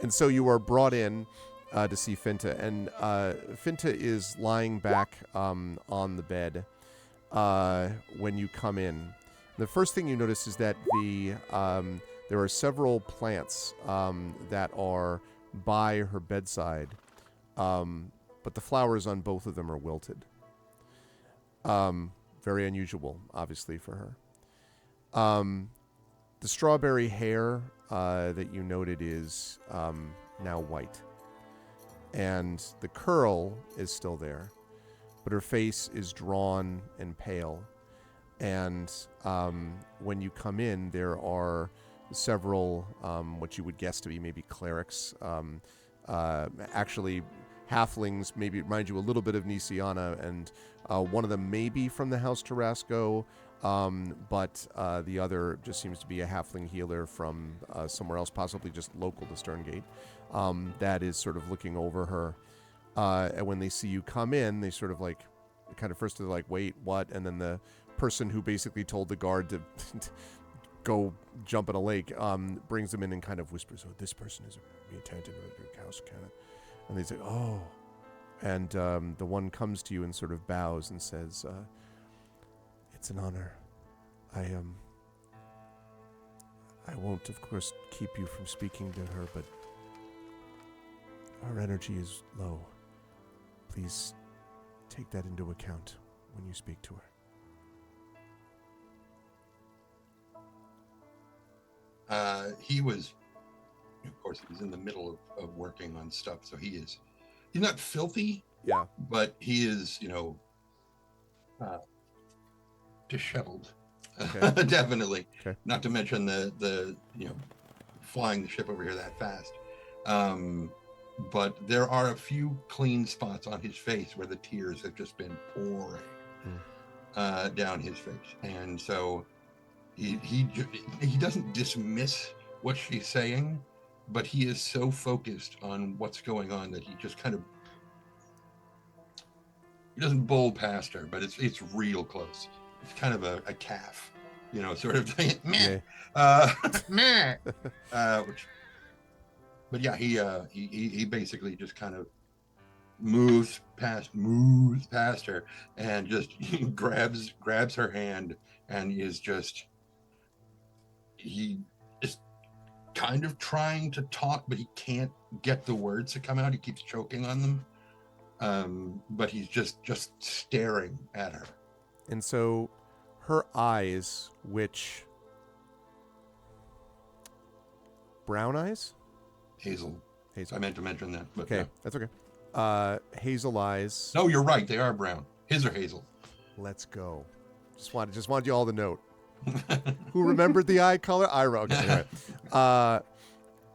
And so you are brought in to see Finta, and Finta is lying back on the bed when you come in. The first thing you notice is that there are several plants that are by her bedside, but the flowers on both of them are wilted. Very unusual, obviously, for her. The strawberry hair that you noted is now white. And the curl is still there, but her face is drawn and pale. And when you come in, there are several, what you would guess to be maybe clerics, actually halflings, maybe remind you a little bit of Nisiana, and one of them may be from the House Tarasco, but the other just seems to be a halfling healer from somewhere else, possibly just local to Sterngate, that is sort of looking over her. And when they see you come in, they sort of like, kind of first they're like, wait, what? And then the person who basically told the guard to go jump in a lake brings them in and kind of whispers, oh, this person is a mutant in your house, can it? And they say, oh. And the one comes to you and sort of bows and says, it's an honor. I won't, of course, keep you from speaking to her, but her energy is low. Please take that into account when you speak to her. He was, of course, he's in the middle of working on stuff, so he's not filthy, yeah, but he is, disheveled. Okay. Definitely. Okay. Not to mention the flying the ship over here that fast. But there are a few clean spots on his face where the tears have just been pouring down his face, and so he doesn't dismiss what she's saying, but he is so focused on what's going on that he just kind of He doesn't bowl past her, but it's real close. It's kind of a calf, sort of thing. Meh. Meh. But yeah, he basically just kind of moves past her and just grabs her hand and he is kind of trying to talk, but he can't get the words to come out. He keeps choking on them. But he's just staring at her. And so her eyes, which brown eyes? Hazel. Hazel. I meant to mention that. But okay, yeah. that's okay. Hazel eyes. No, you're right. They are brown. His are hazel. Let's go. Just wanted you all to note. Who remembered the eye color? Okay, anyway.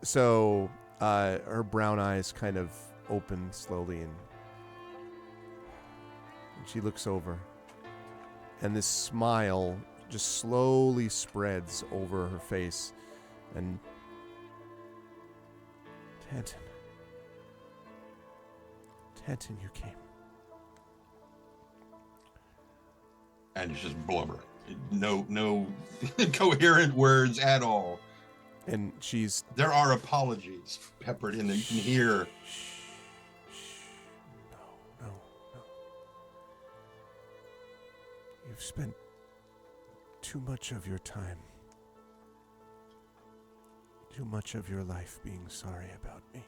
So her brown eyes kind of open slowly, and she looks over, and this smile just slowly spreads over her face, and Tanton, you came. And it's just blubbering. No coherent words at all. And there are apologies peppered in here. No. You've spent too much of your time, too much of your life being sorry about me.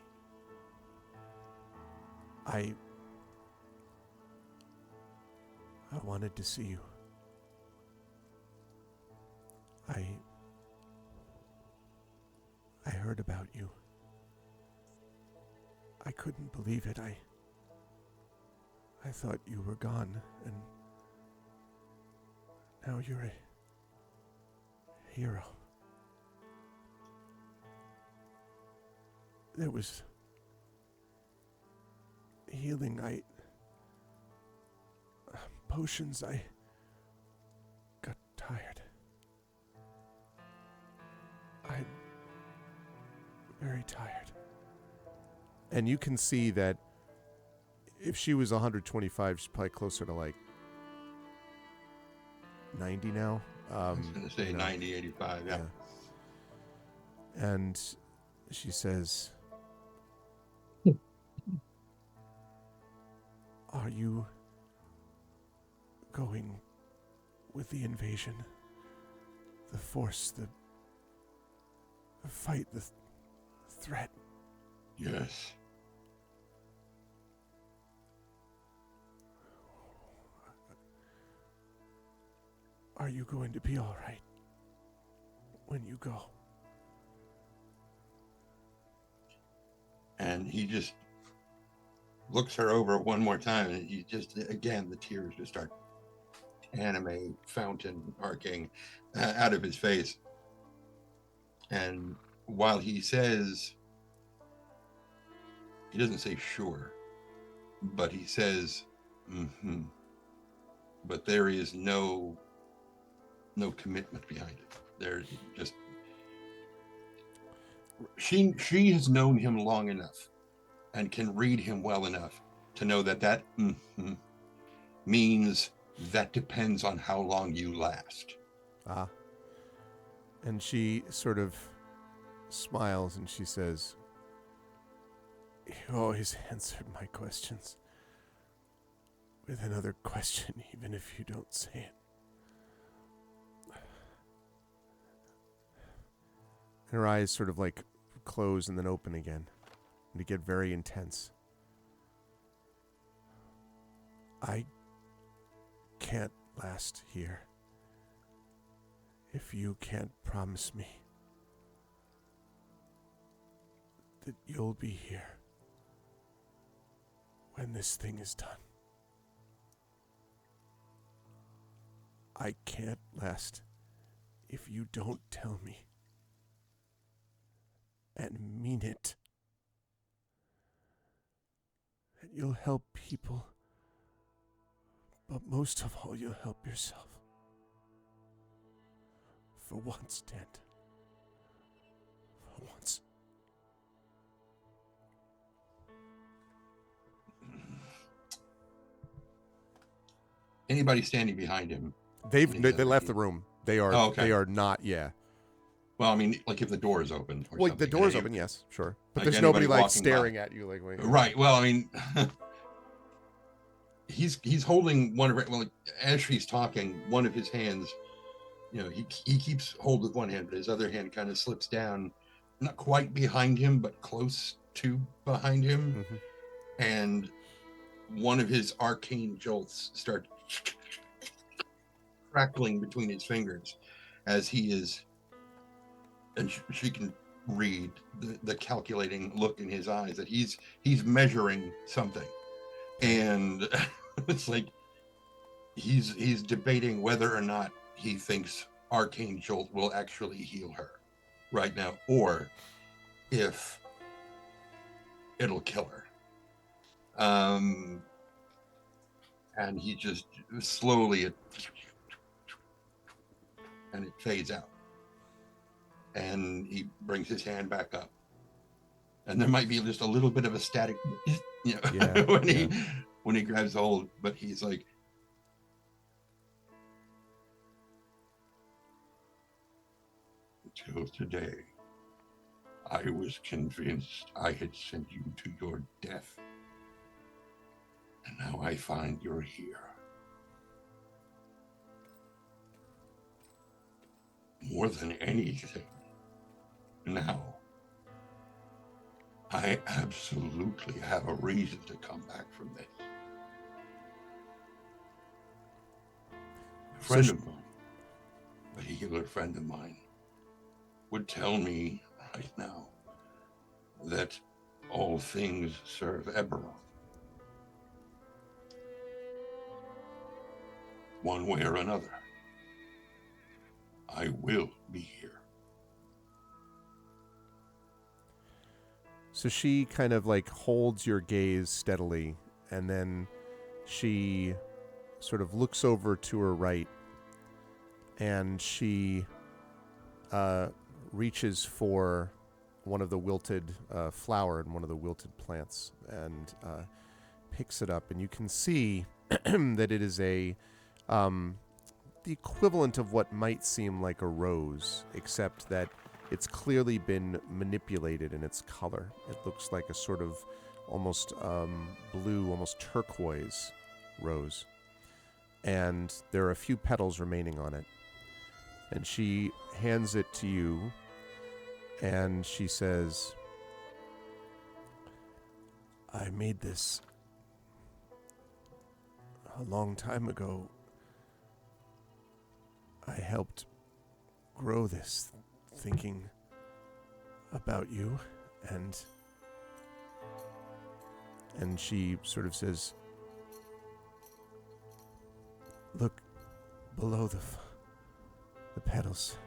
I wanted to see you. I heard about you. I couldn't believe it. I thought you were gone, and now you're a hero. There was healing, potions, I got tired. I'm very tired. And you can see that if she was 125, she's probably closer to like 90 now. I was going to say 90, 85, yeah. And she says, are you going with the invasion, the force, the fight, the threat? Yes. Are you going to be all right when you go? And he just looks her over one more time, and he just, again, the tears just start anime fountain arcing out of his face. And while he says, he doesn't say sure, but he says, but there is no commitment behind it. There's just, she has known him long enough and can read him well enough to know that means that depends on how long you last. And she sort of smiles and she says, you always answered my questions with another question, even if you don't say it. And her eyes sort of like close and then open again, and to get very intense. I can't last here if you can't promise me that you'll be here when this thing is done. I can't last if you don't tell me and mean it that you'll help people, but most of all, you'll help yourself. For once, Dad. For once. anybody standing behind him? They on these other left the people? room. They are Oh, okay. they are not. Yeah. Well, I mean, like if the door is open. Or Well, something. the door's open. Yes, sure. But like there's anybody nobody like walking by. staring at you. Like wait. Right. Well, I mean, he's holding one of well, as she's talking, one of his hands. You know, he keeps hold with one hand, but his other hand kind of slips down, not quite behind him, but close to behind him, and one of his arcane jolts start crackling between his fingers as he is, and she can read the calculating look in his eyes that he's measuring something, and it's like he's debating whether or not he thinks arcane jolt will actually heal her right now, or if it'll kill her. And he just slowly and it fades out, and he brings his hand back up, and there might be just a little bit of a static, you know, Yeah, when he grabs hold, but he's like, until today, I was convinced I had sent you to your death, and now I find you're here. More than anything, now, I absolutely have a reason to come back from this. A friend of mine, a healer friend of mine, would tell me right now that all things serve Eberron. One way or another, I will be here. So she kind of like holds your gaze steadily, and then she sort of looks over to her right, and she reaches for one of the wilted flower and one of the wilted plants, and picks it up, and you can see that it is a the equivalent of what might seem like a rose, except that it's clearly been manipulated in its color. It looks like a sort of almost blue, almost turquoise rose. And there are a few petals remaining on it. And she hands it to you, and she says, I made this a long time ago. I helped grow this, thinking about you, and she sort of says, look below the petals.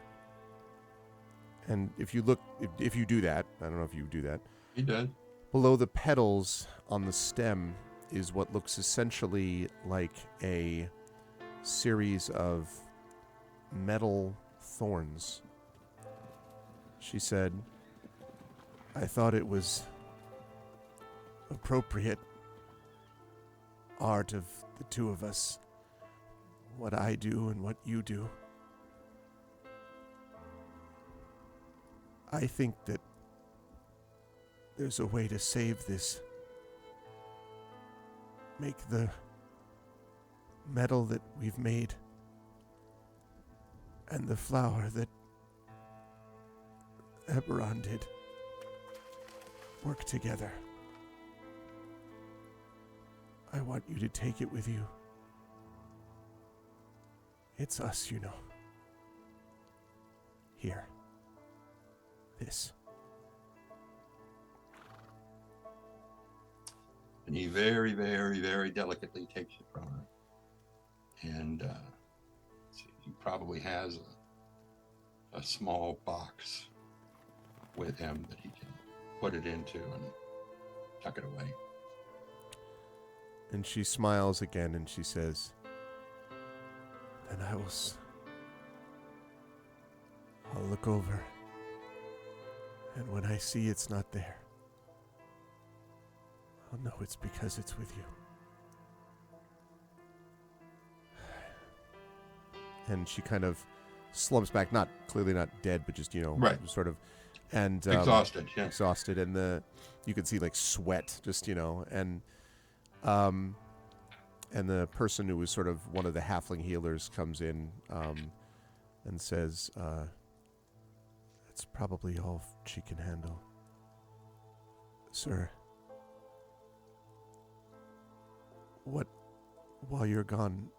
And if you look, if you do that, I don't know if you do that. He does. Below the petals on the stem is what looks essentially like a series of metal thorns. She said, I thought it was appropriate art of the two of us, what I do and what you do. I think that there's a way to save this. Make the metal that we've made and the flower that Eberron did work together. I want you to take it with you. It's us, you know. Here. This. And he very, very, very delicately takes it from her. And he probably has a small box with him that he can put it into and tuck it away. And she smiles again and she says, then I'll look over, and when I see it's not there, I'll know it's because it's with you. and she kind of slumps back, clearly not dead, but just Right. sort of, and Exhausted. Yeah. exhausted, and you can see like sweat, just and the person who was sort of one of the halfling healers comes in and says, "It's probably all she can handle, sir. While you're gone,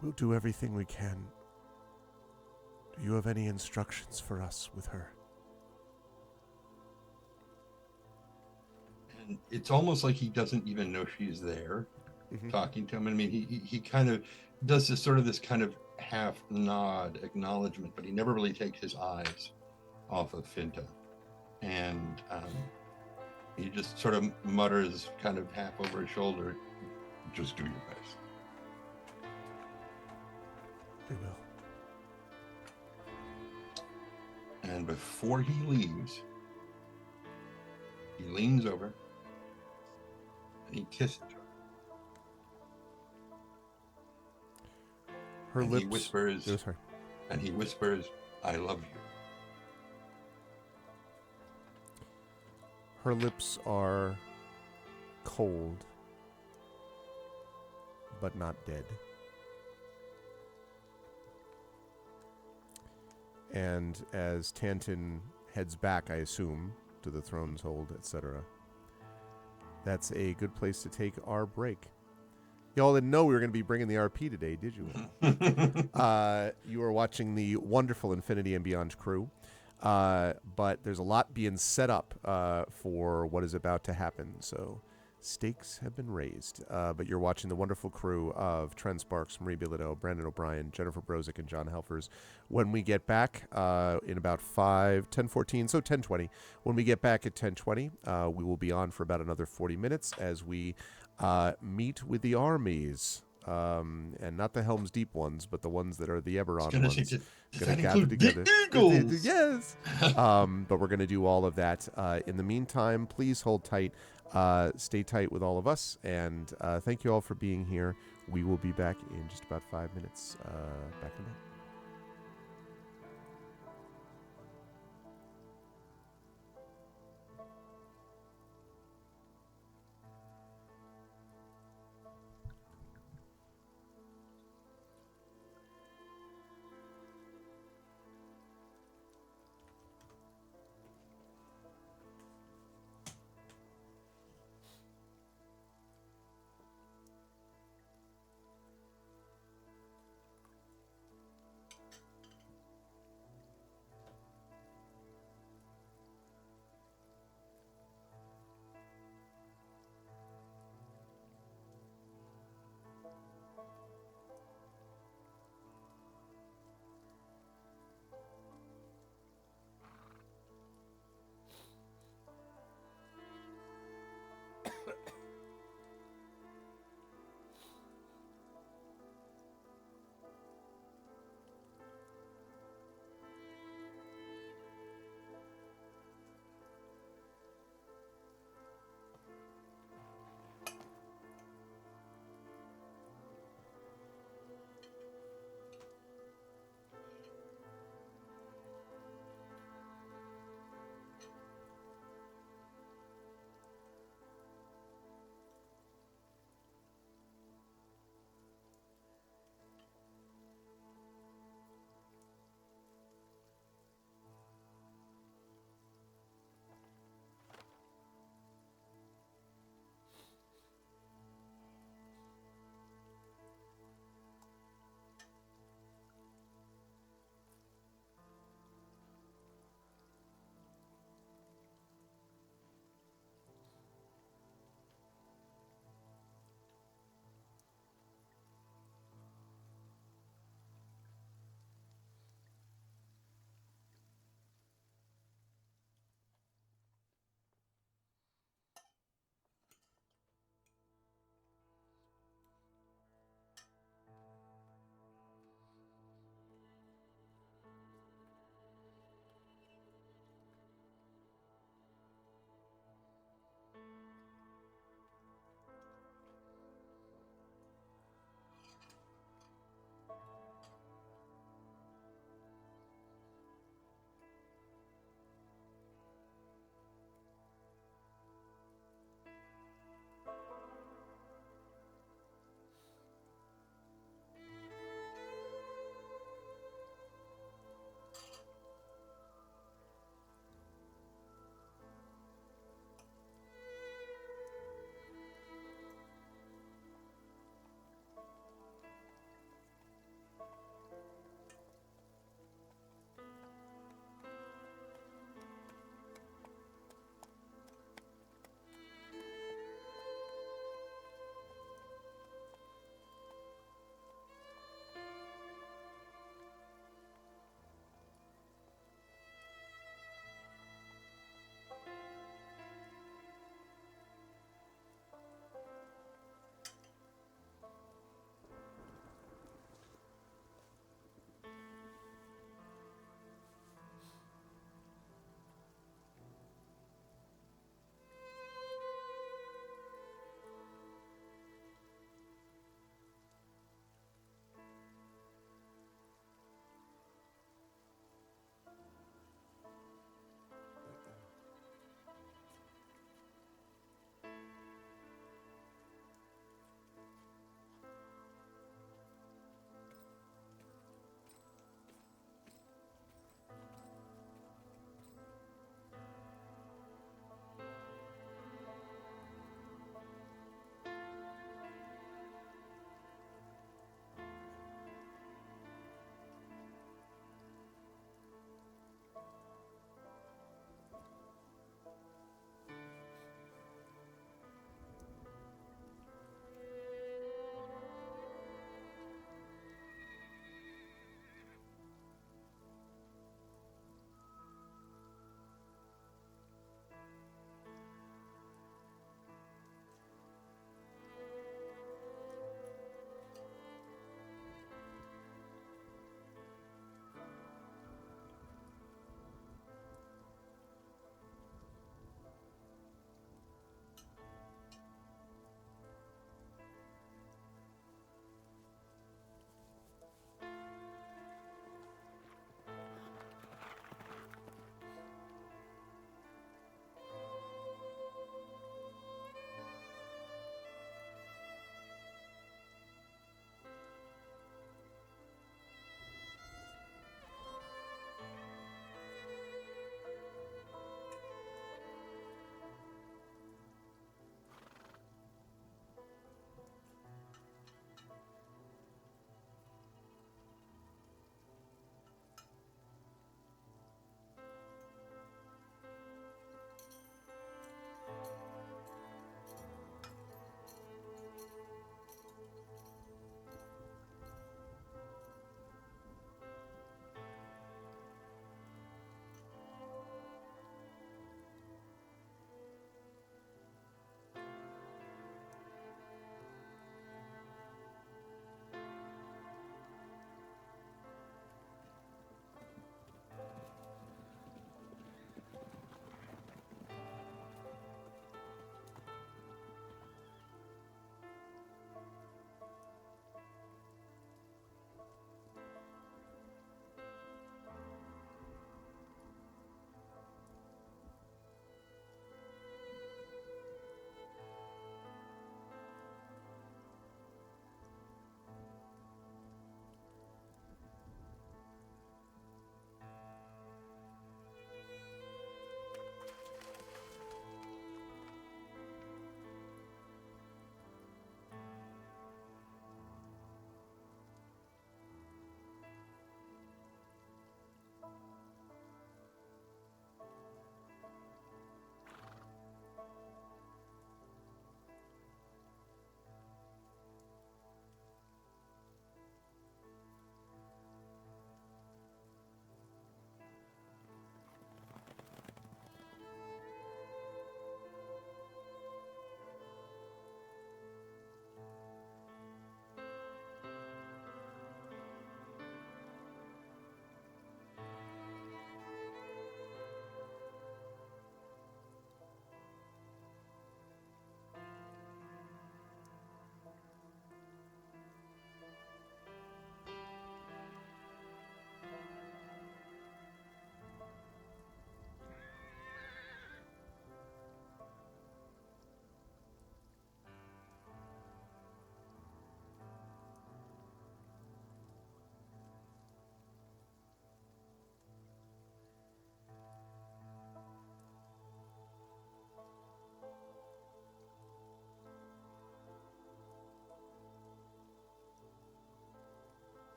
we'll do everything we can. Do you have any instructions for us with her?" And it's almost like he doesn't even know she's there, talking to him. I mean, he kind of does this kind of half nod acknowledgement, but he never really takes his eyes off of Finta, and he just sort of mutters, kind of half over his shoulder, "Just do your best." We will. And before he leaves, he leans over and he kisses her. Her And lips. he whispers, Oh, sorry. and he whispers, "I love you." Her lips are cold, but not dead. And as Tantin heads back, I assume, to the Throne's Hold, etc., that's a good place to take our break. Y'all didn't know we were going to be bringing the RP today, did you? You are watching the wonderful Infinity and Beyond crew. But there's a lot being set up for what is about to happen. So stakes have been raised. But you're watching the wonderful crew of Trent Sparks, Marie Bilodeau, Brandon O'Brien, Jennifer Brozick, and John Helfers. When we get back in about 10:20, when we get back at 10:20, we will be on for about another 40 minutes as we meet with the armies. And not the Helm's Deep ones, but the ones that are the Eberron ones. Does Gonna that gather include together. the Eagles? Yes. But we're going to do all of that. In the meantime, please hold tight. Stay tight with all of us. And thank you all for being here. We will be back in just about 5 minutes. Back in a minute.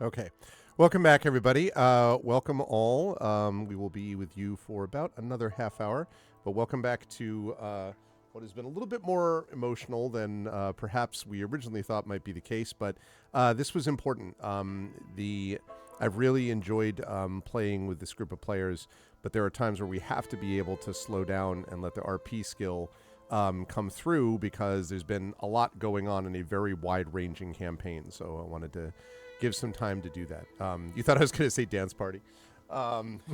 Okay. Welcome back, everybody. Welcome all. We will be with you for about another half hour, but welcome back to what has been a little bit more emotional than perhaps we originally thought might be the case, but this was important. I've really enjoyed playing with this group of players, but there are times where we have to be able to slow down and let the RP skill come through because there's been a lot going on in a very wide-ranging campaign. So I wanted to give some time to do that. You thought I was going to say dance party.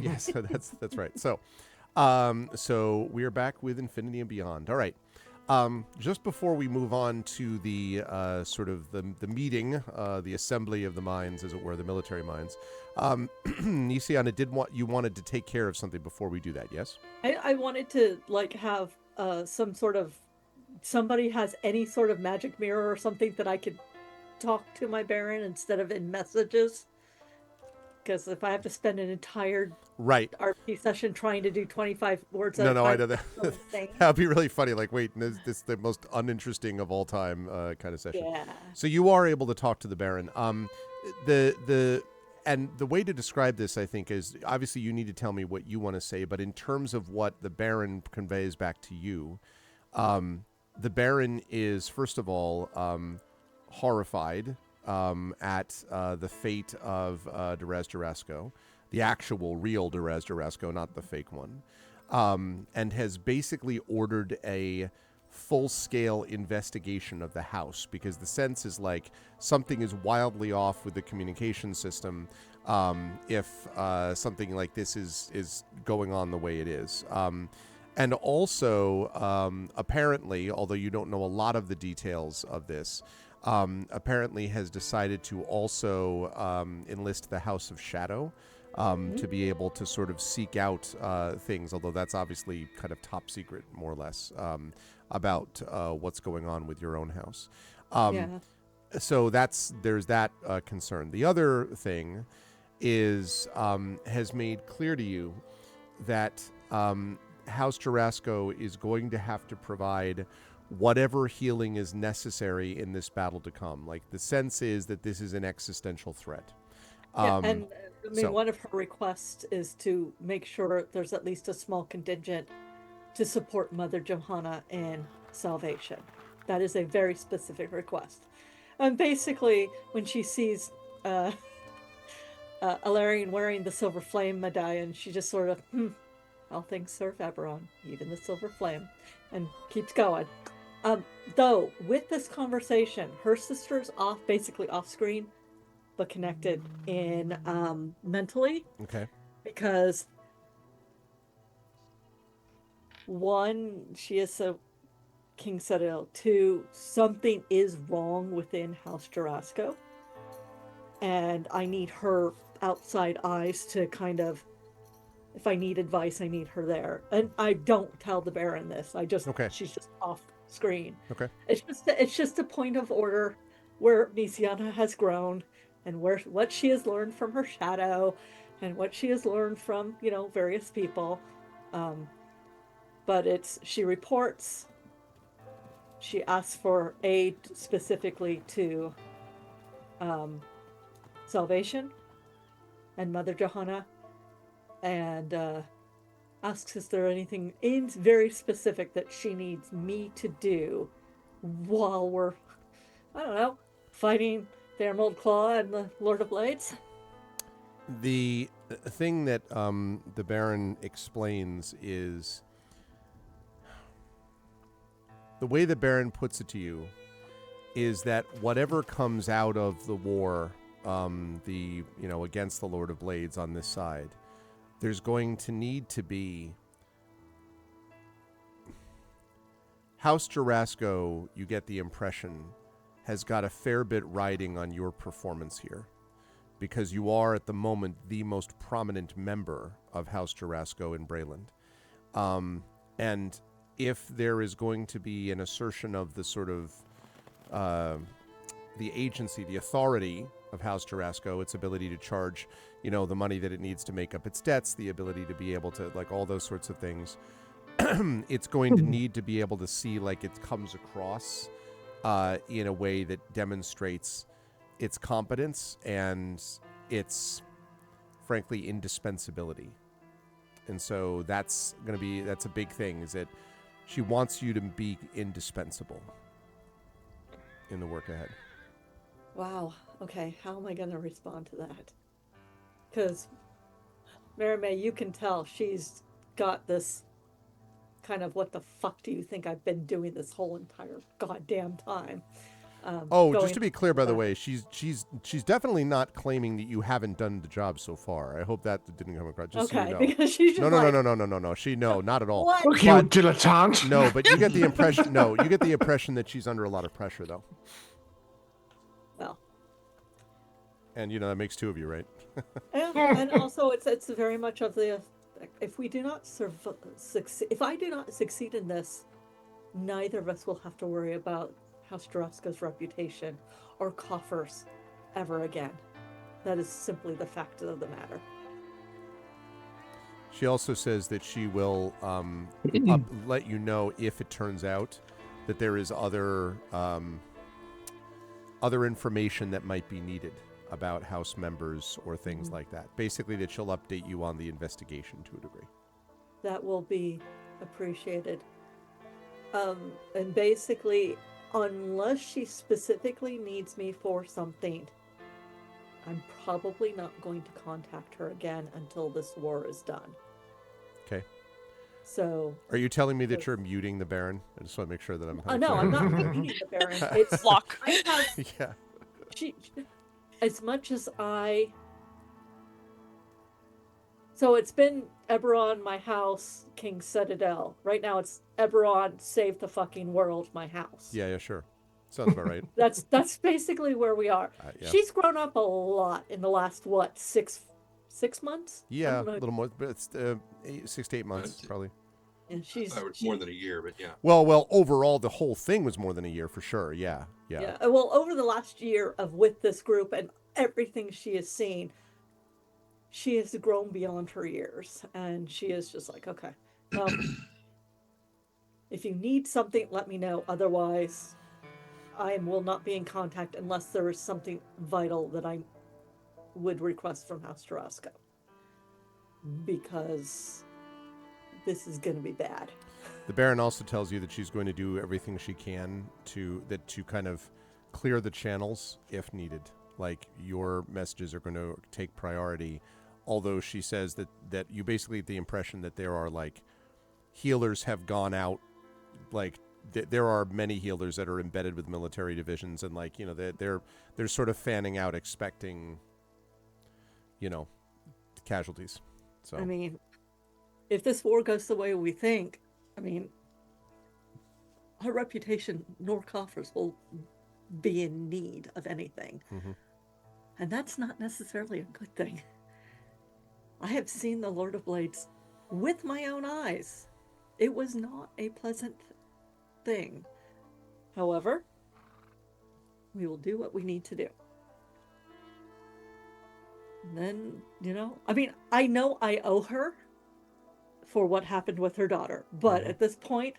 Yes, that's right. So we are back with Infinity and Beyond. All right. Just before we move on to the sort of the meeting, the assembly of the minds, as it were, the military minds, Nisiana you wanted to take care of something before we do that, yes? I wanted to like have some sort of somebody has any sort of magic mirror or something that I could talk to my Baron instead of in messages. Because if I have to spend an entire Right. RP session trying to do 25 words at No, a no, time, I know that. so insane. That'd be really funny. Like, wait, this is the most uninteresting of all time kind of session. Yeah. So you are able to talk to the Baron. And the way to describe this, I think, is obviously you need to tell me what you want to say, but in terms of what the Baron conveys back to you, the Baron is, first of all, horrified at the fate of Derez Durasco, the actual real Derez Durasco, not the fake one, and has basically ordered a full-scale investigation of the house, because the sense is like something is wildly off with the communication system if something like this is going on the way it is. And also, apparently, although you don't know a lot of the details of this, apparently has decided to also enlist the House of Shadow to be able to sort of seek out things, although that's obviously kind of top secret, more or less, about what's going on with your own house. Yeah. So there's that concern. The other thing is has made clear to you that House Jarasco is going to have to provide whatever healing is necessary in this battle to come. Like, the sense is that this is an existential threat. Yeah, and I mean, so- one of her requests is to make sure there's at least a small contingent to support Mother Johanna in salvation. That is a very specific request. And basically, when she sees Alarian wearing the Silver Flame medallion, she just sort of, all things serve Eberron, even the Silver Flame, and keeps going. Though, with this conversation, her sister's basically off screen, but connected in mentally. Okay. Because one, she is so King Citadel. Two, something is wrong within House Jarasco. And I need her outside eyes to kind of, if I need advice, I need her there. And I don't tell the Baron this. She's just off screen. Okay. It's just a point of order where Nisiana has grown and what she has learned from her shadow and what she has learned from, various people. But she reports, she asks for aid specifically to Salvation and Mother Johanna, and asks, is there anything very specific that she needs me to do while we're, I don't know, fighting the Emerald Claw and the Lord of Blades? The thing that the Baron explains is, the way the Baron puts it to you is that whatever comes out of the war, against the Lord of Blades on this side, there's going to need to be House Jarasco, you get the impression, has got a fair bit riding on your performance here, because you are at the moment the most prominent member of House Jarasco in Breland. And if there is going to be an assertion of the sort of the agency, the authority of House Jarasco, its ability to charge, the money that it needs to make up its debts, the ability to be able to, like, all those sorts of things, it's going to need to be able to see, like, it comes across in a way that demonstrates its competence and its, frankly, indispensability. And so that's a big thing, is that she wants you to be indispensable in the work ahead. Wow. Okay. How am I going to respond to that? Because Mary May, you can tell she's got this kind of, what the fuck do you think I've been doing this whole entire goddamn time? Just to be clear, by the way, she's definitely not claiming that you haven't done the job so far. I hope that didn't come across. Just okay, so you know. because she's just No, like, no, not at all. What? Look, you But- dilettante. No, but you get the impression. No, you get the impression that she's under a lot of pressure, though. Well, And that makes two of you, right? and also it's very much of the, if we do not succeed, if I do not succeed in this, neither of us will have to worry about House Droska's reputation or coffers ever again. That is simply the fact of the matter. She also says that she will let you know if it turns out that there is other information that might be needed about House members or things like that. Basically, that she'll update you on the investigation to a degree. That will be appreciated. And basically, unless she specifically needs me for something, I'm probably not going to contact her again until this war is done. Okay. So. Are you telling me that you're muting the Baron? I just want to make sure that I'm. No, I'm not muting the Baron. It's Block. I have. Yeah. As much as so it's been Eberron, my house, King Citadel. Right now it's Eberron, save the fucking world, my house. Yeah, sure. Sounds about right. That's basically where we are. Yeah. She's grown up a lot in the last, what, six months? Yeah, a little more, but it's 6 to 8 months, probably. And she's more than a year, but yeah. Well, overall, the whole thing was more than a year for sure. Yeah. Well, over the last year with this group and everything she has seen, she has grown beyond her years, and she is just like, okay, well, if you need something, let me know. Otherwise, I will not be in contact unless there is something vital that I would request from House Droska, because this is going to be bad. The Baron also tells you that she's going to do everything she can to kind of clear the channels if needed. Like, your messages are going to take priority, although she says that you basically get the impression that there are, like, healers have gone out, like, there are many healers that are embedded with military divisions, and, like, they're sort of fanning out, expecting, casualties. So I mean, if this war goes the way we think, I mean, our reputation nor coffers will be in need of anything. Mm-hmm. And that's not necessarily a good thing. I have seen the Lord of Blades with my own eyes. It was not a pleasant thing. However, we will do what we need to do. And then, I mean, I know I owe her for what happened with her daughter, but at this point,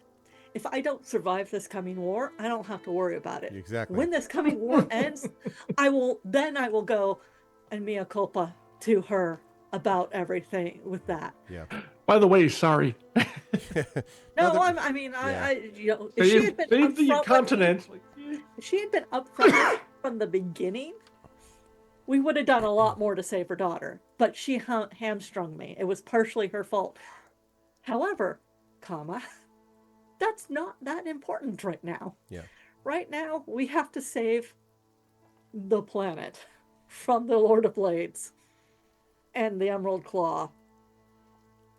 if I don't survive this coming war, I don't have to worry about it. Exactly. When this coming war ends, I will go and mea culpa to her about everything with that. Yeah. By the way, sorry. No, Yeah. if she had been Save the upfront continent. if she had been upfront from the beginning, we would have done a lot more to save her daughter. But she hamstrung me. It was partially her fault. However, that's not that important right now. Yeah. Right now, we have to save the planet from the Lord of Blades and the Emerald Claw.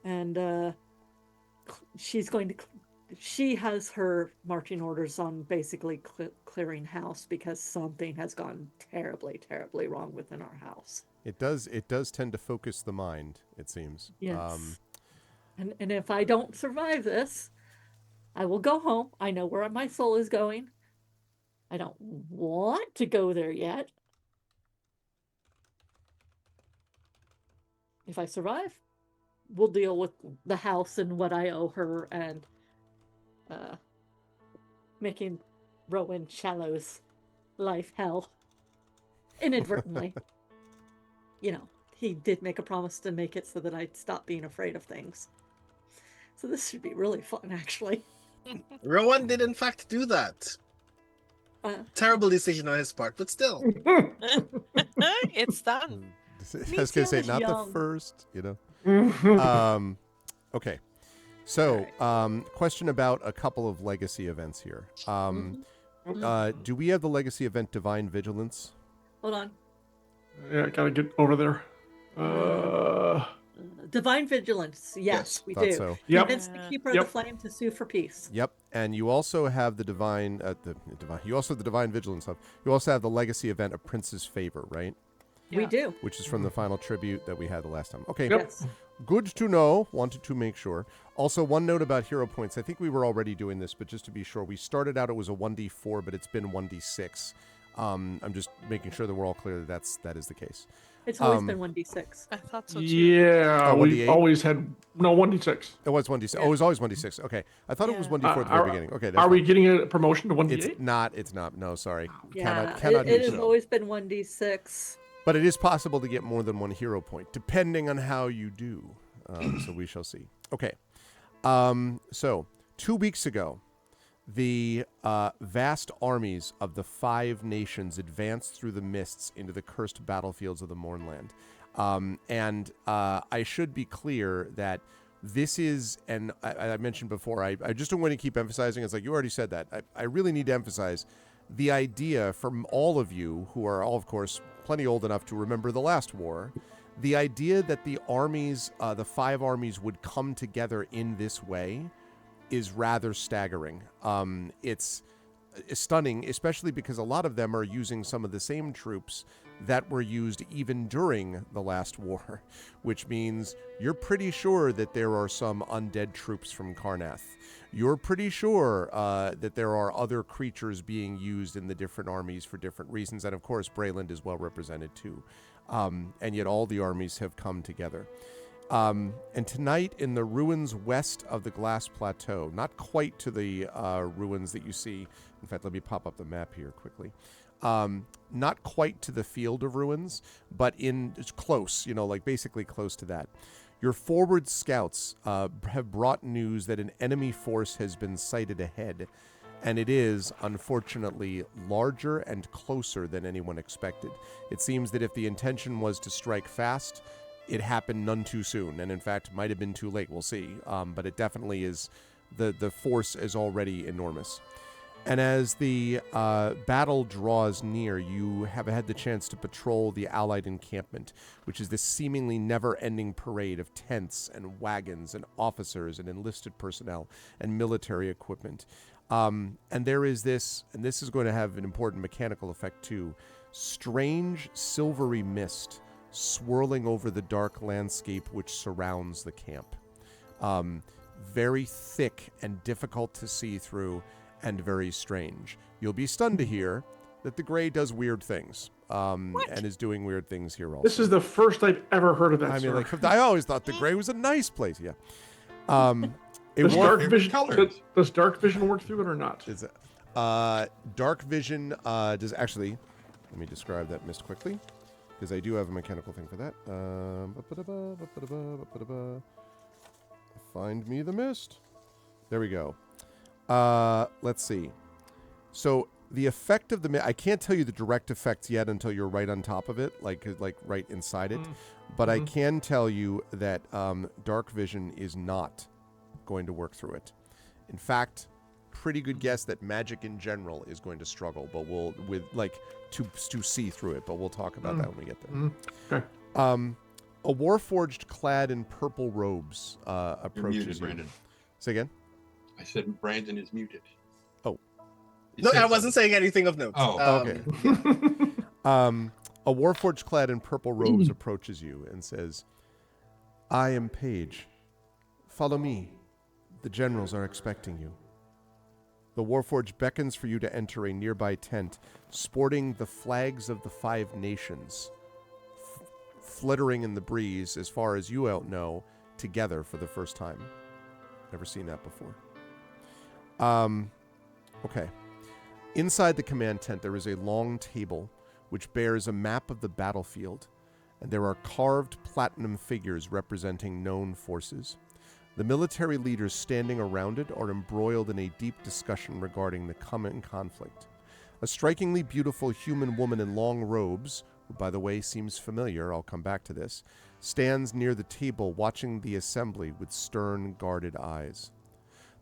And she has her marching orders on basically clearing house because something has gone terribly, terribly wrong within our house. It does tend to focus the mind, it seems. Yes. And if I don't survive this, I will go home. I know where my soul is going. I don't want to go there yet. If I survive, we'll deal with the house and what I owe her and making Rowan Shallow's life hell. inadvertently. You know, he did make a promise to make it so that I'd stop being afraid of things. So this should be really fun, actually. Rowan did in fact do that. Terrible decision on his part, but still. It's done. I was going to say, is not young. the first, you know. Okay. So, question about a couple of legacy events here. Do we have the legacy event Divine Vigilance? Hold on. Yeah, gotta get over there. Divine Vigilance. Yes, we Thought do. so. Yep. Convince the Keeper of Yep. the Flame to sue for peace. Yep, and you also have the divine. You also have the Divine Vigilance stuff. You also have the legacy event of Prince's Favor, right? We Yeah. do. Which is from the final tribute that we had the last time. Okay. Yep. Yes. Good to know. Wanted to make sure. Also, one note about hero points. I think we were already doing this, but just to be sure, we started out it was a 1d4, but it's been 1d6. I'm just making sure that we're all clear that that is the case. It's always been 1d6. I thought so too. Yeah, Oh, we 1d8? always had 1d6. It was 1d6. Oh, it was always 1d6. Okay, I thought it was Yeah. 1d4 at the very beginning. Okay, that's Are we fine. getting a promotion to 1d8? It's not. It's not. No, sorry. Yeah, Cannot it do has so. always been 1d6. But it is possible to get more than one hero point, depending on how you do. So we shall see. Okay. So 2 weeks ago, the vast armies of the 5 nations advanced through the mists into the cursed battlefields of the Mournland. And I should be clear that this is, and I mentioned before, I just don't want to keep emphasizing, it's like you already said that. I really need to emphasize the idea from all of you who are all, of course, plenty old enough to remember the last war, the idea that the armies, the 5 armies would come together in this way is rather staggering. It's stunning, especially because a lot of them are using some of the same troops that were used even during the last war, which means you're pretty sure that there are some undead troops from Karnath. You're pretty sure that there are other creatures being used in the different armies for different reasons, and of course Brayland is well represented too. And yet all the armies have come together. And tonight in the ruins west of the Glass Plateau, not quite to the ruins that you see, in fact, let me pop up the map here quickly. Not quite to the Field of Ruins, but it's close, like basically close to that. Your forward scouts have brought news that an enemy force has been sighted ahead, and it is, unfortunately, larger and closer than anyone expected. It seems that if the intention was to strike fast, it happened none too soon, and in fact might have been too late, we'll see. But it definitely is, the force is already enormous. And as the battle draws near, you have had the chance to patrol the Allied encampment, which is this seemingly never-ending parade of tents and wagons and officers and enlisted personnel and military equipment. And there is this, and this is going to have an important mechanical effect too, strange silvery mist swirling over the dark landscape which surrounds the camp. Very thick and difficult to see through, and very strange. You'll be stunned to hear that the Grey does weird things, and is doing weird things here also. This is the first I've ever heard of that. I mean, sir. like, I always thought the Grey was a nice place. Yeah. Does dark vision colors. does dark vision work through it or not? Is dark vision does actually. Let me describe that mist quickly, because I do have a mechanical thing for that. Find me the mist. There we go. Let's see. So the effect of the mist, I can't tell you the direct effects yet until you're right on top of it, like right inside it. But I can tell you that dark vision is not going to work through it. In fact, pretty good guess that magic in general is going to struggle, but to see through it. But we'll talk about that when we get there. Okay. A warforged clad in purple robes You're approaches muted, you. Brandon. Say again. I said Brandon is muted. Oh. You No, said I wasn't saying anything of note. Oh, Okay. A warforged clad in purple robes approaches you and says, "I am Paige. Follow me. The generals are expecting you." The warforged beckons for you to enter a nearby tent, sporting the flags of the 5 nations, flittering in the breeze, as far as you out know, together for the first time. Never seen that before. Okay. Inside the command tent, there is a long table which bears a map of the battlefield, and there are carved platinum figures representing known forces. The military leaders standing around it are embroiled in a deep discussion regarding the coming conflict. A strikingly beautiful human woman in long robes, who, by the way, seems familiar, I'll come back to this, stands near the table watching the assembly with stern, guarded eyes.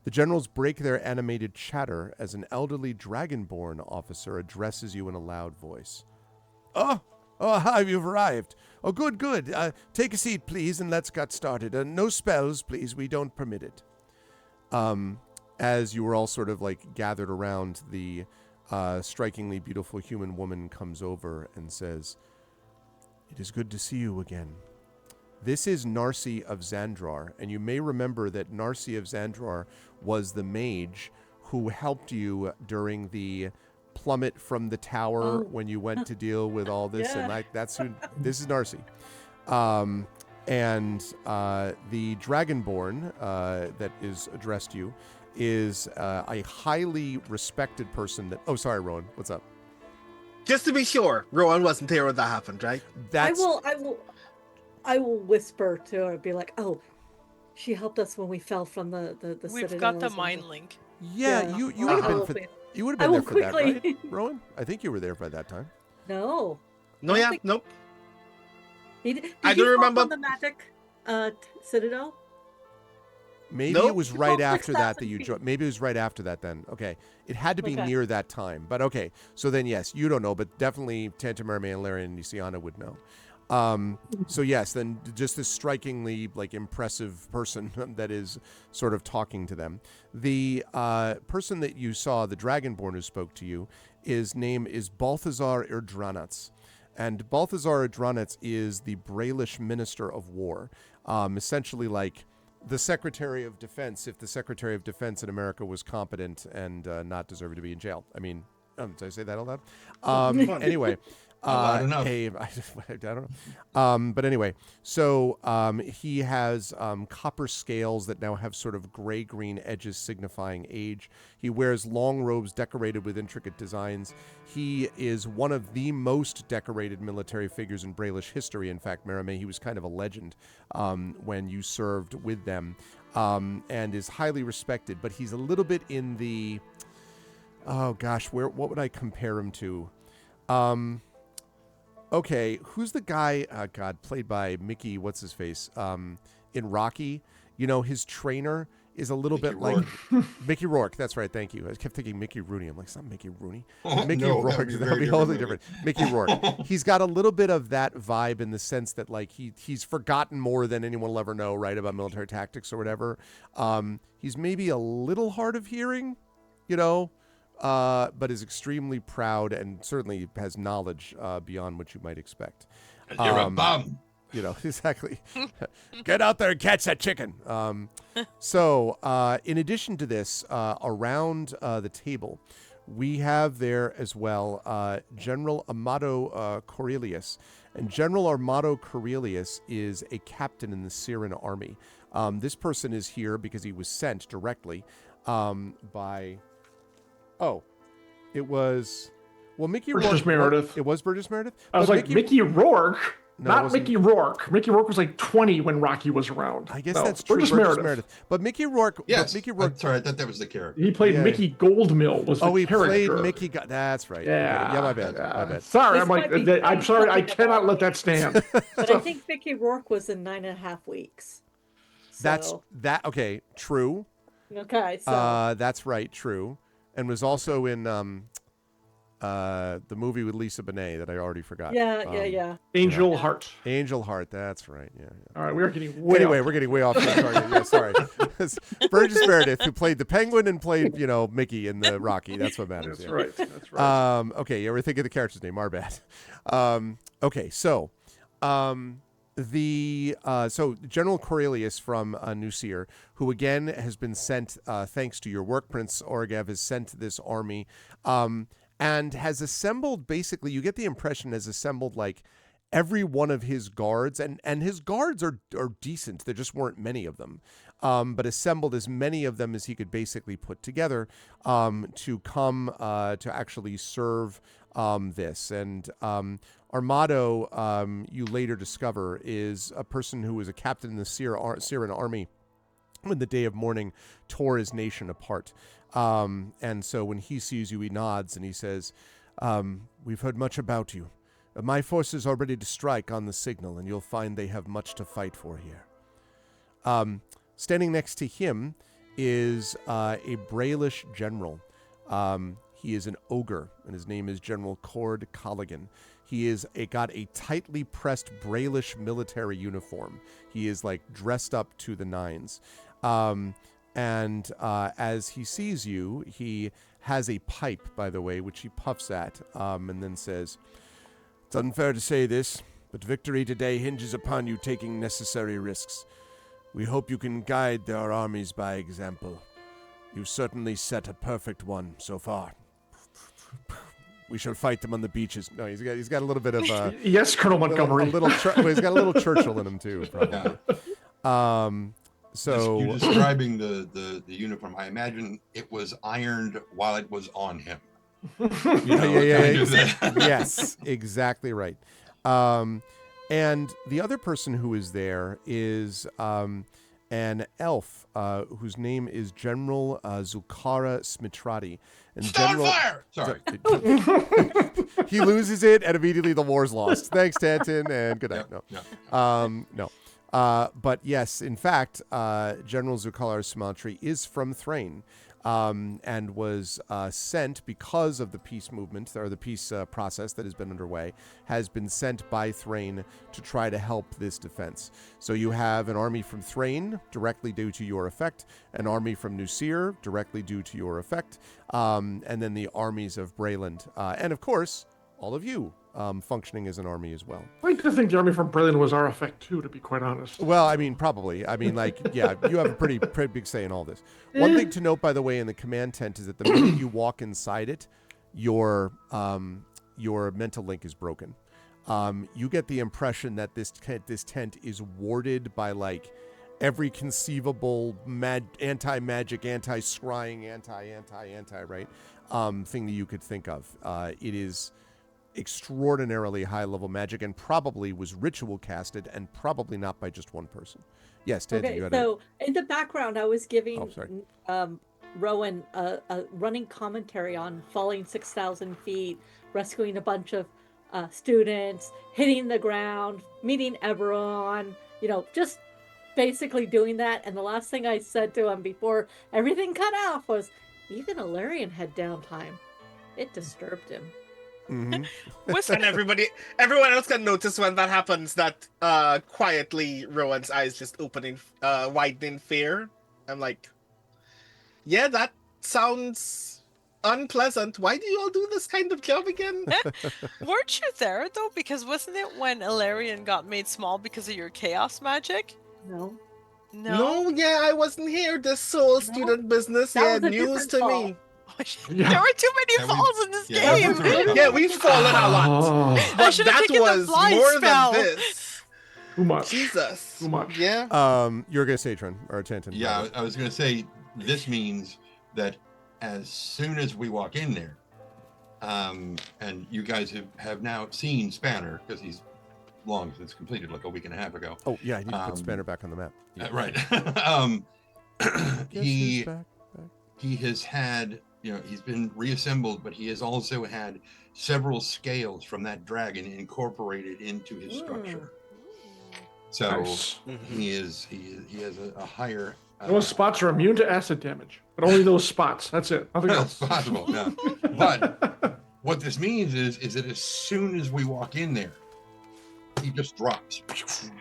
The generals break their animated chatter as an elderly dragonborn officer addresses you in a loud voice. Oh, hi, you've arrived. Oh, good. Take a seat, please, and let's get started. No spells, please. We don't permit it. As you were all sort of like gathered around, the strikingly beautiful human woman comes over and says, "It is good to see you again. This is Narcy of Xandrar, and you may remember that Narcy of Xandrar was the mage who helped you during the plummet from the tower when you went to deal with all this, and that's who. This is Narcy, and the Dragonborn that is addressed you is a highly respected person. That sorry, Rowan, what's up? Just to be sure, Rowan wasn't there when that happened, right? I will whisper to her, be like, "Oh, she helped us when we fell from the We've citadel got or the something." mind link. Yeah, you would have been you would have been there for that, right, Rowan? I think you were there by that time. No. No, yeah, nope. Did I you don't fall remember. from the magic citadel? Maybe Nope. it was You right felt after that 6,000 you feet. joined. Maybe it was right after that then. Okay. It had to be Okay. near that time. But okay. So then, yes, you don't know, but definitely Tanta Mermaid, Larry, and Nisiana would know. So yes, then just this strikingly like impressive person that is sort of talking to them. The person that you saw, the Dragonborn who spoke to you, his name is Balthazar Erdranats. And Balthazar Erdranats is the Brailish Minister of War. Essentially like the Secretary of Defense, if the Secretary of Defense in America was competent and not deserving to be in jail. I mean, did I say that out loud? Anyway. Loud enough. I don't know. But anyway, so he has copper scales that now have sort of gray-green edges signifying age. He wears long robes decorated with intricate designs. He is one of the most decorated military figures in Brailish history. In fact, Merime, he was kind of a legend when you served with them, and is highly respected. But he's a little bit in the, oh gosh, what would I compare him to? Okay, who's the guy, played by Mickey, what's his face, in Rocky? You know, his trainer is a little bit like Mickey Rourke. That's right, thank you. I kept thinking Mickey Rooney. I'm like, it's not Mickey Rooney. Mickey Rourke, that'll be totally different. Mickey Rourke. He's got a little bit of that vibe in the sense that like he's forgotten more than anyone will ever know, right, about military tactics or whatever. He's maybe a little hard of hearing, you know, but is extremely proud and certainly has knowledge beyond what you might expect. You're a bum. You know, exactly. Get out there and catch that chicken. So in addition to this, around the table, we have there as well General Amato Corelius. And General Amato Corelius is a captain in the Syrian army. This person is here because he was sent directly by... Oh, it was... Well, Mickey Burgess Rourke... Meredith. It was Burgess Meredith? I was like, Mickey Rourke? No, it not wasn't. Mickey Rourke. Mickey Rourke was like 20 when Rocky was around. I guess No, that's true. Burgess Meredith. But Mickey Rourke... Yes. Mickey Rourke... Sorry, I thought that was the character. He played Yeah. Mickey Goldmill. Was the Oh, he character. played Mickey... That's right. Yeah. Okay. Yeah, my bad. yeah. My bad. Sorry, This I'm like, might be- I'm sorry, I cannot let that stand. But I think Mickey Rourke was in 9.5 weeks. That's... So, That... Okay, true. okay. So That's right, true. And was also in the movie with Lisa Bonet that I already forgot. yeah. Angel Heart. Angel Heart, that's right. Yeah. All right, we are getting way Anyway, off. we're getting way off the target. Yeah, sorry. It's Burgess Meredith, who played the Penguin and played, you know, Mickey in the Rocky. That's what matters. That's yeah. right. That's right. Okay, yeah, we're thinking of the character's name. Our bad. Okay, so so General Corelius from Nusir, who again has been sent, thanks to your work, Prince Orgev, has sent this army, and has assembled, basically, you get the impression, has assembled like every one of his guards, and his guards are decent. There just weren't many of them, but assembled as many of them as he could basically put together to come to actually serve this. And Armado, you later discover, is a person who was a captain in the Syrian army when the day of mourning tore his nation apart. And so when he sees you, he nods and he says, we've heard much about you. My forces are ready to strike on the signal, and you'll find they have much to fight for here. Standing next to him is a Brailish general. He is an ogre, and his name is General Cord Colligan. He is got a tightly pressed Brailish military uniform. He is like dressed up to the nines. And as he sees you, he has a pipe, by the way, which he puffs at, and then says, "It's unfair to say this, but victory today hinges upon you taking necessary risks. We hope you can guide our armies by example. You've certainly set a perfect one so far. We shall fight them on the beaches." No, he's got a little bit of yes, Colonel Montgomery. he's got a little Churchill in him too, probably. So you describing the uniform, I imagine it was ironed while it was on him. Yes, exactly right. And the other person who is there is an elf whose name is General Zulkara Smitrati. And Starfire! Sorry. He loses it, and immediately the war's lost. Thanks, Tanton, and good night. No. But yes, in fact, General Zulkara Smitrati is from Thrain. And was sent because of the peace movement, or the peace process that has been underway, has been sent by Thrain to try to help this defense. So you have an army from Thrain, directly due to your effect, an army from Nusir, directly due to your effect, and then the armies of Brayland. And of course, all of you functioning as an army as well. I like to think the army from Berlin was our effect too, to be quite honest. Well, I mean, probably. I mean, like, yeah, you have a pretty big say in all this. One thing to note, by the way, in the command tent is that the minute you walk inside it, your mental link is broken. You get the impression that this tent is warded by like every conceivable anti-magic, anti-scrying, anti right thing that you could think of. It is extraordinarily high-level magic, and probably was ritual casted, and probably not by just one person. Yes, Tanton, Okay, you had so in the background, I was giving Rowan a running commentary on falling 6,000 feet, rescuing a bunch of students, hitting the ground, meeting Eberron, just basically doing that. And the last thing I said to him before everything cut off was, even Ilarion had downtime. It disturbed him. Mm-hmm. And everyone else can notice when that happens that quietly Rowan's eyes just widen in fear. I'm like, yeah, that sounds unpleasant. Why do you all do this kind of job again? Weren't you there though? Because wasn't it when Ilarion got made small because of your chaos magic? No. No, yeah, I wasn't here. This soul student business, That was a news different to fall. me. Yeah. There were too many Yeah, falls in this yeah, game. Yeah, we've fallen a lot. Oh, But should've that taken the was blind more spell. than this. too much. Jesus. Too much. Yeah. You're gonna say Trin or Tanton? Yeah, I was going to say, this means that as soon as we walk in there, and you guys have now seen Spanner, because he's long since completed, like a week and a half ago. Oh yeah, I need to put Spanner back on the map. Right. He has had, he's been reassembled, but he has also had several scales from that dragon incorporated into his structure. So Nice. he has a higher. Those spots are immune to acid damage, but only those spots. That's it. Nothing else. That's possible. No. But what this means is that as soon as we walk in there, he just drops,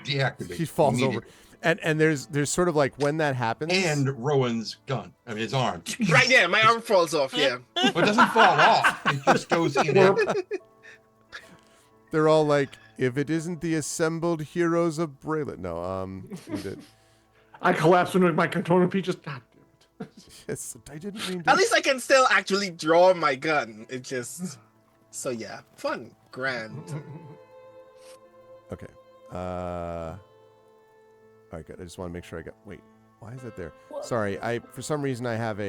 deactivates. He falls over. immediately. And there's sort of like when that happens. And Rowan's gun, his arm. Right there, my arm falls off, yeah. But it doesn't fall off. It just goes inactive. They're all like, if it isn't the assembled heroes of Brayland. No, we did. I collapsed into my component pieces. God damn it. Yes, I didn't mean to. At least I can still actually draw my gun. It just... So yeah, fun. Grand. Okay. All right, good. I just want to make sure I got. Wait, why is that there? What? Sorry, for some reason I have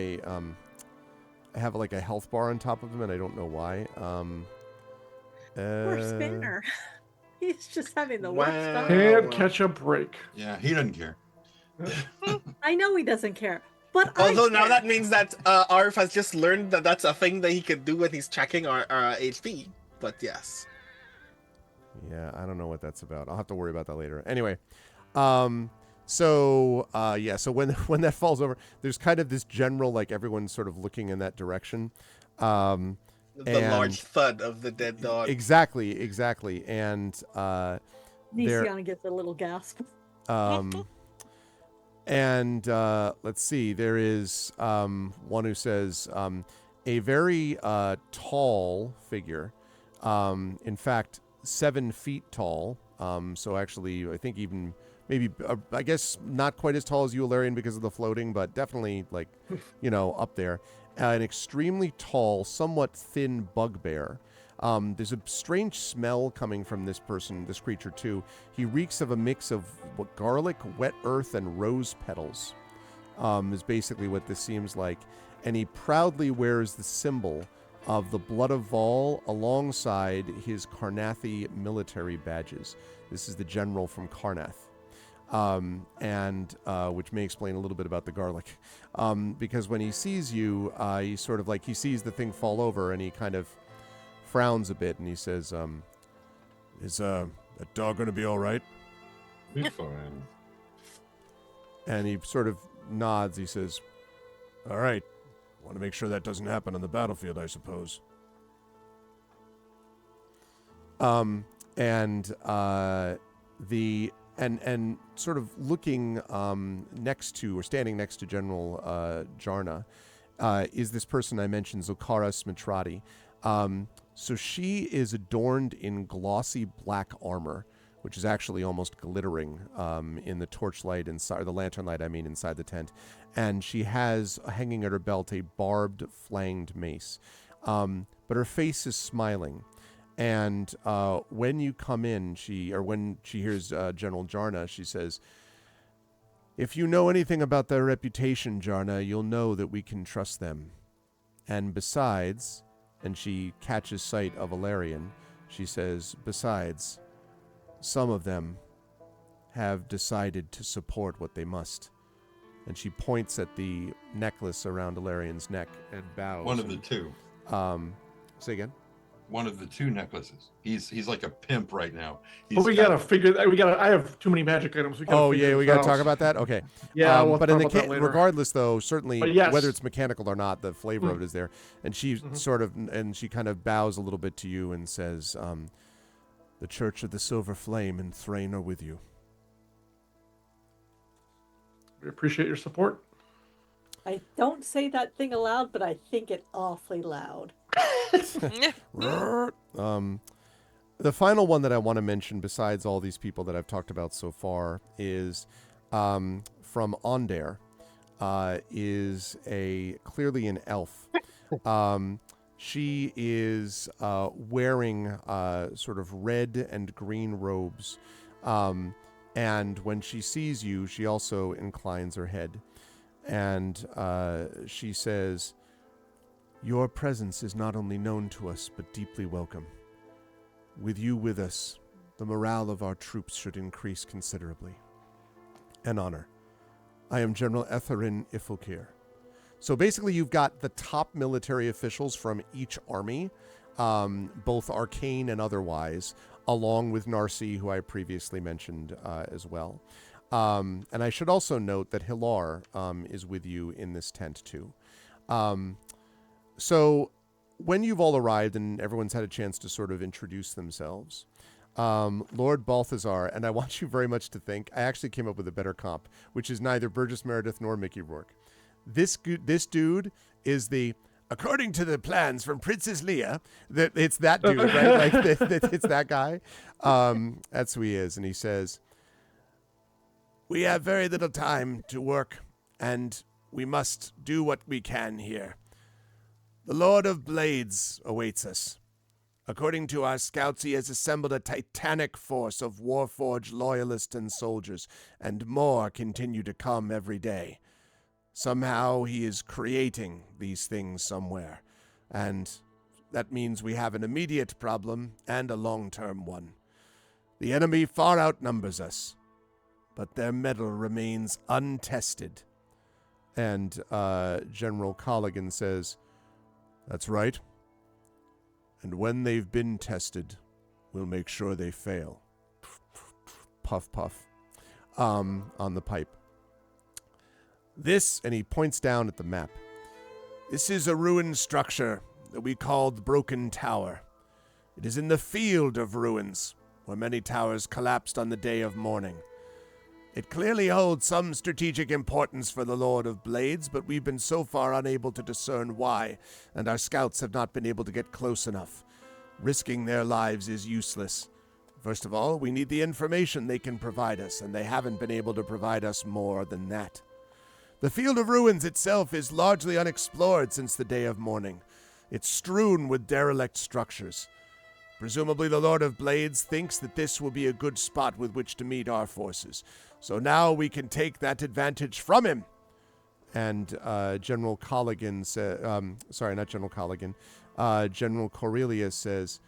like a health bar on top of them, and I don't know why. Poor Uh, Spanner. He's just having the worst time. Can't catch a break. Yeah, he doesn't care. I know he doesn't care, but Although I now care. that means that Arf has just learned that that's a thing that he can do when he's checking our HP. But yes. Yeah, I don't know what that's about. I'll have to worry about that later. Anyway, so when that falls over, there's kind of this general, like, everyone's sort of looking in that direction. The large thud of the dead dog. Exactly. And Nisiana gets a little gasp. and let's see, there is one who says a very tall figure, in fact 7 feet tall, so actually I think even maybe I guess not quite as tall as you, Ilarion, because of the floating, but definitely, like, up there. An extremely tall, somewhat thin bugbear. There's a strange smell coming from this creature too. He reeks of a mix of garlic, wet earth, and rose petals, is basically what this seems like. And he proudly wears the symbol of the Blood of Vol alongside his Karnathi military badges. This is the general from Karnath. Which may explain a little bit about the garlic. Because when he sees you, he sort of he sees the thing fall over, and he kind of frowns a bit, and he says, is that dog going to be all right? Be fine. And he sort of nods. He says, all right. Want to make sure that doesn't happen on the battlefield, I suppose. And sort of looking next to, or standing next to General Jarna, is this person I mentioned, Zokara Smitrati. So she is adorned in glossy black armor, which is actually almost glittering in the torchlight inside, or the lantern light, I mean, inside the tent. And she has hanging at her belt a barbed, flanged mace. But her face is smiling. And when you come in, when she hears General Jarna, she says, if you know anything about their reputation, Jarna, you'll know that we can trust them. And besides, and she catches sight of Ilarion, she says, besides, some of them have decided to support what they must. And she points at the necklace around Ilarion's neck and bows. One of the two. Say again? One of the 2 necklaces. He's like a pimp right now. But we gotta figure that. I have too many magic items. We gotta talk about that. Okay. Yeah, but in the regardless, though, certainly yes. whether it's mechanical or not, the flavor of it is there. And she she kind of bows a little bit to you and says, "The Church of the Silver Flame and Thrain are with you." We appreciate your support. I don't say that thing aloud, but I think it awfully loud. The final one that I want to mention, besides all these people that I've talked about so far, is from Ondare. Is clearly an elf. She is wearing sort of red and green robes. And when she sees you, she also inclines her head. And she says, your presence is not only known to us, but deeply welcome. With you with us, the morale of our troops should increase considerably. An honor. I am General Etherin Ifulkir. So basically you've got the top military officials from each army, both arcane and otherwise, along with Narsi, who I previously mentioned as well. And I should also note that Hilar is with you in this tent too. So when you've all arrived and everyone's had a chance to sort of introduce themselves, Lord Balthazar, and I want you very much to think, I actually came up with a better comp, which is neither Burgess Meredith nor Mickey Rourke. This dude is according to the plans from Princess Leia, it's that dude, right? It's that guy. That's who he is. And he says, we have very little time to work, and we must do what we can here. The Lord of Blades awaits us. According to our scouts, he has assembled a titanic force of Warforged loyalists and soldiers, and more continue to come every day. Somehow he is creating these things somewhere, and that means we have an immediate problem and a long-term one. The enemy far outnumbers us, but their mettle remains untested. And General Colligan says, "That's right. And when they've been tested, we'll make sure they fail." Puff, puff. On the pipe. This, and he points down at the map. This is a ruined structure that we call the Broken Tower. It is in the Field of Ruins, where many towers collapsed on the day of mourning. It clearly holds some strategic importance for the Lord of Blades, but we've been so far unable to discern why, and our scouts have not been able to get close enough. Risking their lives is useless. First of all, we need the information they can provide us, and they haven't been able to provide us more than that. The Field of Ruins itself is largely unexplored since the day of mourning. It's strewn with derelict structures. Presumably the Lord of Blades thinks that this will be a good spot with which to meet our forces. So now we can take that advantage from him. And General Colligan says, sorry, not General Colligan, General Corelius says,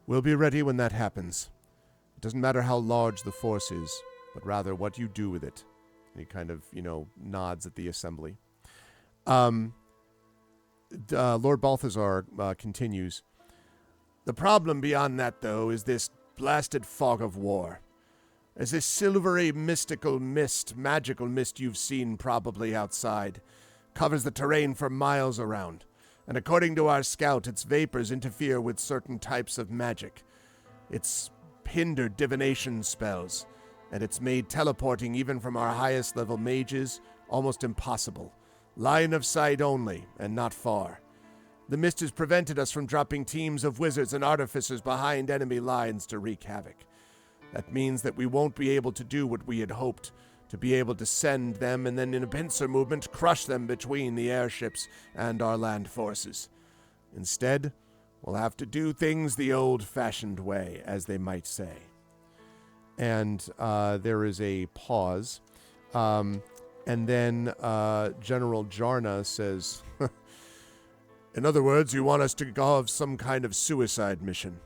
"We'll be ready when that happens. It doesn't matter how large the force is, but rather what you do with it." And he kind of, nods at the assembly. Lord Balthazar continues, "The problem beyond that, though, is this blasted fog of war. There's this silvery, mystical mist, magical mist you've seen probably outside. Covers the terrain for miles around. And according to our scout, its vapors interfere with certain types of magic. It's hindered divination spells, and it's made teleporting even from our highest level mages almost impossible. Line of sight only, and not far. The mist has prevented us from dropping teams of wizards and artificers behind enemy lines to wreak havoc. That means that we won't be able to do what we had hoped, to be able to send them and then in a pincer movement crush them between the airships and our land forces. Instead, we'll have to do things the old-fashioned way, as they might say." And there is a pause. And then General Jarna says, "In other words, you want us to go have some kind of suicide mission.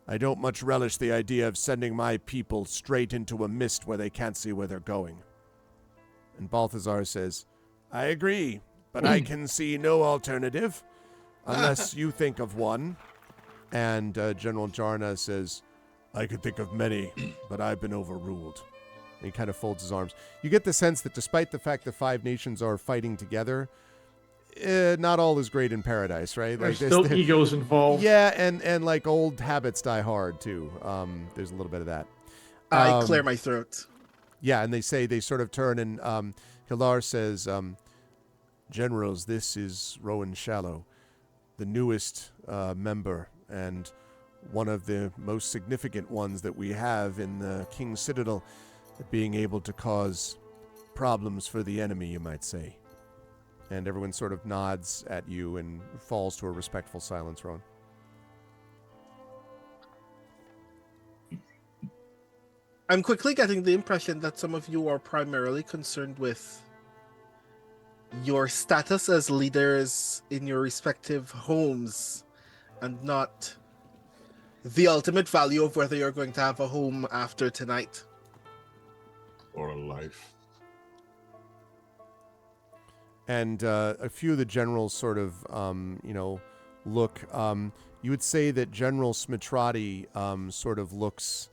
I don't much relish the idea of sending my people straight into a mist where they can't see where they're going." And Balthazar says, "I agree, but I can see no alternative, unless you think of one." And General Jarna says, "I could think of many, but I've been overruled." And he kind of folds his arms. You get the sense that despite the fact the five nations are fighting together, not all is great in paradise, right? There's still egos involved. Yeah, and like old habits die hard too. There's a little bit of that. I clear my throat. Yeah, and they sort of turn, and Hilar says, "Generals, this is Rowan Shallow, the newest member, and one of the most significant ones that we have in the King's Citadel, being able to cause problems for the enemy, you might say." And everyone sort of nods at you and falls to a respectful silence, Rowan. I'm quickly getting the impression that some of you are primarily concerned with your status as leaders in your respective homes and not the ultimate value of whether you're going to have a home after tonight. Or a life. And a few of the generals sort of, look. You would say that General Smitrati sort of looks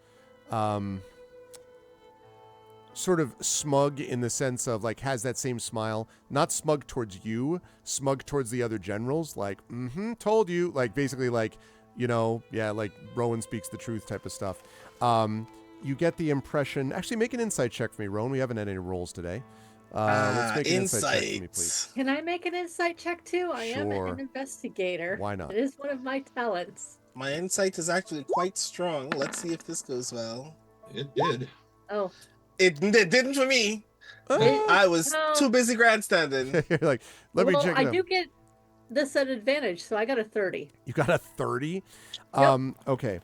sort of smug in the sense of, like, has that same smile. Not smug towards you, smug towards the other generals. Like, told you. Like, basically, like, like Rowan speaks the truth type of stuff. You get the impression... Actually, make an insight check for me, Rowan. We haven't had any rolls today. Let's make an insight check for me, please. Can I make an insight check too? I am Sure. an investigator. Why not? It is one of my talents. My insight is actually quite strong. Let's see if this goes well. It did. Oh, It didn't for me. I was too busy grandstanding. You're like, let me check it I out. do get this at advantage, so I got a 30. You got a 30? Yep. Okay.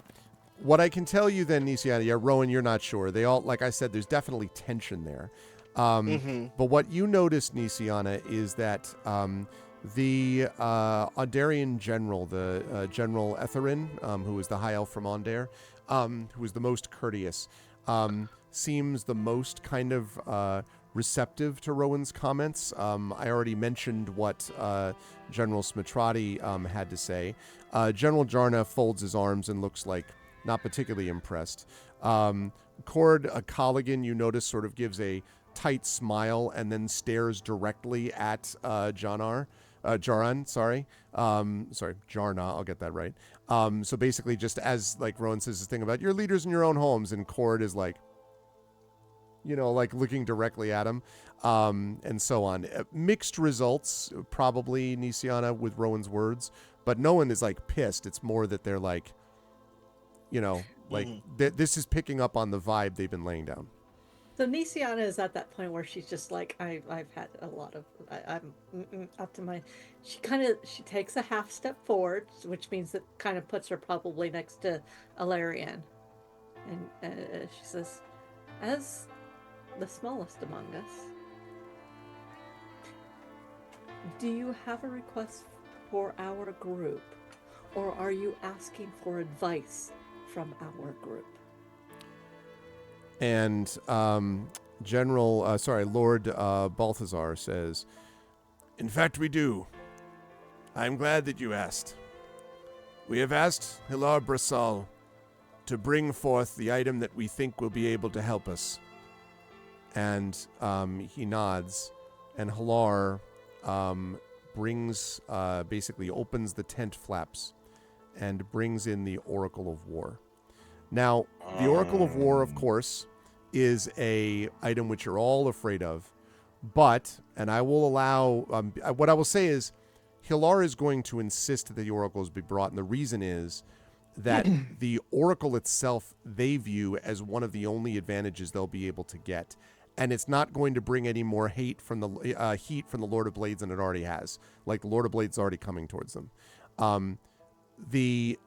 What I can tell you then, Nisiana, yeah, Rowan, you're not sure. They all, like I said, there's definitely tension there. But what you notice, Nisiana, is that The Ondarian general, the General Etherin, who is the high elf from Ondare, who is the most courteous, seems the most kind of receptive to Rowan's comments. I already mentioned what General Smitrati had to say. General Jarna folds his arms and looks like not particularly impressed. Cord Colligan, you notice, sort of gives a tight smile and then stares directly at Jaran, Jarna, I'll get that right. So basically just as like Rowan says this thing about your leaders in your own homes, and Cord is like, like looking directly at him, and so on. Mixed results, probably, Nisiana, with Rowan's words, but no one is like pissed. It's more that they're like, this is picking up on the vibe they've been laying down. So Nisiana is at that point where she's just like, I've had a lot of, I'm up to my, she takes a half step forward, which means it kind of puts her probably next to Alarian. And she says, as the smallest among us, do you have a request for our group, or are you asking for advice from our group? And Lord Balthazar says, in fact, we do. I'm glad that you asked. We have asked Hilar Brassal to bring forth the item that we think will be able to help us. And he nods, and Hilar basically opens the tent flaps and brings in the Oracle of War. Now, the Oracle of War, of course, is a item which you're all afraid of, but, and I will allow, what I will say is, Hilar is going to insist that the Oracles be brought, and the reason is that the Oracle itself, they view as one of the only advantages they'll be able to get, and it's not going to bring any more heat from the Lord of Blades than it already has. Like, the Lord of Blades is already coming towards them. The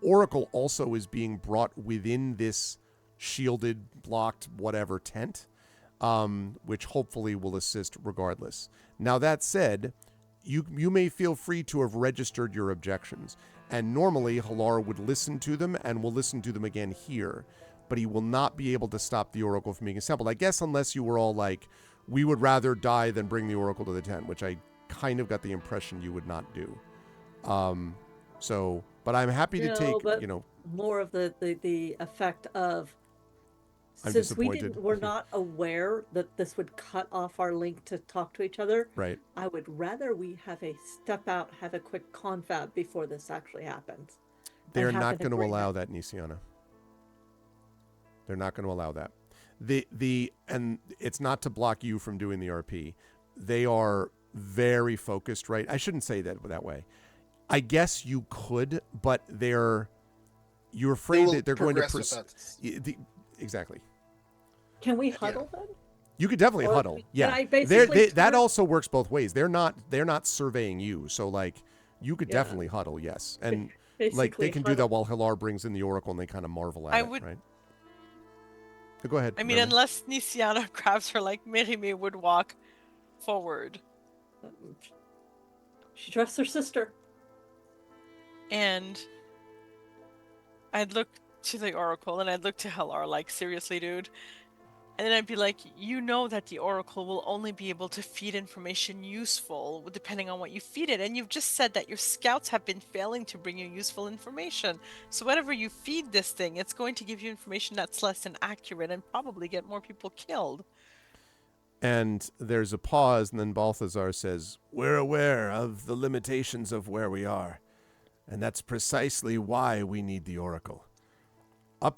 Oracle also is being brought within this shielded, blocked, whatever tent, which hopefully will assist regardless. Now, that said, you may feel free to have registered your objections, and normally Hilar would listen to them and will listen to them again here, but he will not be able to stop the Oracle from being assembled. I guess unless you were all like, we would rather die than bring the Oracle to the tent, which I kind of got the impression you would not do. But I'm happy to take, more of the effect of, I'm since disappointed. we're not aware that this would cut off our link to talk to each other. Right. I would rather we have a step out, have a quick confab before this actually happens. They're not going to allow that, Nisiana. They're not going to allow that. And it's not to block you from doing the RP. They are very focused, right? I shouldn't say that way. I guess you could, but you're afraid that they're going to exactly. Can we huddle then? You could definitely huddle. Yeah. That also works both ways. They're not surveying you. So like you could definitely huddle, yes. And like they can do that while Hilar brings in the Oracle and they kind of marvel at it, right? So go ahead. I mean, unless Nisiana grabs her like Merime would walk forward. She trusts her sister. And I'd look to the Oracle and I'd look to Hilar like, seriously, dude? And then I'd be like, you know that the Oracle will only be able to feed information useful depending on what you feed it. And you've just said that your scouts have been failing to bring you useful information. So whatever you feed this thing, it's going to give you information that's less than accurate and probably get more people killed. And there's a pause, and then Balthazar says, we're aware of the limitations of where we are. And that's precisely why we need the Oracle.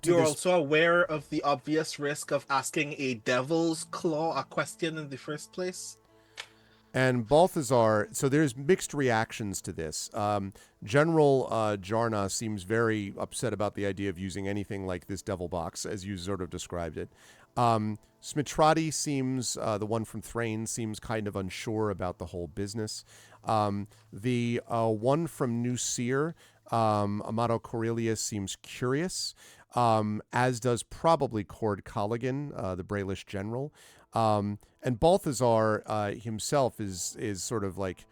You're also aware of the obvious risk of asking a devil's claw a question in the first place? And Balthazar, so there's mixed reactions to this. General Jarna seems very upset about the idea of using anything like this devil box, as you sort of described it. Smitrati seems, the one from Thrain, seems kind of unsure about the whole business. The one from New Seer, Amato Corellia, seems curious, as does probably Cord Colligan, the Braelish general. And Balthazar himself is sort of like,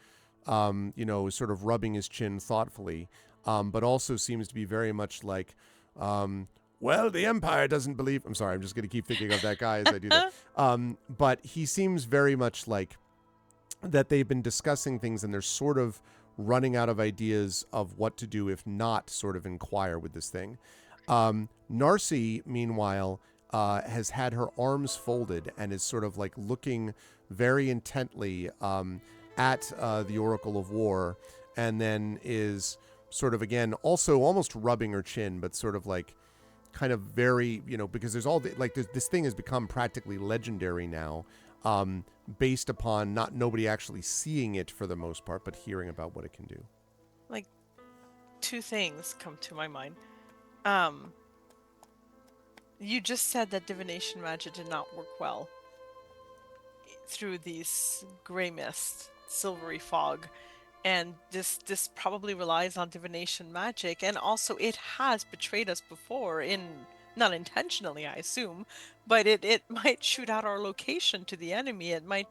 sort of rubbing his chin thoughtfully, but also seems to be very much like, well, the Empire doesn't believe. I'm sorry, I'm just going to keep thinking of that guy as I do that. But he seems very much like that they've been discussing things and they're sort of running out of ideas of what to do if not sort of inquire with this thing. Narcy, meanwhile, has had her arms folded and is sort of like looking very intently at the Oracle of War, and then is sort of again also almost rubbing her chin, but sort of like kind of very, because there's all like this thing has become practically legendary now, based upon not nobody actually seeing it for the most part, but hearing about what it can do. Like, two things come to my mind. You just said that divination magic did not work well through these gray mist, silvery fog, and this probably relies on divination magic, and also it has betrayed us before, not intentionally, I assume, but it might shoot out our location to the enemy. It might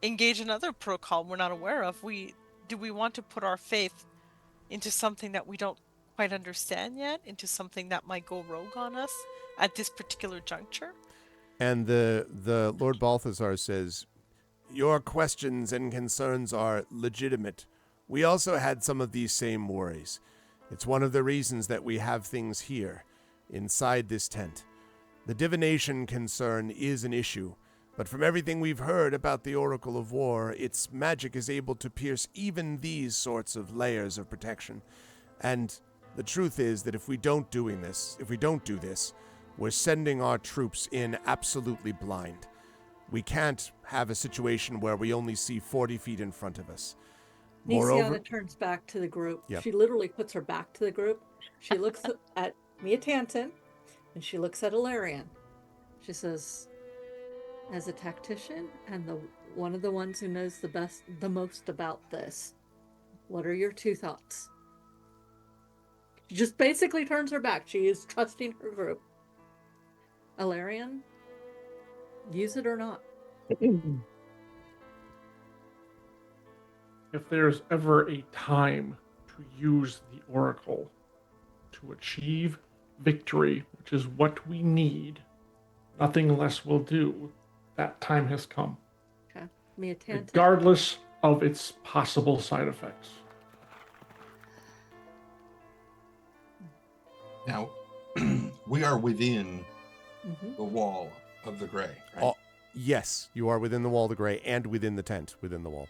engage another protocol we're not aware of. Do we want to put our faith into something that we don't quite understand yet, into something that might go rogue on us at this particular juncture? And the Lord Balthazar says, your questions and concerns are legitimate. We also had some of these same worries. It's one of the reasons that we have things here, inside this tent. The divination concern is an issue, but from everything we've heard about the Oracle of War, its magic is able to pierce even these sorts of layers of protection. And the truth is that if we don't do this, we're sending our troops in absolutely blind. We can't have a situation where we only see 40 feet in front of us. Nisiana turns back to the group. Yep. She literally puts her back to the group. She looks at Mia Tanton, and she looks at Ilarion. She says, as a tactician and one of the ones who knows the most about this, what are your two thoughts? She just basically turns her back. She is trusting her group. Ilarion, use it or not. If there's ever a time to use the Oracle to achieve victory, which is what we need, nothing less will do. That time has come. Okay. Mia Tanton. Regardless of its possible side effects. Now, we are within the wall of the gray, right? Yes, you are within the wall of the gray and within the tent within the wall.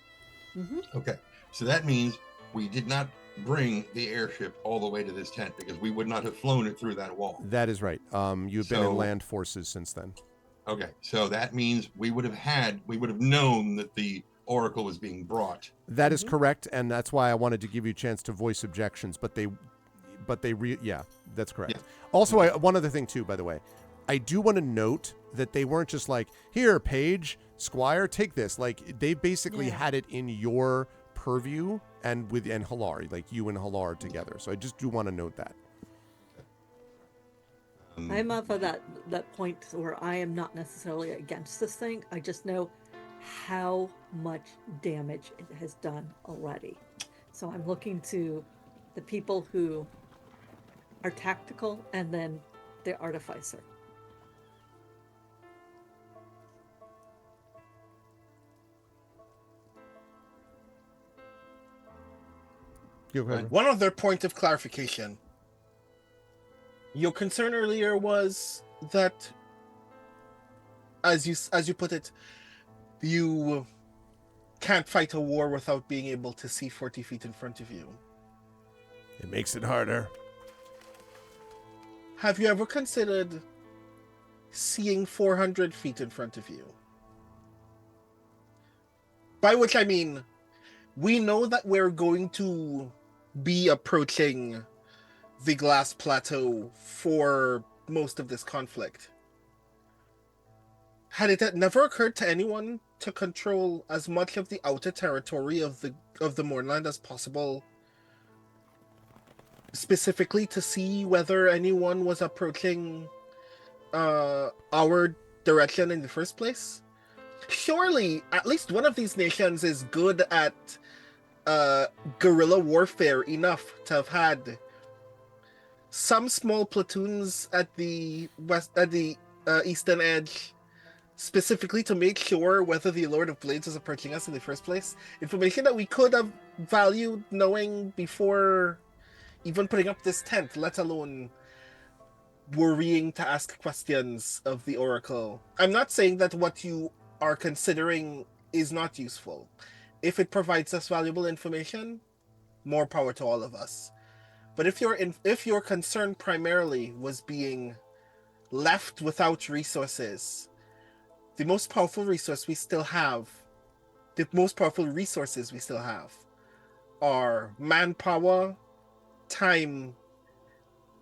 Okay, so that means we did not bring the airship all the way to this tent because we would not have flown it through that wall. That is right. You've been in land forces since then. Okay, so that means we would have known that the Oracle was being brought. That is correct, and that's why I wanted to give you a chance to voice objections, yeah, that's correct. Yeah. Also, one other thing too, by the way, I do want to note that they weren't just like, here, Paige, Squire, take this. Like, they basically had it in your purview and Halar, like you and Halar together. So I just do want to note that. I'm up at that point where I am not necessarily against this thing. I just know how much damage it has done already. So I'm looking to the people who are tactical and then the artificer. One other point of clarification. Your concern earlier was that, as you put it, you can't fight a war without being able to see 40 feet in front of you. It makes it harder. Have you ever considered seeing 400 feet in front of you? By which I mean, we know that we're going to be approaching the glass plateau for most of this conflict. Had it never occurred to anyone to control as much of the outer territory of the Mournland as possible, specifically to see whether anyone was approaching our direction in the first place? Surely, at least one of these nations is good at guerrilla warfare enough to have had some small platoons at the eastern edge, specifically to make sure whether the Lord of Blades was approaching us in the first place. Information that we could have valued knowing before even putting up this tent, let alone worrying to ask questions of the Oracle. I'm not saying that what you are considering is not useful. If it provides us valuable information, more power to all of us. But if your concern primarily was being left without resources, the most powerful resources we still have are manpower, time,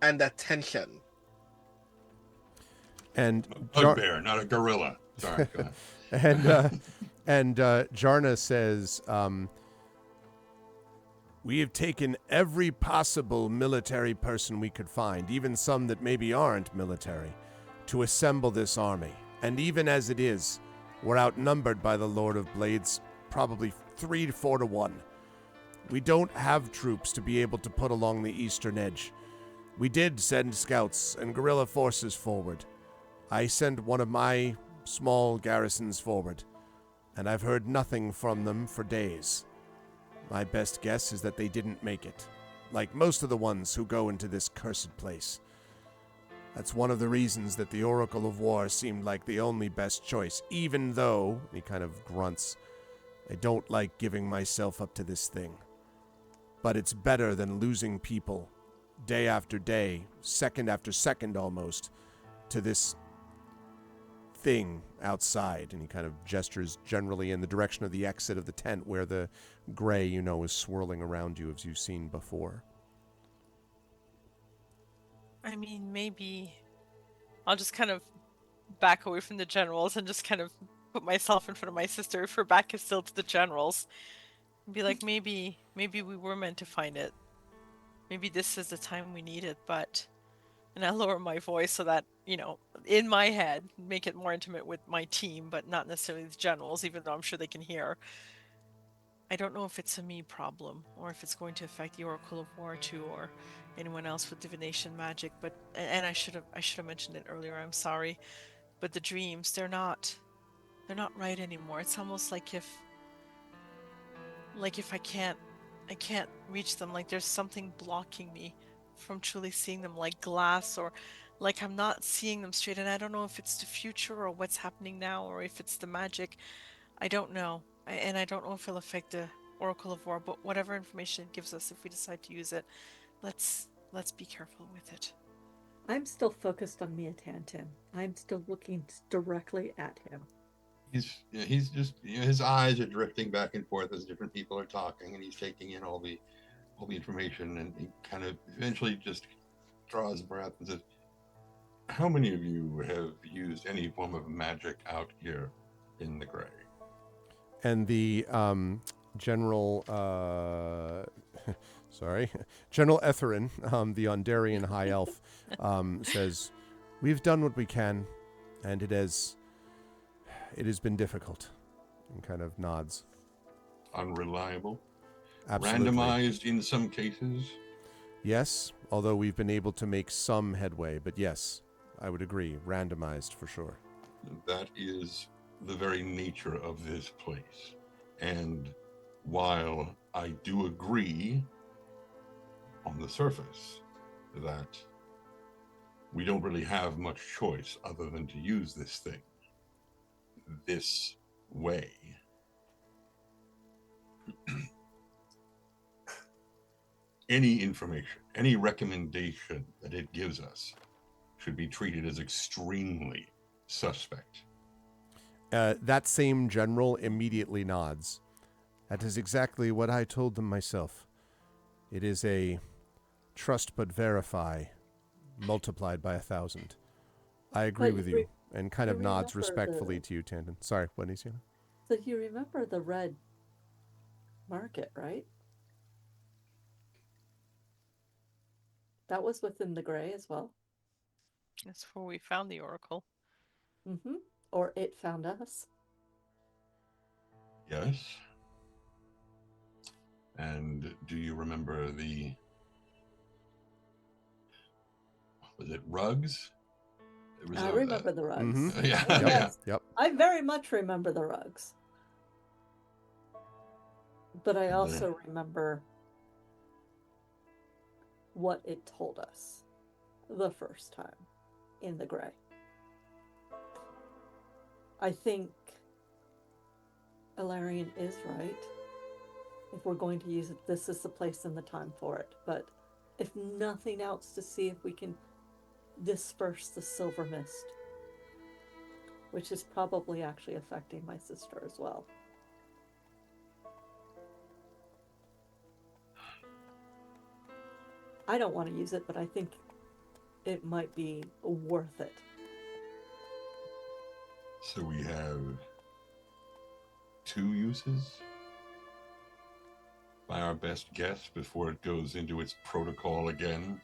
and attention. And Bugbear, not a gorilla. Sorry, go ahead. and Jarna says, we have taken every possible military person we could find, even some that maybe aren't military, to assemble this army. And even as it is, we're outnumbered by the Lord of Blades, probably 3 to 4 to 1. We don't have troops to be able to put along the eastern edge. We did send scouts and guerrilla forces forward. I sent one of my small garrisons forward, and I've heard nothing from them for days. My best guess is that they didn't make it, like most of the ones who go into this cursed place. That's one of the reasons that the Oracle of War seemed like the only best choice, even though, he kind of grunts, I don't like giving myself up to this thing. But it's better than losing people, day after day, second after second almost, to this thing outside. And he kind of gestures generally in the direction of the exit of the tent where the gray, is swirling around you as you've seen before. I mean, maybe I'll just kind of back away from the generals and just kind of put myself in front of my sister if her back is still to the generals. And be like, maybe we were meant to find it. Maybe this is the time we need it, but... And I lower my voice so that, in my head, make it more intimate with my team, but not necessarily the generals, even though I'm sure they can hear. I don't know if it's a me problem, or if it's going to affect the Oracle of War too, or anyone else with divination magic. But and I should have mentioned it earlier. I'm sorry, but the dreams, they're not right anymore. It's almost like if I can't reach them, like there's something blocking me from truly seeing them, like glass, or like I'm not seeing them straight. And I don't know if it's the future or what's happening now, or if it's the magic. I don't know. And I don't know if it'll affect the Oracle of War, but whatever information it gives us, if we decide to use it, let's be careful with it. I'm still focused on Miatantin. I'm still looking directly at him. He's just, his eyes are drifting back and forth as different people are talking, and he's taking in all the information, and he kind of eventually just draws a breath and says, how many of you have used any form of magic out here in the gray? And the General, General Etherin, the Ondarian High Elf, says, we've done what we can, and it has been difficult, and kind of nods. Unreliable? Absolutely. Randomized in some cases? Yes, although we've been able to make some headway, but yes, I would agree, randomized for sure. That is the very nature of this place. And while I do agree on the surface that we don't really have much choice other than to use this thing this way, any information, any recommendation that it gives us should be treated as extremely suspect. That same general immediately nods. That is exactly what I told them myself. It is a trust but verify multiplied by 1,000. I agree with you, and kind of nods respectfully to you, Tandon. Sorry, what is you? So you remember the red market, right? That was within the gray as well. That's where we found the Oracle. Mm-hmm. Or it found us. Yes. And do you remember was it rugs? It was I remember the rugs. Mhm. Yeah, Oh, yeah. yes. Yep. I very much remember the rugs. But I And, also remember what it told us the first time in the gray. I think Ilarion is right. If we're going to use it, this is the place and the time for it. But if nothing else, to see if we can disperse the silver mist, which is probably actually affecting my sister as well. I don't want to use it, but I think it might be worth it. So we have 2 uses by our best guess before it goes into its protocol again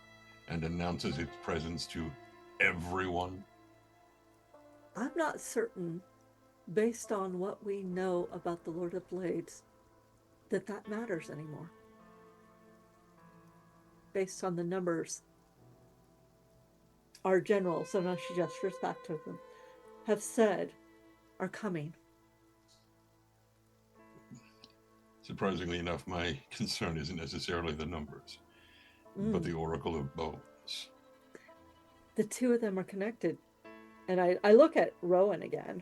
and announces its presence to everyone. I'm not certain, based on what we know about the Lord of Blades, that matters anymore. Based on the numbers our generals, and I should just respect to them, have said are coming. Surprisingly enough, my concern isn't necessarily the numbers, but the Oracle of Bones. The 2 of them are connected. And I look at Rowan again.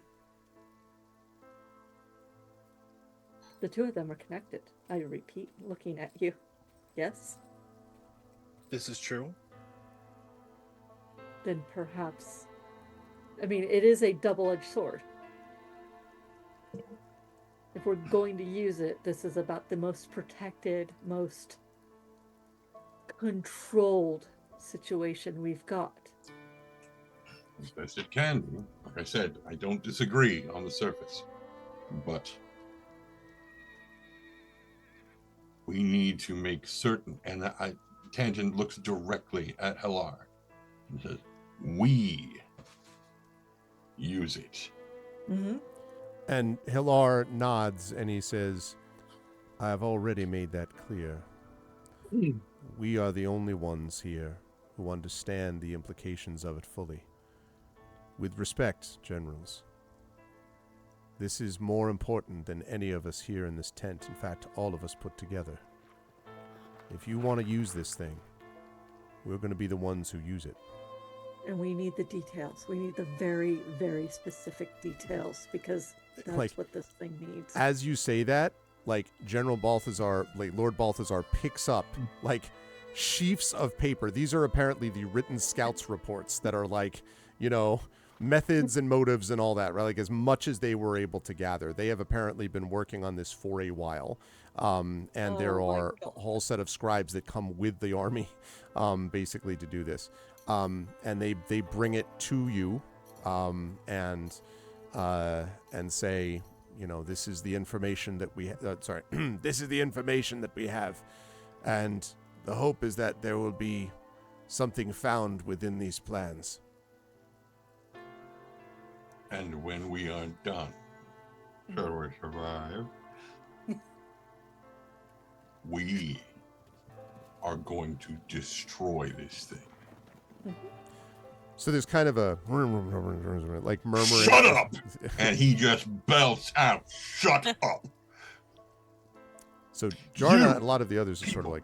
The 2 of them are connected. I repeat, looking at you. Yes? This is true. Then perhaps... I mean, it is a double-edged sword. If we're going to use it, this is about the most protected, most controlled situation we've got. As best it can be. Like I said, I don't disagree on the surface, but we need to make certain, and Tangent looks directly at Halar and says, we use it. Mm-hmm. And Hilar nods and he says, I've already made that clear. We are the only ones here who understand the implications of it fully. With respect, generals, this is more important than any of us here in this tent. In fact, all of us put together. If you want to use this thing, we're going to be the ones who use it. And we need the details. We need the very, very specific details, because that's what this thing needs. As you say that, General Balthazar, Lord Balthazar picks up, sheafs of paper. These are apparently the written scouts reports that are methods and motives and all that, right? As much as they were able to gather. They have apparently been working on this for a while. And there are a whole set of scribes that come with the army, basically to do this. And they bring it to you, and say, this is the information that we this is the information that we have. And the hope is that there will be something found within these plans. And when we are done, shall we survive? We are going to destroy this thing. So there's kind of a murmuring. Shut up! And he just belts out, shut up! So Jarna and a lot of the others are sort of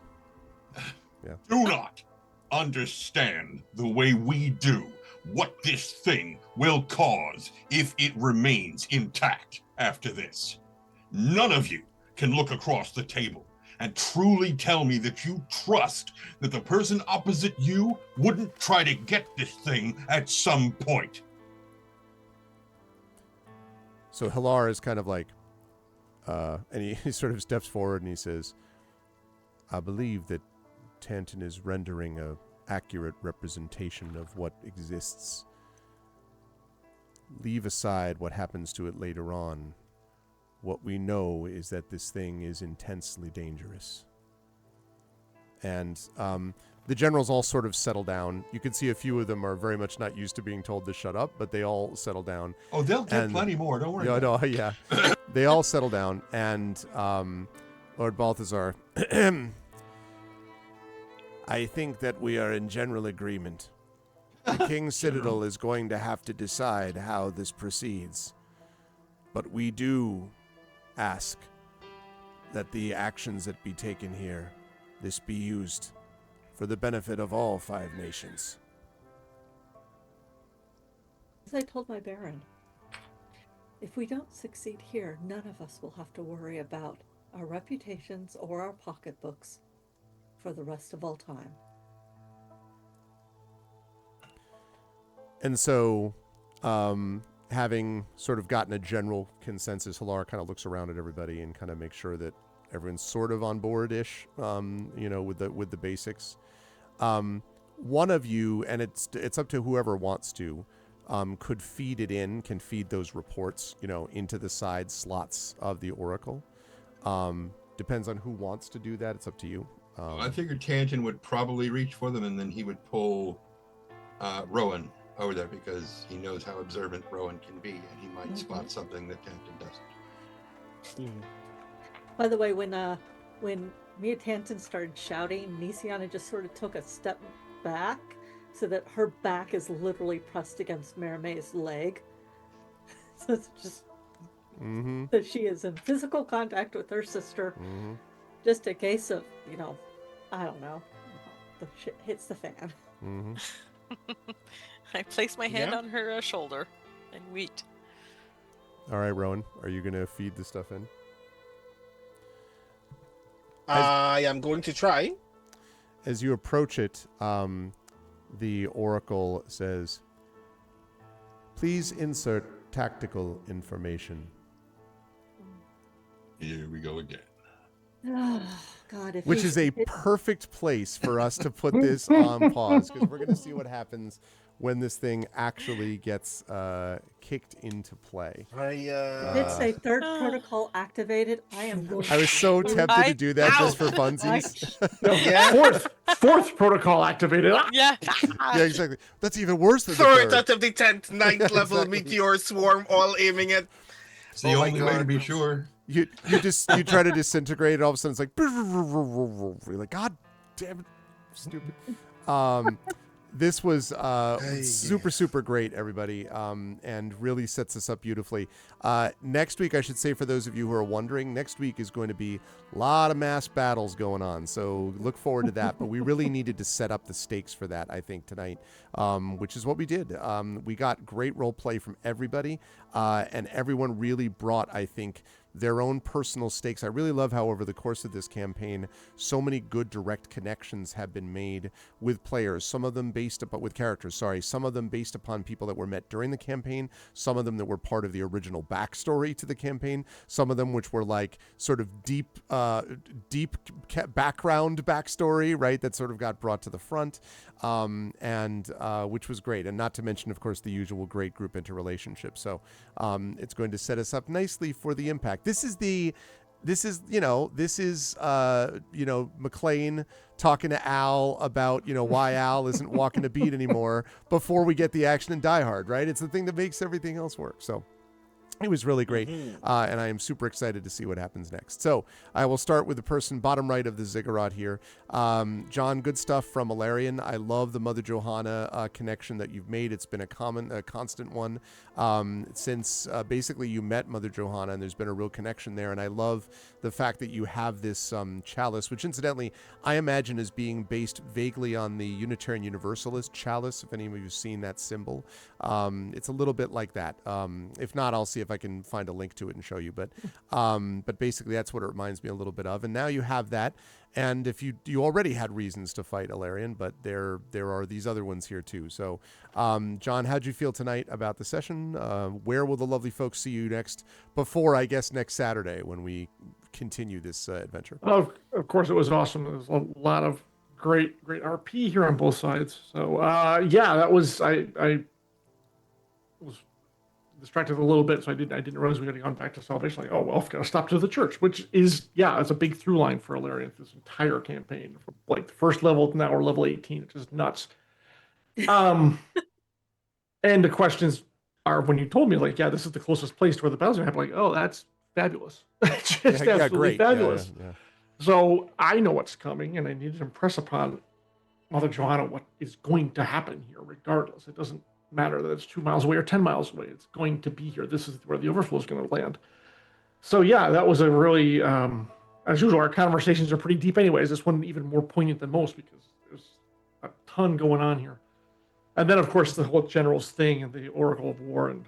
Do not understand the way we do what this thing will cause if it remains intact after this. None of you can look across the table and truly tell me that you trust that the person opposite you wouldn't try to get this thing at some point. So Hilar is kind of and he sort of steps forward and he says, I believe that Tanton is rendering a accurate representation of what exists. Leave aside what happens to it later on. What we know is that this thing is intensely dangerous. And The generals all sort of settle down. You can see a few of them are very much not used to being told to shut up, but they all settle down. Oh, they'll get And- plenty more. Don't worry. No, about no, yeah. They all settle down, and Lord Balthazar, I think that we are in general agreement. The King's Citadel is going to have to decide how this proceeds. But we do ask that the actions that be taken here, this be used for the benefit of all 5 nations. As I told my Baron, if we don't succeed here, none of us will have to worry about our reputations or our pocketbooks for the rest of all time. And so, having sort of gotten a general consensus, Halar kind of looks around at everybody and kind of makes sure that everyone's sort of on board-ish, with the basics. One of you, and it's up to whoever wants to, could can feed those reports, into the side slots of the Oracle. Depends on who wants to do that. It's up to you. I figured Tanton would probably reach for them, and then he would pull Rowan over there because he knows how observant Rowan can be, and he might spot something that Tanton doesn't. By the way, when Mia Tanton started shouting, Nisiana just sort of took a step back so that her back is literally pressed against Merime's leg. So it's just that she is in physical contact with her sister. Just a case of, I don't know, the shit hits the fan. I placed my hand on her shoulder and wheat. All right, Rowan, are you going to feed the stuff in? I am going to try. As you approach it, the Oracle says, "Please insert tactical information." Here we go again. Oh, God, Which is a perfect place for us to put this on pause, because we're going to see what happens when this thing actually gets kicked into play. Did say third protocol activated. I am going. I was so tempted to do that just for funsies. Fourth protocol activated. Yeah. Yeah, exactly. That's even worse than Throw the it third. out of the 10th, 9th level Exactly. meteor swarm, all aiming at. It's the only way to be sure. You try to disintegrate, and all of a sudden it's like, you're like, God damn it, stupid. This was super great, everybody, and really sets us up beautifully. Next week, I should say, for those of you who are wondering, next week is going to be a lot of mass battles going on, so look forward to that. But we really needed to set up the stakes for that, I think, tonight, which is what we did. We got great role play from everybody, and everyone really brought, I think, their own personal stakes. I really love how over the course of this campaign, so many good direct connections have been made with players, some of them based upon, with characters, sorry, some of them based upon people that were met during the campaign, some of them that were part of the original backstory to the campaign, some of them which were like sort of deep background backstory, right, that sort of got brought to the front, and which was great. And not to mention, of course, the usual great group interrelationship. So it's going to set us up nicely for the impact. This is McLean talking to Al about, why Al isn't walking a beat anymore before we get the action in Die Hard, right? It's the thing that makes everything else work. So it was really great, and I am super excited to see what happens next. So I will start with the person bottom right of the ziggurat here. John, good stuff from Alarian. I love the Mother Johanna connection that you've made. It's been a constant one since basically you met Mother Johanna, and there's been a real connection there. And I love the fact that you have this chalice, which incidentally I imagine is being based vaguely on the Unitarian Universalist chalice, if any of you have seen that symbol. It's a little bit like that. If not, I'll see if I can find a link to it and show you. But basically that's what it reminds me a little bit of. And now you have that. And if you already had reasons to fight Alarian, but there are these other ones here too. So, John, how'd you feel tonight about the session? Where will the lovely folks see you next? Before, I guess, next Saturday when we continue this adventure. Of course, it was awesome. There was a lot of great RP here on both sides. So that was I was distracted a little bit, so I didn't realize we had gone back to salvation. Like, oh well, I've got to stop to the church, which is it's a big through line for Illyrian this entire campaign, from like the first level to now we're level 18. It's just nuts. And the questions are when you told me like, yeah, this is the closest place to where the battle's gonna happen. Like, oh, that's fabulous. It's just absolutely great. fabulous. Yeah. So I know what's coming, and I need to impress upon Mother Joanna what is going to happen here, regardless. It doesn't matter that it's 2 miles away or 10 miles away. It's going to be here. This is where the overflow is going to land. So yeah, that was a really, as usual, our conversations are pretty deep anyways. This one even more poignant than most because there's a ton going on here. And then, of course, the whole General's thing and the Oracle of War and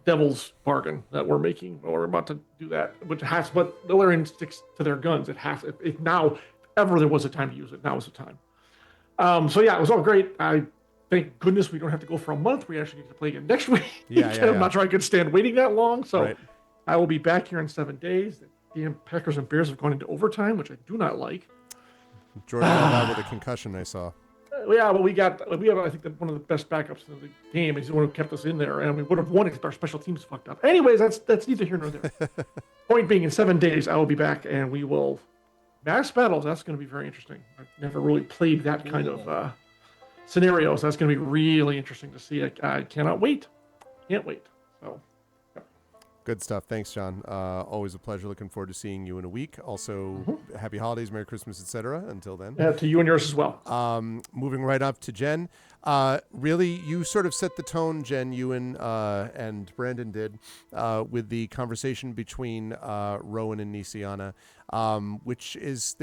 Devil's bargain that we're making. Well, we're about to do that, but the Illyrian sticks to their guns. It has, if now, ever there was a time to use it, now is the time. So yeah, it was all great. Thank goodness we don't have to go for a month. We actually get to play again next week. I'm not sure I could stand waiting that long. So I will be back here in 7 days. The damn Packers and Bears have gone into overtime, which I do not like. Jordan got out with a concussion, I saw. Yeah, but we have, I think, one of the best backups in the game. He's the one who kept us in there, and we would have won if our special teams fucked up. Anyways, that's neither here nor there. Point being, in 7 days, I will be back, and we will mass battles. That's going to be very interesting. I've never really played that kind of scenarios. That's going to be really interesting to see. I cannot wait. Can't wait. So. Good stuff. Thanks, John. Always a pleasure. Looking forward to seeing you in a week. Also, happy holidays, Merry Christmas, etc. Until then. To you and yours as well. Moving right up to Jen. Really, you sort of set the tone, Jen, you and Brandon did, with the conversation between Rowan and Nisiana, which is,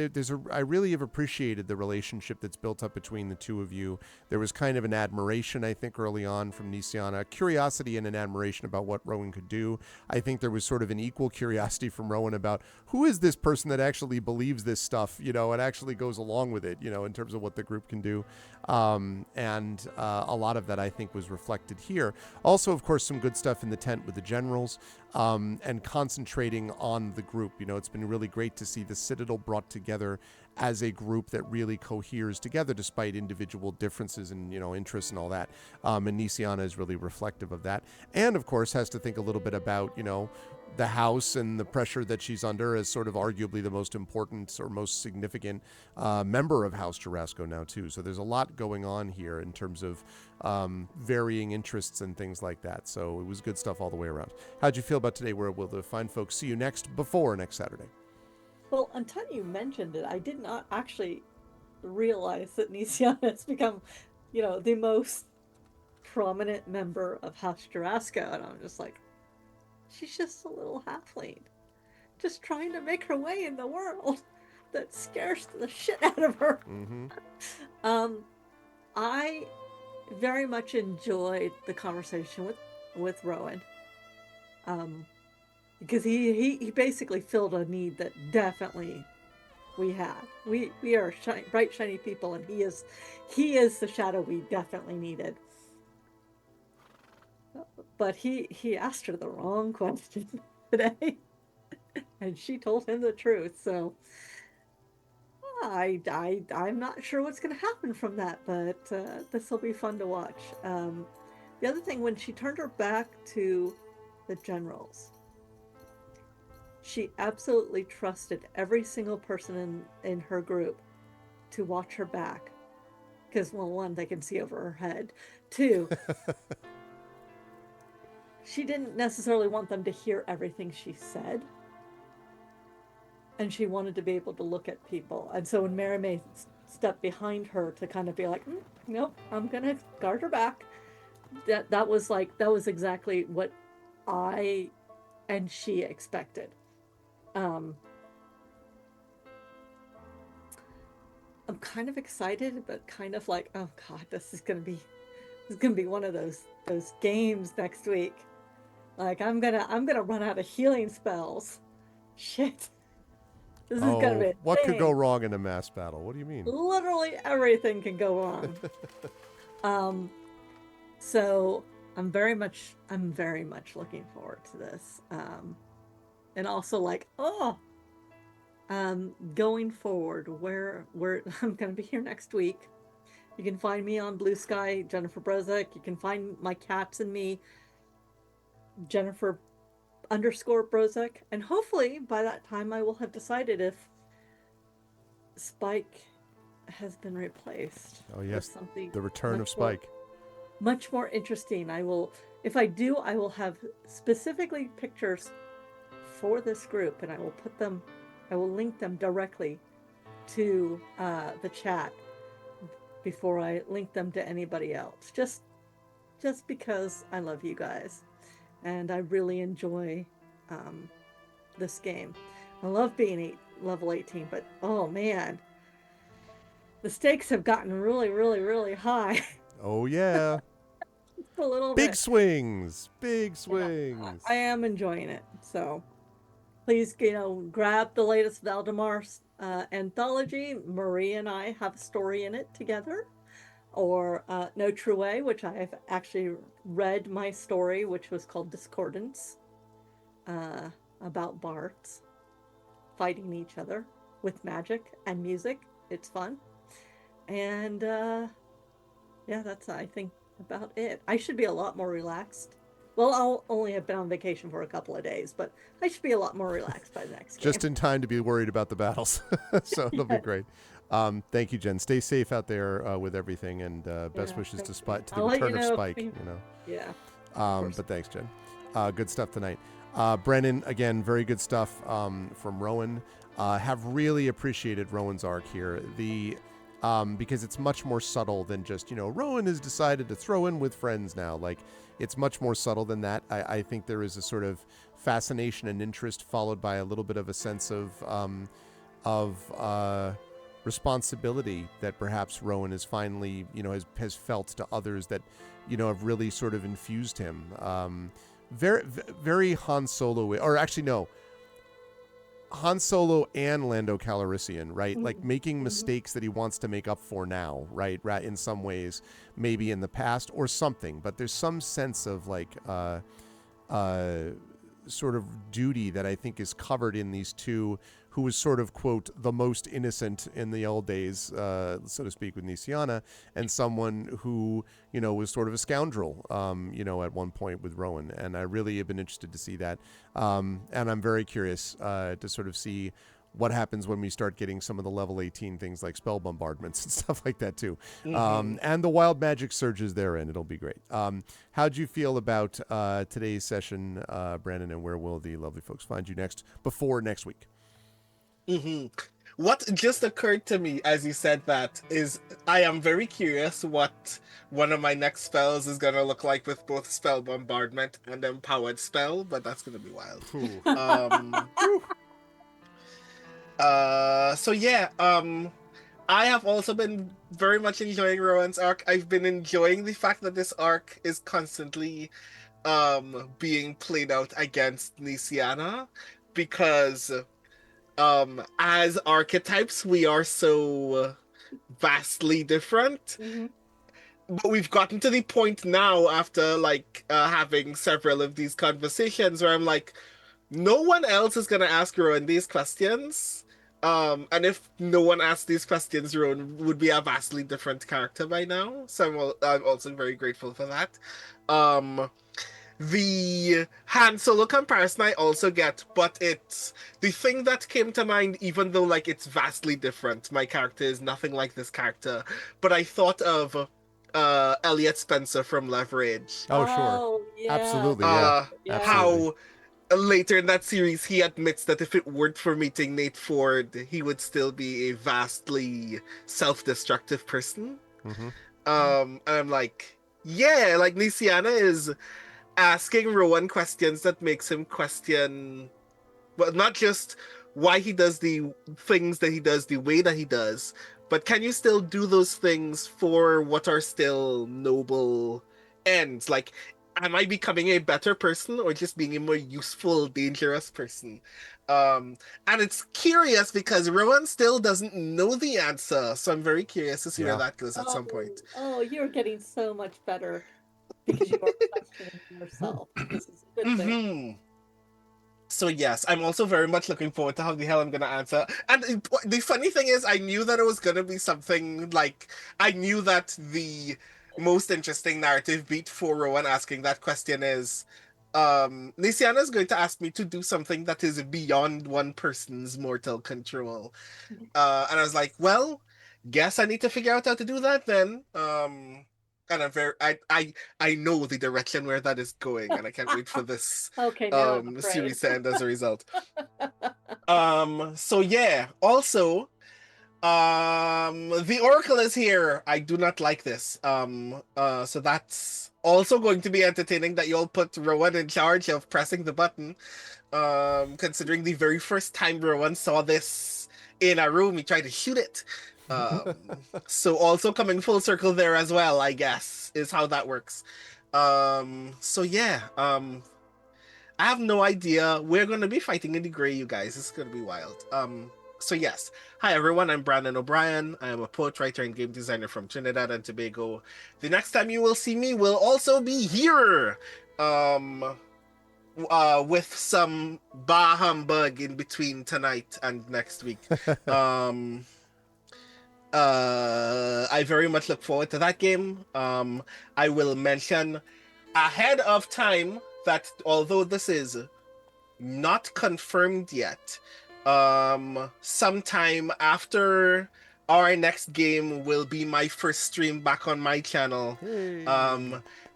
I really have appreciated the relationship that's built up between the two of you. There was kind of an admiration, I think, early on from Nisiana, a curiosity and an admiration about what Rowan could do. I think there was sort of an equal curiosity from Rowan about who is this person that actually believes this stuff, and actually goes along with it, in terms of what the group can do. And a lot of that, I think, was reflected here. Also, of course, some good stuff in the tent with the generals, and concentrating on the group. It's been really great to see the Citadel brought together as a group that really coheres together despite individual differences and, interests and all that. And Nisiana is really reflective of that. And, of course, has to think a little bit about, the house and the pressure that she's under as sort of arguably the most important or most significant member of House Jarasco now, too. So there's a lot going on here in terms of varying interests and things like that. So it was good stuff all the way around. How'd you feel about today? Where will the fine folks see you before next Saturday? Well, until you mentioned it, I did not actually realize that Nisiana has become, the most prominent member of House Jarasco. And I'm just like, she's just a little halfling, just trying to make her way in the world that scares the shit out of her. Mm-hmm. I very much enjoyed the conversation with Rowan, because he basically filled a need that definitely we had. We are bright, shiny people, and he is the shadow we definitely needed. But he asked her the wrong question today, and she told him the truth. So I'm not sure what's going to happen from that, but this will be fun to watch. The other thing, when she turned her back to the generals, she absolutely trusted every single person in her group to watch her back, because, well, one, they can see over her head. Two, she didn't necessarily want them to hear everything she said. And she wanted to be able to look at people. And so when Mary May stepped behind her to kind of be like, nope, I'm going to guard her back. That was exactly what I and she expected. I'm kind of excited, but kind of like, oh God, this is going to be one of those games next week. Like, I'm gonna run out of healing spells. Shit. This is gonna be what could go wrong in a mass battle? What do you mean? Literally everything can go wrong. So I'm very much looking forward to this. And also like, going forward, where I'm gonna be here next week. You can find me on Blue Sky, Jennifer Brozak. You can find my cats and me, Jennifer underscore Brozak. And hopefully by that time I will have decided if Spike has been replaced. Oh yes, with something the return of much more- Spike. much more interesting. I will, if I do, I will have specifically pictures for this group, and I will put them, I will link them directly to the chat before I link them to anybody else. Just because I love you guys, and I really enjoy this game. I love being level 18, but oh man, the stakes have gotten really, really, really high. Oh yeah. A little Big bit. swings. Big swings. I am enjoying it. So please, grab the latest Valdemar anthology. Marie and I have a story in it together. Or No True Way, which I have actually read my story, which was called Discordance, about bards fighting each other with magic and music. It's fun. And yeah, that's, I think, about it. I should be a lot more relaxed. Well, I'll only have been on vacation for a couple of days, but I should be a lot more relaxed by the next game. Just in time to be worried about the battles. So it'll be great. Thank you, Jen. Stay safe out there with everything, and best wishes to the I'll let return you of know Spike. if yeah. But thanks, Jen. Good stuff tonight. Brennan, again, very good stuff from Rowan. Have really appreciated Rowan's arc here. Because it's much more subtle than just, Rowan has decided to throw in with friends now. Like, it's much more subtle than that. I think there is a sort of fascination and interest followed by a little bit of a sense of responsibility that perhaps Rowan has finally, has felt to others that, have really sort of infused him. Very, very Han Solo, or actually, no. Han Solo and Lando Calrissian, right? Like making mistakes that he wants to make up for now, right? In some ways, maybe in the past or something. But there's some sense of like sort of duty that I think is covered in these two, who was sort of, quote, the most innocent in the old days, so to speak, with Nisiana, and someone who, was sort of a scoundrel, at one point with Rowan. And I really have been interested to see that. And I'm very curious to sort of see what happens when we start getting some of the level 18 things like spell bombardments and stuff like that too. And the wild magic surges therein. It'll be great. How'd you feel about today's session, Brandon, and where will the lovely folks find you before next week? What just occurred to me as you said that is I am very curious what one of my next spells is going to look like with both spell bombardment and empowered spell, but that's going to be wild. So yeah, I have also been very much enjoying Rowan's arc. I've been enjoying the fact that this arc is constantly being played out against Nisiana, because as archetypes we are so vastly different. But we've gotten to the point now after having several of these conversations where I'm like, no one else is gonna ask Rowan these questions. And if no one asked these questions, Rowan would be a vastly different character by now. So I'm also very grateful for that. The Han Solo comparison I also get, but it's the thing that came to mind, even though it's vastly different. My character is nothing like this character, but I thought of Elliot Spencer from Leverage. Oh, sure. Oh, yeah. Absolutely, yeah. How later in that series he admits that if it weren't for meeting Nate Ford, he would still be a vastly self-destructive person. And I'm like, yeah, Nisiana is asking Rowan questions that makes him question, well, not just why he does the things that he does the way that he does, but can you still do those things for what are still noble ends? Am I becoming a better person or just being a more useful, dangerous person? And it's curious because Rowan still doesn't know the answer, so I'm very curious to see where that goes at some point. Oh, you're getting so much better because you are questioning yourself. This is a good thing. So yes, I'm also very much looking forward to how the hell I'm gonna answer. And the funny thing is, I knew that it was gonna be something like I knew that the most interesting narrative beat for Rowan asking that question is, Nisiana is going to ask me to do something that is beyond one person's mortal control. And I was like, well, guess I need to figure out how to do that then. And I know the direction where that is going, and I can't wait for this Okay, now I'm afraid. series to end as a result. So yeah, also the Oracle is here. I do not like this. So that's also going to be entertaining that you'll put Rowan in charge of pressing the button. Considering the very first time Rowan saw this in a room, he tried to shoot it. So also coming full circle there as well, I guess, is how that works. So yeah, I have no idea. We're gonna be fighting in the gray, you guys. It's gonna be wild. So yes. Hi everyone, I'm Brandon O'Brien. I am a poet, writer, and game designer from Trinidad and Tobago. The next time you will see me will also be here. With some bah humbug in between tonight and next week. I very much look forward to that game. I will mention ahead of time that although this is not confirmed yet, sometime after our next game will be my first stream back on my channel.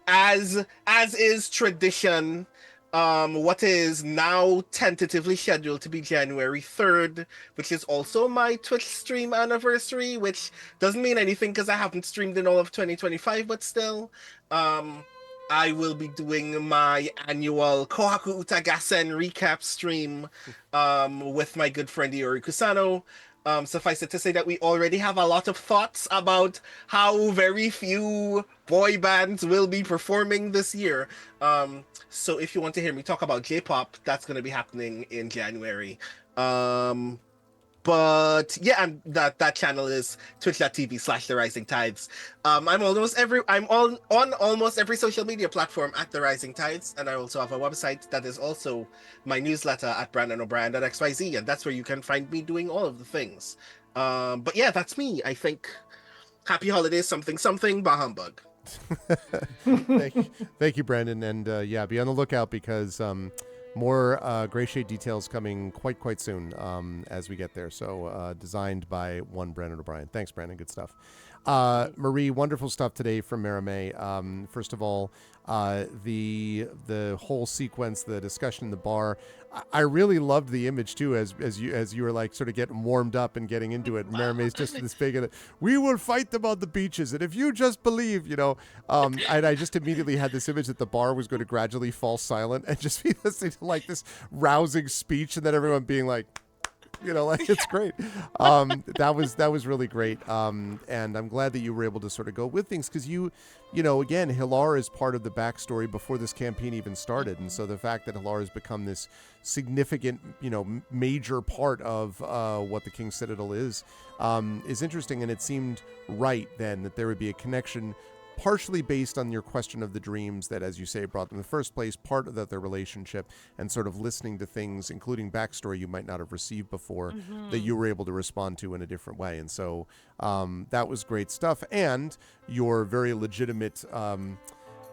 As is tradition, what is now tentatively scheduled to be January 3rd, which is also my Twitch stream anniversary, which doesn't mean anything because I haven't streamed in all of 2025, but still, I will be doing my annual Kohaku Utagasen recap stream with my good friend Iori Kusano. Suffice it to say that we already have a lot of thoughts about how very few boy bands will be performing this year. So if you want to hear me talk about J-pop, that's going to be happening in January. But yeah, and that channel is twitch.tv/The Rising Tides. I'm on almost every social media platform at The Rising Tides, and I also have a website that is also my newsletter at brandonobrien.xyz, and that's where you can find me doing all of the things. But yeah, that's me. I think happy holidays, something, bah humbug. Thank you, Brandon, and yeah, be on the lookout because more Gray Shade details coming quite soon as we get there. So designed by one Brandon O'Brien. Thanks, Brandon. Good stuff. Marie, wonderful stuff today from Maramé. First of all, the whole sequence, the discussion in the bar. I really loved the image too, as you were like sort of getting warmed up and getting into it. Maramé's just this big, and we will fight them on the beaches, and if you just believe, and I just immediately had this image that the bar was going to gradually fall silent and just be listening to like this rousing speech, and then everyone being like, it's great. That was really great. And I'm glad that you were able to sort of go with things because again, Hilar is part of the backstory before this campaign even started. And so the fact that Hilar has become this significant, major part of what the King's Citadel is interesting. And it seemed right then that there would be a connection partially based on your question of the dreams that, as you say, brought them in the first place, part of their relationship and sort of listening to things, including backstory you might not have received before that you were able to respond to in a different way. And so that was great stuff. And your very legitimate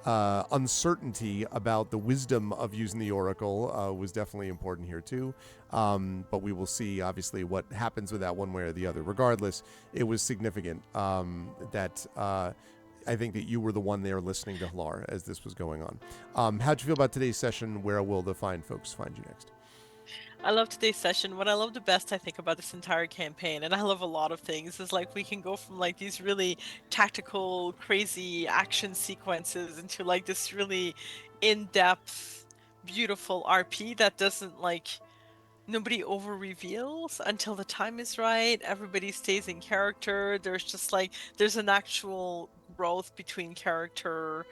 uncertainty about the wisdom of using the Oracle was definitely important here too. But we will see, obviously, what happens with that one way or the other. Regardless, it was significant that I think that you were the one there listening to Hilar as this was going on. How'd you feel about today's session? Where will the fine folks find you next? I love today's session. What I love the best, I think, about this entire campaign, and I love a lot of things, is like we can go from like these really tactical, crazy action sequences into like this really in-depth, beautiful RP that doesn't nobody over reveals until the time is right. Everybody stays in character. There's an actual growth between character,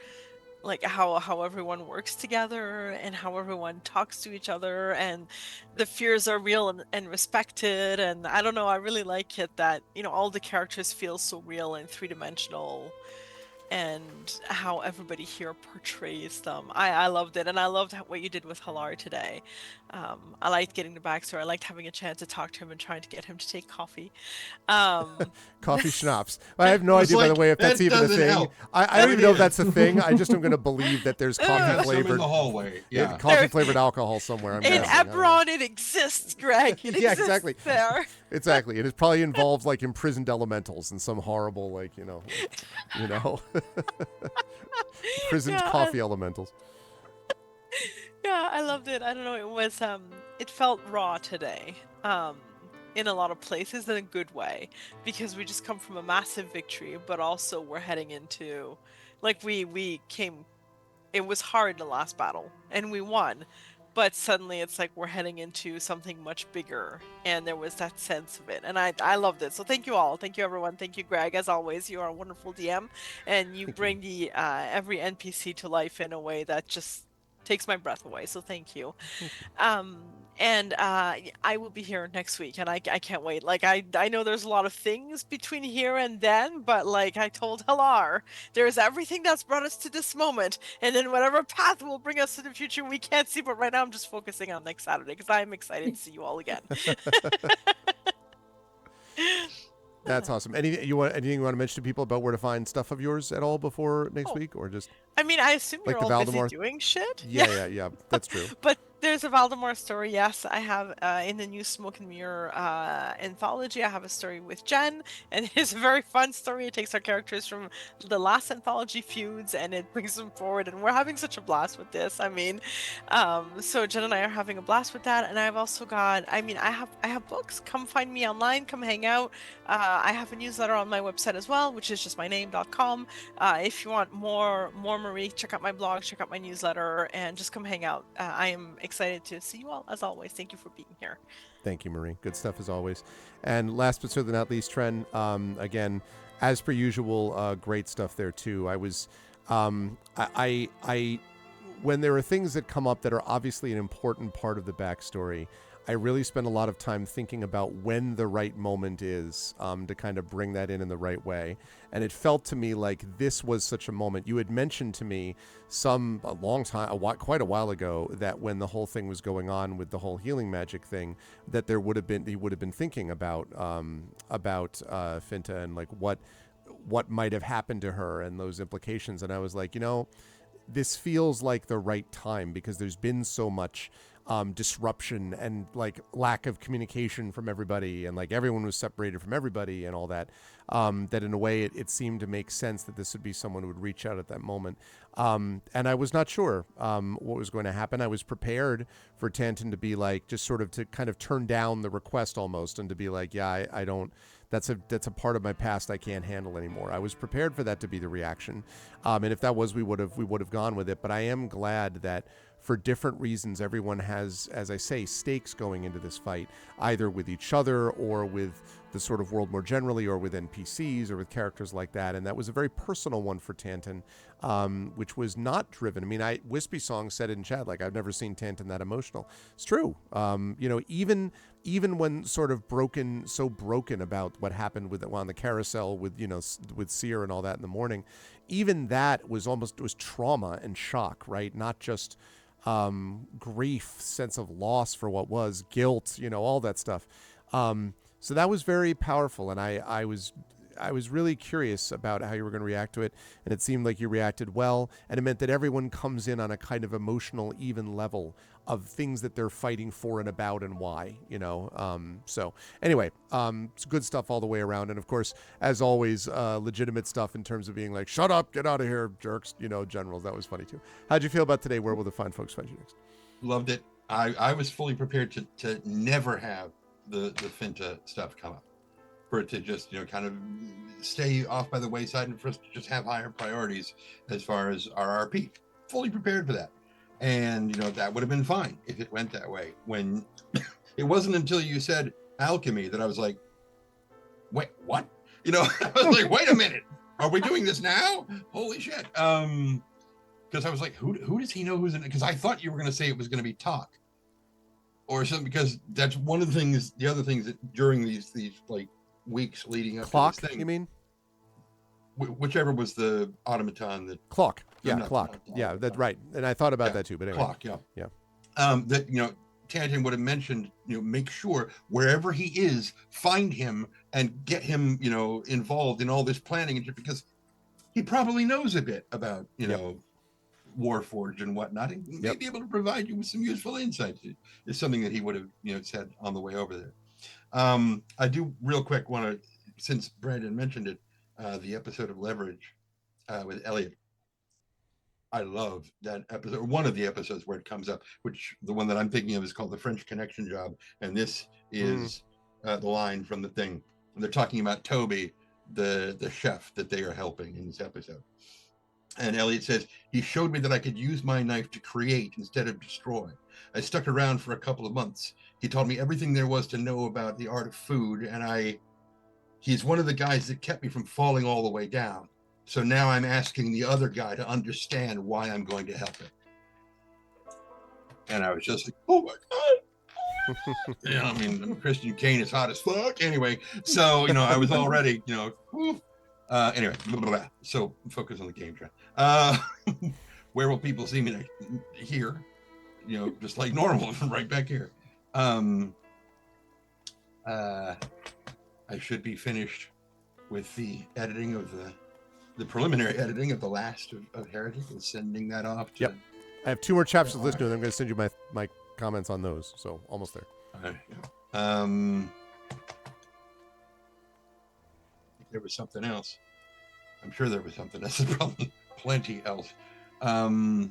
like how everyone works together and how everyone talks to each other, and the fears are real and respected. And I don't know, I really like it that all the characters feel so real and three-dimensional, and how everybody here portrays them. I loved it, and I loved what you did with Hilar today. I liked getting the backstory. I liked having a chance to talk to him and trying to get him to take coffee. Um, Coffee schnapps. I have no It's idea, by the like, way, if that's that even a doesn't thing. help. I don't It even know if is. that's a thing. I just am going to believe that there's You coffee have some in flavored, the hallway. Yeah. coffee flavored alcohol somewhere. I'm in guessing. I don't know. Eberron, it exists, Greg. It Yeah, exists exactly. there. Exactly. And it probably involves like imprisoned elementals and some horrible, like, imprisoned Yeah, coffee elementals. yeah, I loved it. I don't know. It was it felt raw today. In a lot of places in a good way because we just come from a massive victory, but also we're heading into like we came. It was hard the last battle and we won, but suddenly it's like we're heading into something much bigger, and there was that sense of it, and I loved it. So thank you all, thank you everyone, thank you Greg. As always, you are a wonderful DM, and you Thank bring the every NPC to life in a way that just takes my breath away. So thank you. Um, and I will be here next week, and I can't wait. Like I know there's a lot of things between here and then, but like I told Halar, there's everything that's brought us to this moment, and then whatever path will bring us to the future we can't see. But right now I'm just focusing on next Saturday because I'm excited to see you all again. That's awesome. Anything you want to mention to people about where to find stuff of yours at all before next Oh, week, or just I mean, I assume like you're the all busy Valdemar? doing shit. Yeah. That's true. But there's a Valdemar story, yes. I have in the new Smoke and Mirror anthology, I have a story with Jen, and it's a very fun story. It takes our characters from the last anthology feuds and it brings them forward, and we're having such a blast with this. I mean, so Jen and I are having a blast with that, and I've also got, I mean, I have books. Come find me online, come hang out. I have a newsletter on my website as well, which is just my name.com. If you want more Marie, check out my blog, check out my newsletter, and just come hang out. I am excited to see you all, as always. Thank you for being here. Thank you, Marie. Good stuff as always. And last but certainly not least, Tren, again, as per usual, great stuff there too. I was, I when there are things that come up that are obviously an important part of the backstory, I really spend a lot of time thinking about when the right moment is to kind of bring that in the right way. And it felt to me like this was such a moment. You had mentioned to me quite a while ago, that when the whole thing was going on with the whole healing magic thing, that he would have been thinking about Finta and like what might have happened to her and those implications. And I was like, this feels like the right time because there's been so much disruption and like lack of communication from everybody, and like everyone was separated from everybody and all that, that in a way it seemed to make sense that this would be someone who would reach out at that moment. And I was not sure what was going to happen. I was prepared for Tanton to be like, just sort of to kind of turn down the request almost, and to be like, yeah, I don't, that's a part of my past I can't handle anymore. I was prepared for that to be the reaction. And if that was, we would have gone with it. But I am glad that for different reasons, everyone has, as I say, stakes going into this fight, either with each other or with the sort of world more generally, or with NPCs or with characters like that. And that was a very personal one for Tanton, which was not driven. I mean, Wispy Song said it in chat, like, I've never seen Tanton that emotional. It's true. Even when sort of broken about what happened on the carousel with Seer and all that in the morning, even that was trauma and shock, right? Not just grief, sense of loss for what was, guilt, all that stuff. So that was very powerful, and I was really curious about how you were going to react to it, and it seemed like you reacted well, and it meant that everyone comes in on a kind of emotional, even level of things that they're fighting for and about and why, So anyway, it's good stuff all the way around, and of course, as always, legitimate stuff in terms of being like, shut up, get out of here, jerks, generals. That was funny too. How'd you feel about today? Where will the fine folks find you next? Loved it. I was fully prepared to never have the Finta stuff come up, for it to just kind of stay off by the wayside, and for us to just have higher priorities as far as our RP. Fully prepared for that, and that would have been fine if it went that way. When it wasn't until you said alchemy that I was like, wait, what? I was like, wait a minute, are we doing this now? Holy shit! Because I was like, who does he know who's in it? Because I thought you were going to say it was going to be Talk or something, because that's one of the other things that during these like weeks leading up Clock, to this thing, you mean? Whichever was the automaton that Clock. No, Yeah, not Clock. Clock. Yeah, that's right. And I thought about that too, but anyway. Clock, yeah. Yeah. That Tantan would have mentioned, make sure wherever he is, find him and get him, involved in all this planning, and because he probably knows a bit about, Warforged and whatnot, and may be able to provide you with some useful insights. It's something that he would have, said on the way over there. I do real quick want to, since Brandon mentioned it, the episode of Leverage with Elliot. I love that episode. One of the episodes where it comes up, which the one that I'm thinking of is called The French Connection Job. And this is the line from the thing. And they're talking about Toby, the chef that they are helping in this episode. And Elliot says, he showed me that I could use my knife to create instead of destroy. I stuck around for a couple of months. He taught me everything there was to know about the art of food. And he's one of the guys that kept me from falling all the way down. So now I'm asking the other guy to understand why I'm going to help him. And I was just like, oh my God. I mean, Christian Kane is hot as fuck. Anyway, so, I was already, anyway, blah, blah, blah. So focus on the game, John. Where will people see me here? Just like normal, right back here. I should be finished with the editing of the preliminary editing of the last of Heretic and sending that off to... Yep. I have 2 more chapters to listen to, and I'm going to send you my comments on those. So almost there. I think there was something else. I'm sure there was something else. There's probably plenty else. I'll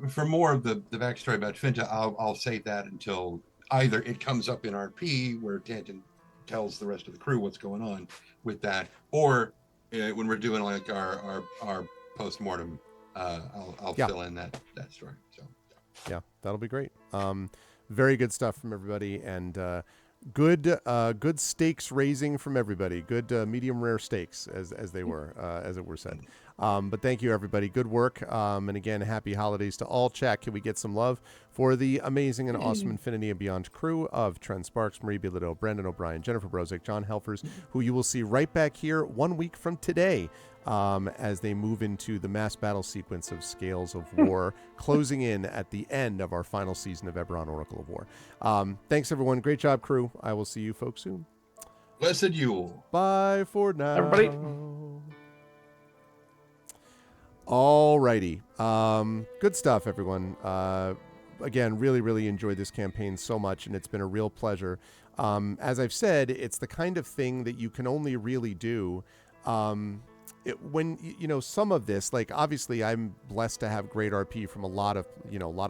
for more of the backstory about Finta, I'll save that until either it comes up in RP where Tantan tells the rest of the crew what's going on with that, or when we're doing like our post-mortem, I'll fill in that story. So yeah, that'll be great. Very good stuff from everybody, and good stakes raising from everybody. Good medium rare stakes as they were, as it were said. But thank you, everybody. Good work. And again, happy holidays to all. Chat, can we get some love for the amazing and awesome Infinity and Beyond crew of Trent Sparks, Marie Bilodeau, Brandon O'Brien, Jennifer Brozick, John Helfers, who you will see right back here 1 week from today as they move into the mass battle sequence of Scales of War, closing in at the end of our final season of Eberron Oracle of War. Thanks, everyone. Great job, crew. I will see you folks soon. Blessed Yule. Bye for now. Everybody. All righty. Good stuff, everyone. Again, really, really enjoyed this campaign so much, and it's been a real pleasure. As I've said, it's the kind of thing that you can only really do when some of this, like obviously I'm blessed to have great RP from a lot of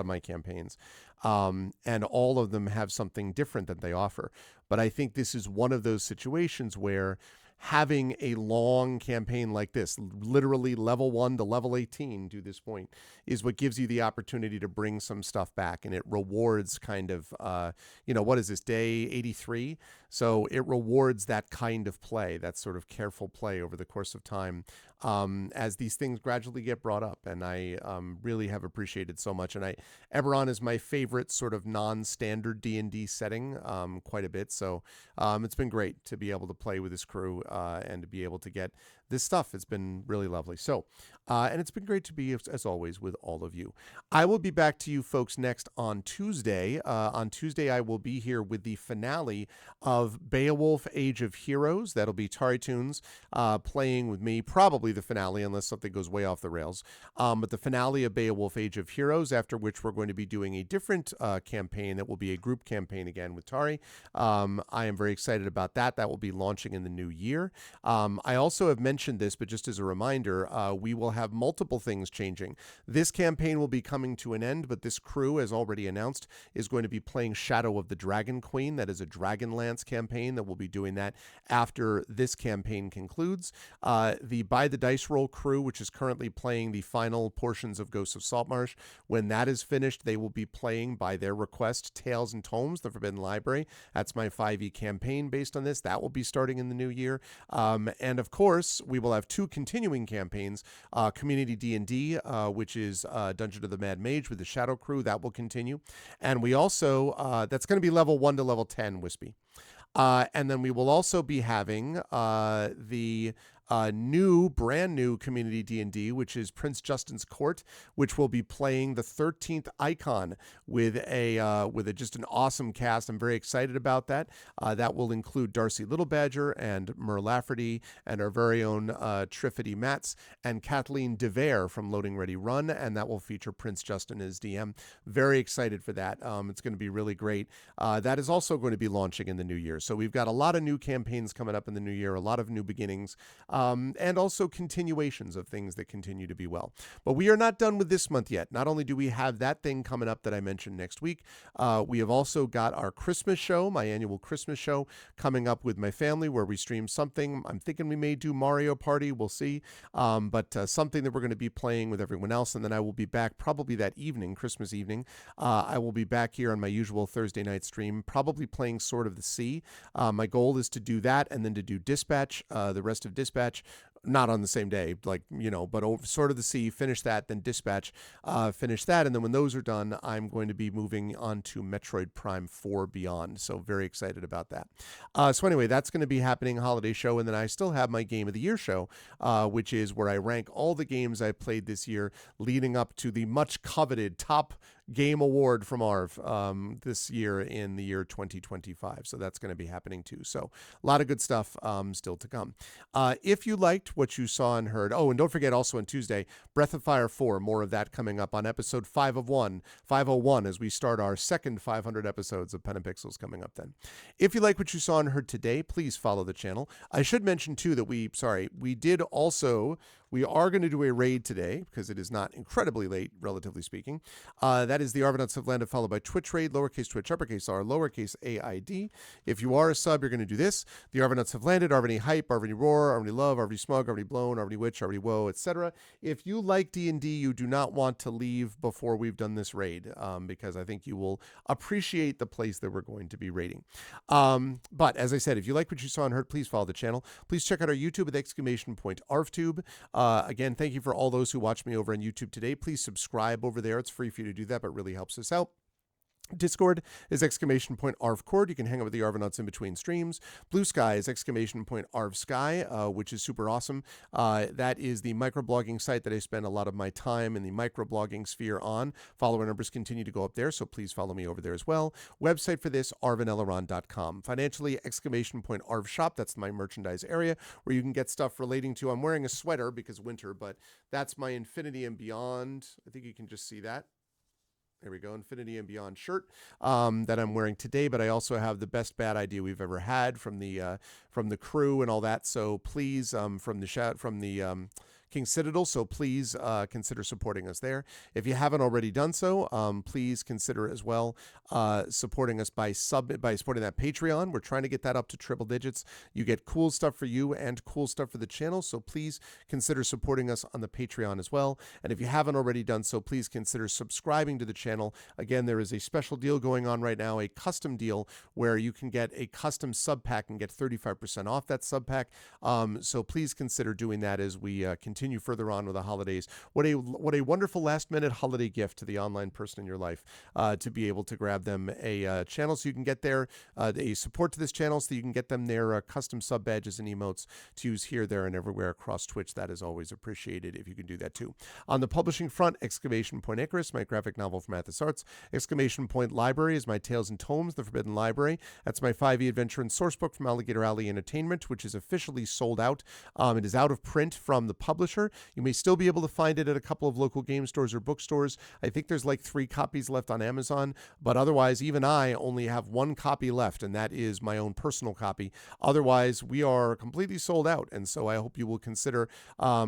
my campaigns, and all of them have something different that they offer. But I think this is one of those situations where having a long campaign like this, literally level 1 to level 18 to this point, is what gives you the opportunity to bring some stuff back, and it rewards kind of, what is this, day 83? So it rewards that kind of play, that sort of careful play over the course of time, as these things gradually get brought up, and I really have appreciated so much. And Eberron is my favorite sort of non-standard D&D setting quite a bit, so it's been great to be able to play with this crew and to be able to get this stuff. It's been really lovely. So, and it's been great to be, as always, with all of you. I will be back to you folks next on Tuesday. On Tuesday, I will be here with the finale of Beowulf Age of Heroes. That'll be Tari Tunes playing with me, probably the finale, unless something goes way off the rails. But the finale of Beowulf Age of Heroes, after which we're going to be doing a different campaign that will be a group campaign again with Tari. I am very excited about that. That will be launching in the new year. I also have mentioned this, but just as a reminder, we will have multiple things changing. This campaign will be coming to an end, but this crew, as already announced, is going to be playing Shadow of the Dragon Queen. That is a Dragonlance campaign that will be doing that after this campaign concludes. The By the Dice Roll crew, which is currently playing the final portions of Ghosts of Saltmarsh, when that is finished, they will be playing, by their request, Tales and Tomes, the Forbidden Library. That's my 5e campaign based on this. That will be starting in the new year. And of course, we will have 2 continuing campaigns, Community D&D, which is Dungeon of the Mad Mage with the Shadow Crew. That will continue. And we also, that's going to be level 1 to level 10, Wispy. And then we will also be having the brand new community D&D, which is Prince Justin's Court, which will be playing the 13th Icon with just an awesome cast. I'm very excited about that. That will include Darcy Littlebadger and Mer Lafferty and our very own Triffity Matz and Kathleen DeVere from Loading Ready Run, and that will feature Prince Justin as DM. Very excited for that. It's going to be really great. That is also going to be launching in the new year. So we've got a lot of new campaigns coming up in the new year, a lot of new beginnings, and also continuations of things that continue to be well. But we are not done with this month yet. Not only do we have that thing coming up that I mentioned next week, we have also got our Christmas show, my annual Christmas show, coming up with my family where we stream something. I'm thinking we may do Mario Party. We'll see. But something that we're going to be playing with everyone else. And then I will be back probably that evening, Christmas evening. I will be back here on my usual Thursday night stream, probably playing Sword of the Sea. My goal is to do that and then to do Dispatch, the rest of Dispatch. Not on the same day, but Sword of the Sea, finish that, then Dispatch, finish that. And then when those are done, I'm going to be moving on to Metroid Prime 4 Beyond. So very excited about that. So anyway, that's going to be happening, holiday show. And then I still have my Game of the Year show, which is where I rank all the games I played this year leading up to the much coveted top game award from ARV this year in the year 2025. So that's going to be happening too. So a lot of good stuff still to come. If you liked what you saw and heard, and don't forget also on Tuesday, Breath of Fire 4, more of that coming up on episode 501 as we start our second 500 episodes of Pen and Pixels coming up then. If you like what you saw and heard today, please follow the channel. I should mention too that we are going to do a raid today because it is not incredibly late, relatively speaking. That is the Arvanauts have landed, followed by Twitch raid, lowercase Twitch, uppercase R, lowercase AID. If you are a sub, you're going to do this. The Arvanauts have landed, Arvany Hype, Arvany Roar, Arvany Love, Arvany Smug, Arvany Blown, Arvany Witch, Arvany Woe, etc. If you like D&D, you do not want to leave before we've done this raid because I think you will appreciate the place that we're going to be raiding. But as I said, if you like what you saw and heard, please follow the channel. Please check out our YouTube with !ArvTube. Again, thank you for all those who watched me over on YouTube today. Please subscribe over there. It's free for you to do that, but really helps us out. Discord is !ArvCord. You can hang out with the Arvanauts in between streams. Blue Sky is !ArvSky, which is super awesome. That is the microblogging site that I spend a lot of my time in the microblogging sphere on. Follower numbers continue to go up there, so please follow me over there as well. Website for this, arvanelleron.com. Financially, !ArvShop. That's my merchandise area where you can get stuff relating to, I'm wearing a sweater because winter, but that's my Infinity and Beyond. I think you can just see that. There we go, Infinity and Beyond shirt that I'm wearing today, but I also have the best bad idea we've ever had from the crew and all that. So please, from the King Citadel. So please consider supporting us there. If you haven't already done so, please consider as well supporting us by supporting that Patreon. We're trying to get that up to triple digits. You get cool stuff for you and cool stuff for the channel. So please consider supporting us on the Patreon as well. And if you haven't already done so, please consider subscribing to the channel. Again, there is a special deal going on right now, a custom deal where you can get a custom sub pack and get 35% off that sub pack. So please consider doing that as we continue further on with the holidays. What a wonderful last minute holiday gift to the online person in your life to be able to grab them a channel so you can get their a support to this channel so you can get them their custom sub badges and emotes to use here, there, and everywhere across Twitch. That is always appreciated if you can do that too. On the publishing front, Icarus, my graphic novel from Athos Arts. Library is my Tales and Tomes, The Forbidden Library. That's my 5e adventure and source book from Alligator Alley Entertainment, which is officially sold out. It is out of print from the publisher. You may still be able to find it at a couple of local game stores or bookstores. I think there's like 3 copies left on Amazon, but otherwise, even I only have 1 copy left, and that is my own personal copy. Otherwise, we are completely sold out, and so I hope you will consider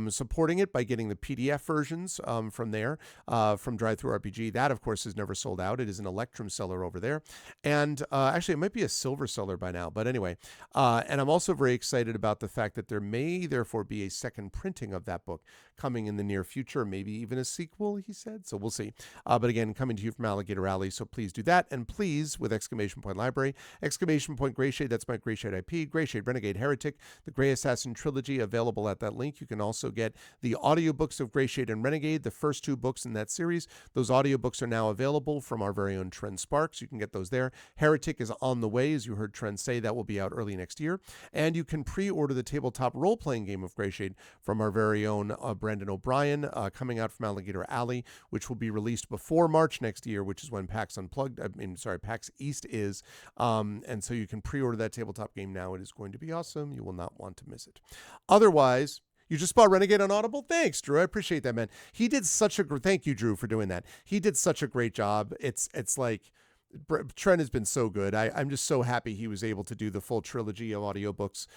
supporting it by getting the PDF versions from there, from DriveThruRPG. That, of course, is never sold out. It is an Electrum seller over there, and actually, it might be a silver seller by now, but anyway. And I'm also very excited about the fact that there may, therefore, be a second printing of that book coming in the near future, maybe even a sequel, he said. So we'll see. But again, coming to you from Alligator Alley. So please do that. And please, with exclamation point library, exclamation point Grey Shade, that's my Grey Shade IP, Grey Shade Renegade Heretic, the Grey Assassin trilogy available at that link. You can also get the audiobooks of Grey Shade and Renegade, the first 2 books in that series. Those audiobooks are now available from our very own Trent Sparks. You can get those there. Heretic is on the way, as you heard Trent say. That will be out early next year. And you can pre-order the tabletop role-playing game of Grey Shade from our very own Brandon O'Brien, coming out from Alligator Alley, which will be released before March next year, which is when PAX PAX East is. And so you can pre-order that tabletop game now. It is going to be awesome. You will not want to miss it. Otherwise, you just bought Renegade on Audible? Thanks, Drew. I appreciate that, man. He did such a thank you, Drew, for doing that. He did such a great job. It's like Trent has been so good. I'm just so happy he was able to do the full trilogy of audiobooks.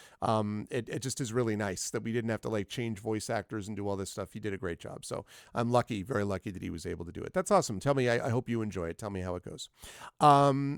It just is really nice that we didn't have to like change voice actors and do all this stuff. He did a great job. So I'm lucky, very lucky that he was able to do it. That's awesome. Tell me, I hope you enjoy it. Tell me how it goes.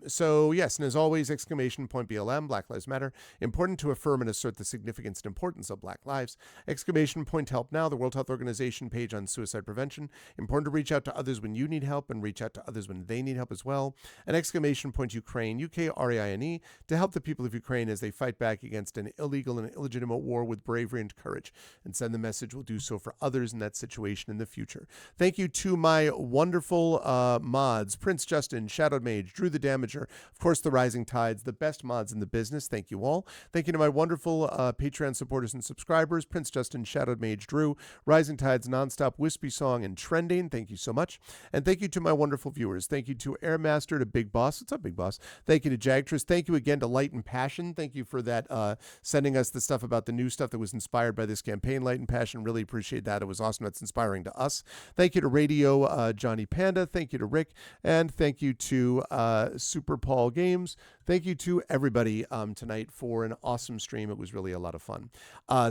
So yes, and as always, exclamation point BLM, Black Lives Matter. Important to affirm and assert the significance and importance of Black lives. Exclamation point Help Now, the World Health Organization page on suicide prevention. Important to reach out to others when you need help and reach out to others when they need help as well. An exclamation point Ukraine, UKRAINE, to help the people of Ukraine as they fight back against an illegal and illegitimate war with bravery and courage, and send the message we'll do so for others in that situation in the future. Thank you to my wonderful mods, Prince Justin, Shadowed Mage, Drew the Damager, of course the Rising Tides, the best mods in the business. Thank you all. Thank you to my wonderful Patreon supporters and subscribers, Prince Justin, Shadowed Mage, Drew, Rising Tides, Nonstop, Wispy Song, and Trending. Thank you so much. And thank you to my wonderful viewers. Thank you to Airmaster, to Big Boss. What's up, Big Boss? Thank you to Jagtress. Thank you again to Light and Passion. Thank you for that, sending us the stuff about the new stuff that was inspired by this campaign, Light and Passion. Really appreciate that. It was awesome. That's inspiring to us. Thank you to Radio Johnny Panda. Thank you to Rick. And thank you to Super Paul Games. Thank you to everybody tonight for an awesome stream. It was really a lot of fun.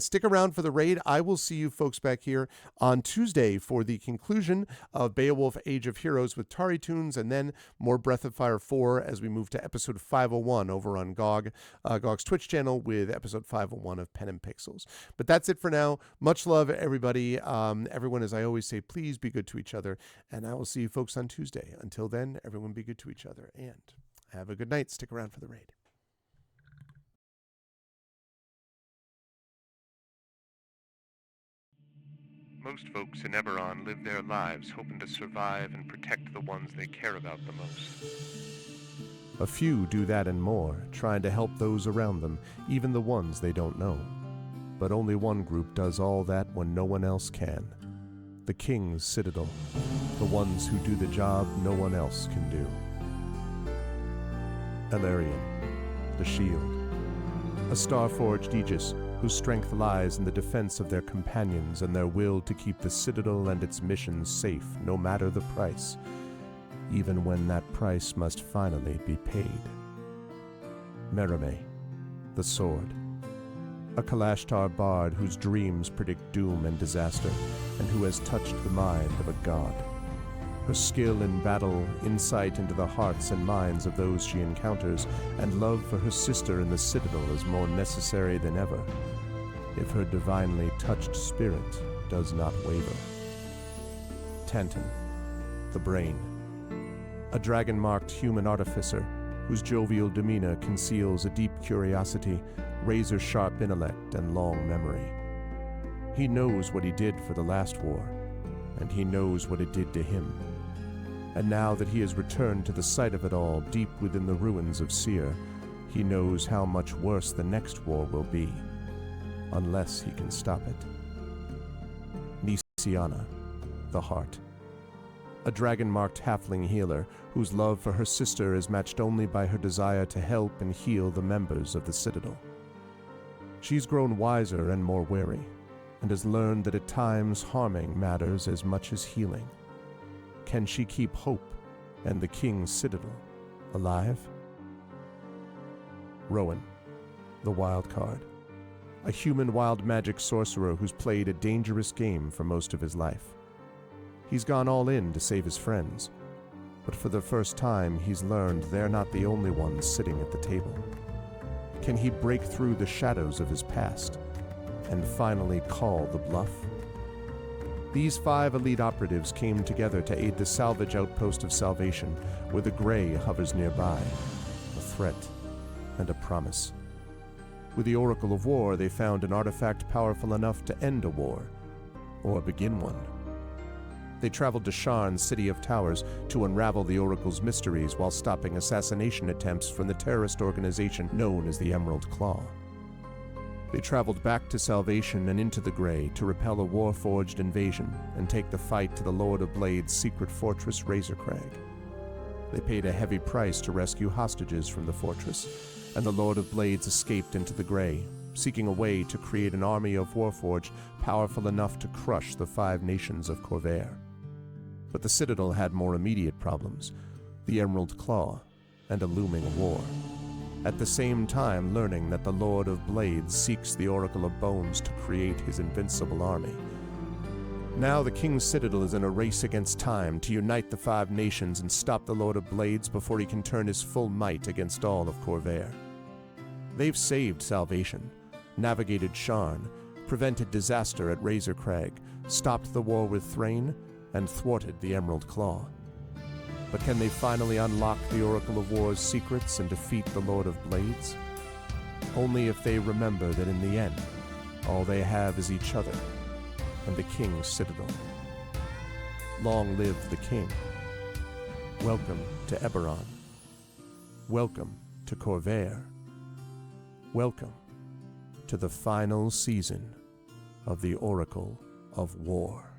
Stick around for the raid. I will see you folks back here on Tuesday for the conclusion of Beowulf Age of Heroes with Tari Tunes, and then more Breath of Fire 4 as we move to episode 501 over on GOG's Twitch channel with episode 501 of Pen and Pixels. But that's it for now. Much love, everybody. Everyone, as I always say, please be good to each other, and I will see you folks on Tuesday. Until then, everyone be good to each other, and have a good night. Stick around for the raid. Most folks in Eberron live their lives hoping to survive and protect the ones they care about the most. A few do that and more, trying to help those around them, even the ones they don't know. But only one group does all that when no one else can. The King's Citadel. The ones who do the job no one else can do. Elarian, the Shield. A star-forged Aegis, whose strength lies in the defense of their companions and their will to keep the Citadel and its missions safe, no matter the price, even when that price must finally be paid. Merime, the Sword. A Kalashtar bard whose dreams predict doom and disaster, and who has touched the mind of a god. Her skill in battle, insight into the hearts and minds of those she encounters, and love for her sister in the Citadel is more necessary than ever, if her divinely touched spirit does not waver. Tantan, the Brain. A dragon-marked human artificer, whose jovial demeanor conceals a deep curiosity, razor-sharp intellect, and long memory. He knows what he did for the last war, and he knows what it did to him. And now that he has returned to the site of it all, deep within the ruins of Seir, he knows how much worse the next war will be, unless he can stop it. Nisiana, the Heart. A dragon-marked halfling healer, whose love for her sister is matched only by her desire to help and heal the members of the Citadel. She's grown wiser and more wary, and has learned that at times harming matters as much as healing. Can she keep hope and the King's Citadel alive? Rowan, the Wild Card. A human wild magic sorcerer who's played a dangerous game for most of his life. He's gone all in to save his friends, but for the first time he's learned they're not the only ones sitting at the table. Can he break through the shadows of his past and finally call the bluff? These 5 elite operatives came together to aid the salvage outpost of Salvation, where the Grey hovers nearby, a threat and a promise. With the Oracle of War, they found an artifact powerful enough to end a war, or begin one. They traveled to Sharn's City of Towers to unravel the Oracle's mysteries while stopping assassination attempts from the terrorist organization known as the Emerald Claw. They traveled back to Salvation and into the Grey to repel a war-forged invasion and take the fight to the Lord of Blade's secret fortress Razorcrag. They paid a heavy price to rescue hostages from the fortress, and the Lord of Blades escaped into the Grey, seeking a way to create an army of Warforged powerful enough to crush the 5 nations of Corvair. But the Citadel had more immediate problems, the Emerald Claw, and a looming war. At the same time learning that the Lord of Blades seeks the Oracle of Bones to create his invincible army. Now the King's Citadel is in a race against time to unite the 5 nations and stop the Lord of Blades before he can turn his full might against all of Corvair. They've saved Salvation, navigated Sharn, prevented disaster at Razorcrag, stopped the war with Thrain, and thwarted the Emerald Claw. But can they finally unlock the Oracle of War's secrets and defeat the Lord of Blades? Only if they remember that in the end, all they have is each other and the King's Citadel. Long live the King. Welcome to Eberron. Welcome to Corvair. Welcome to the final season of the Oracle of War.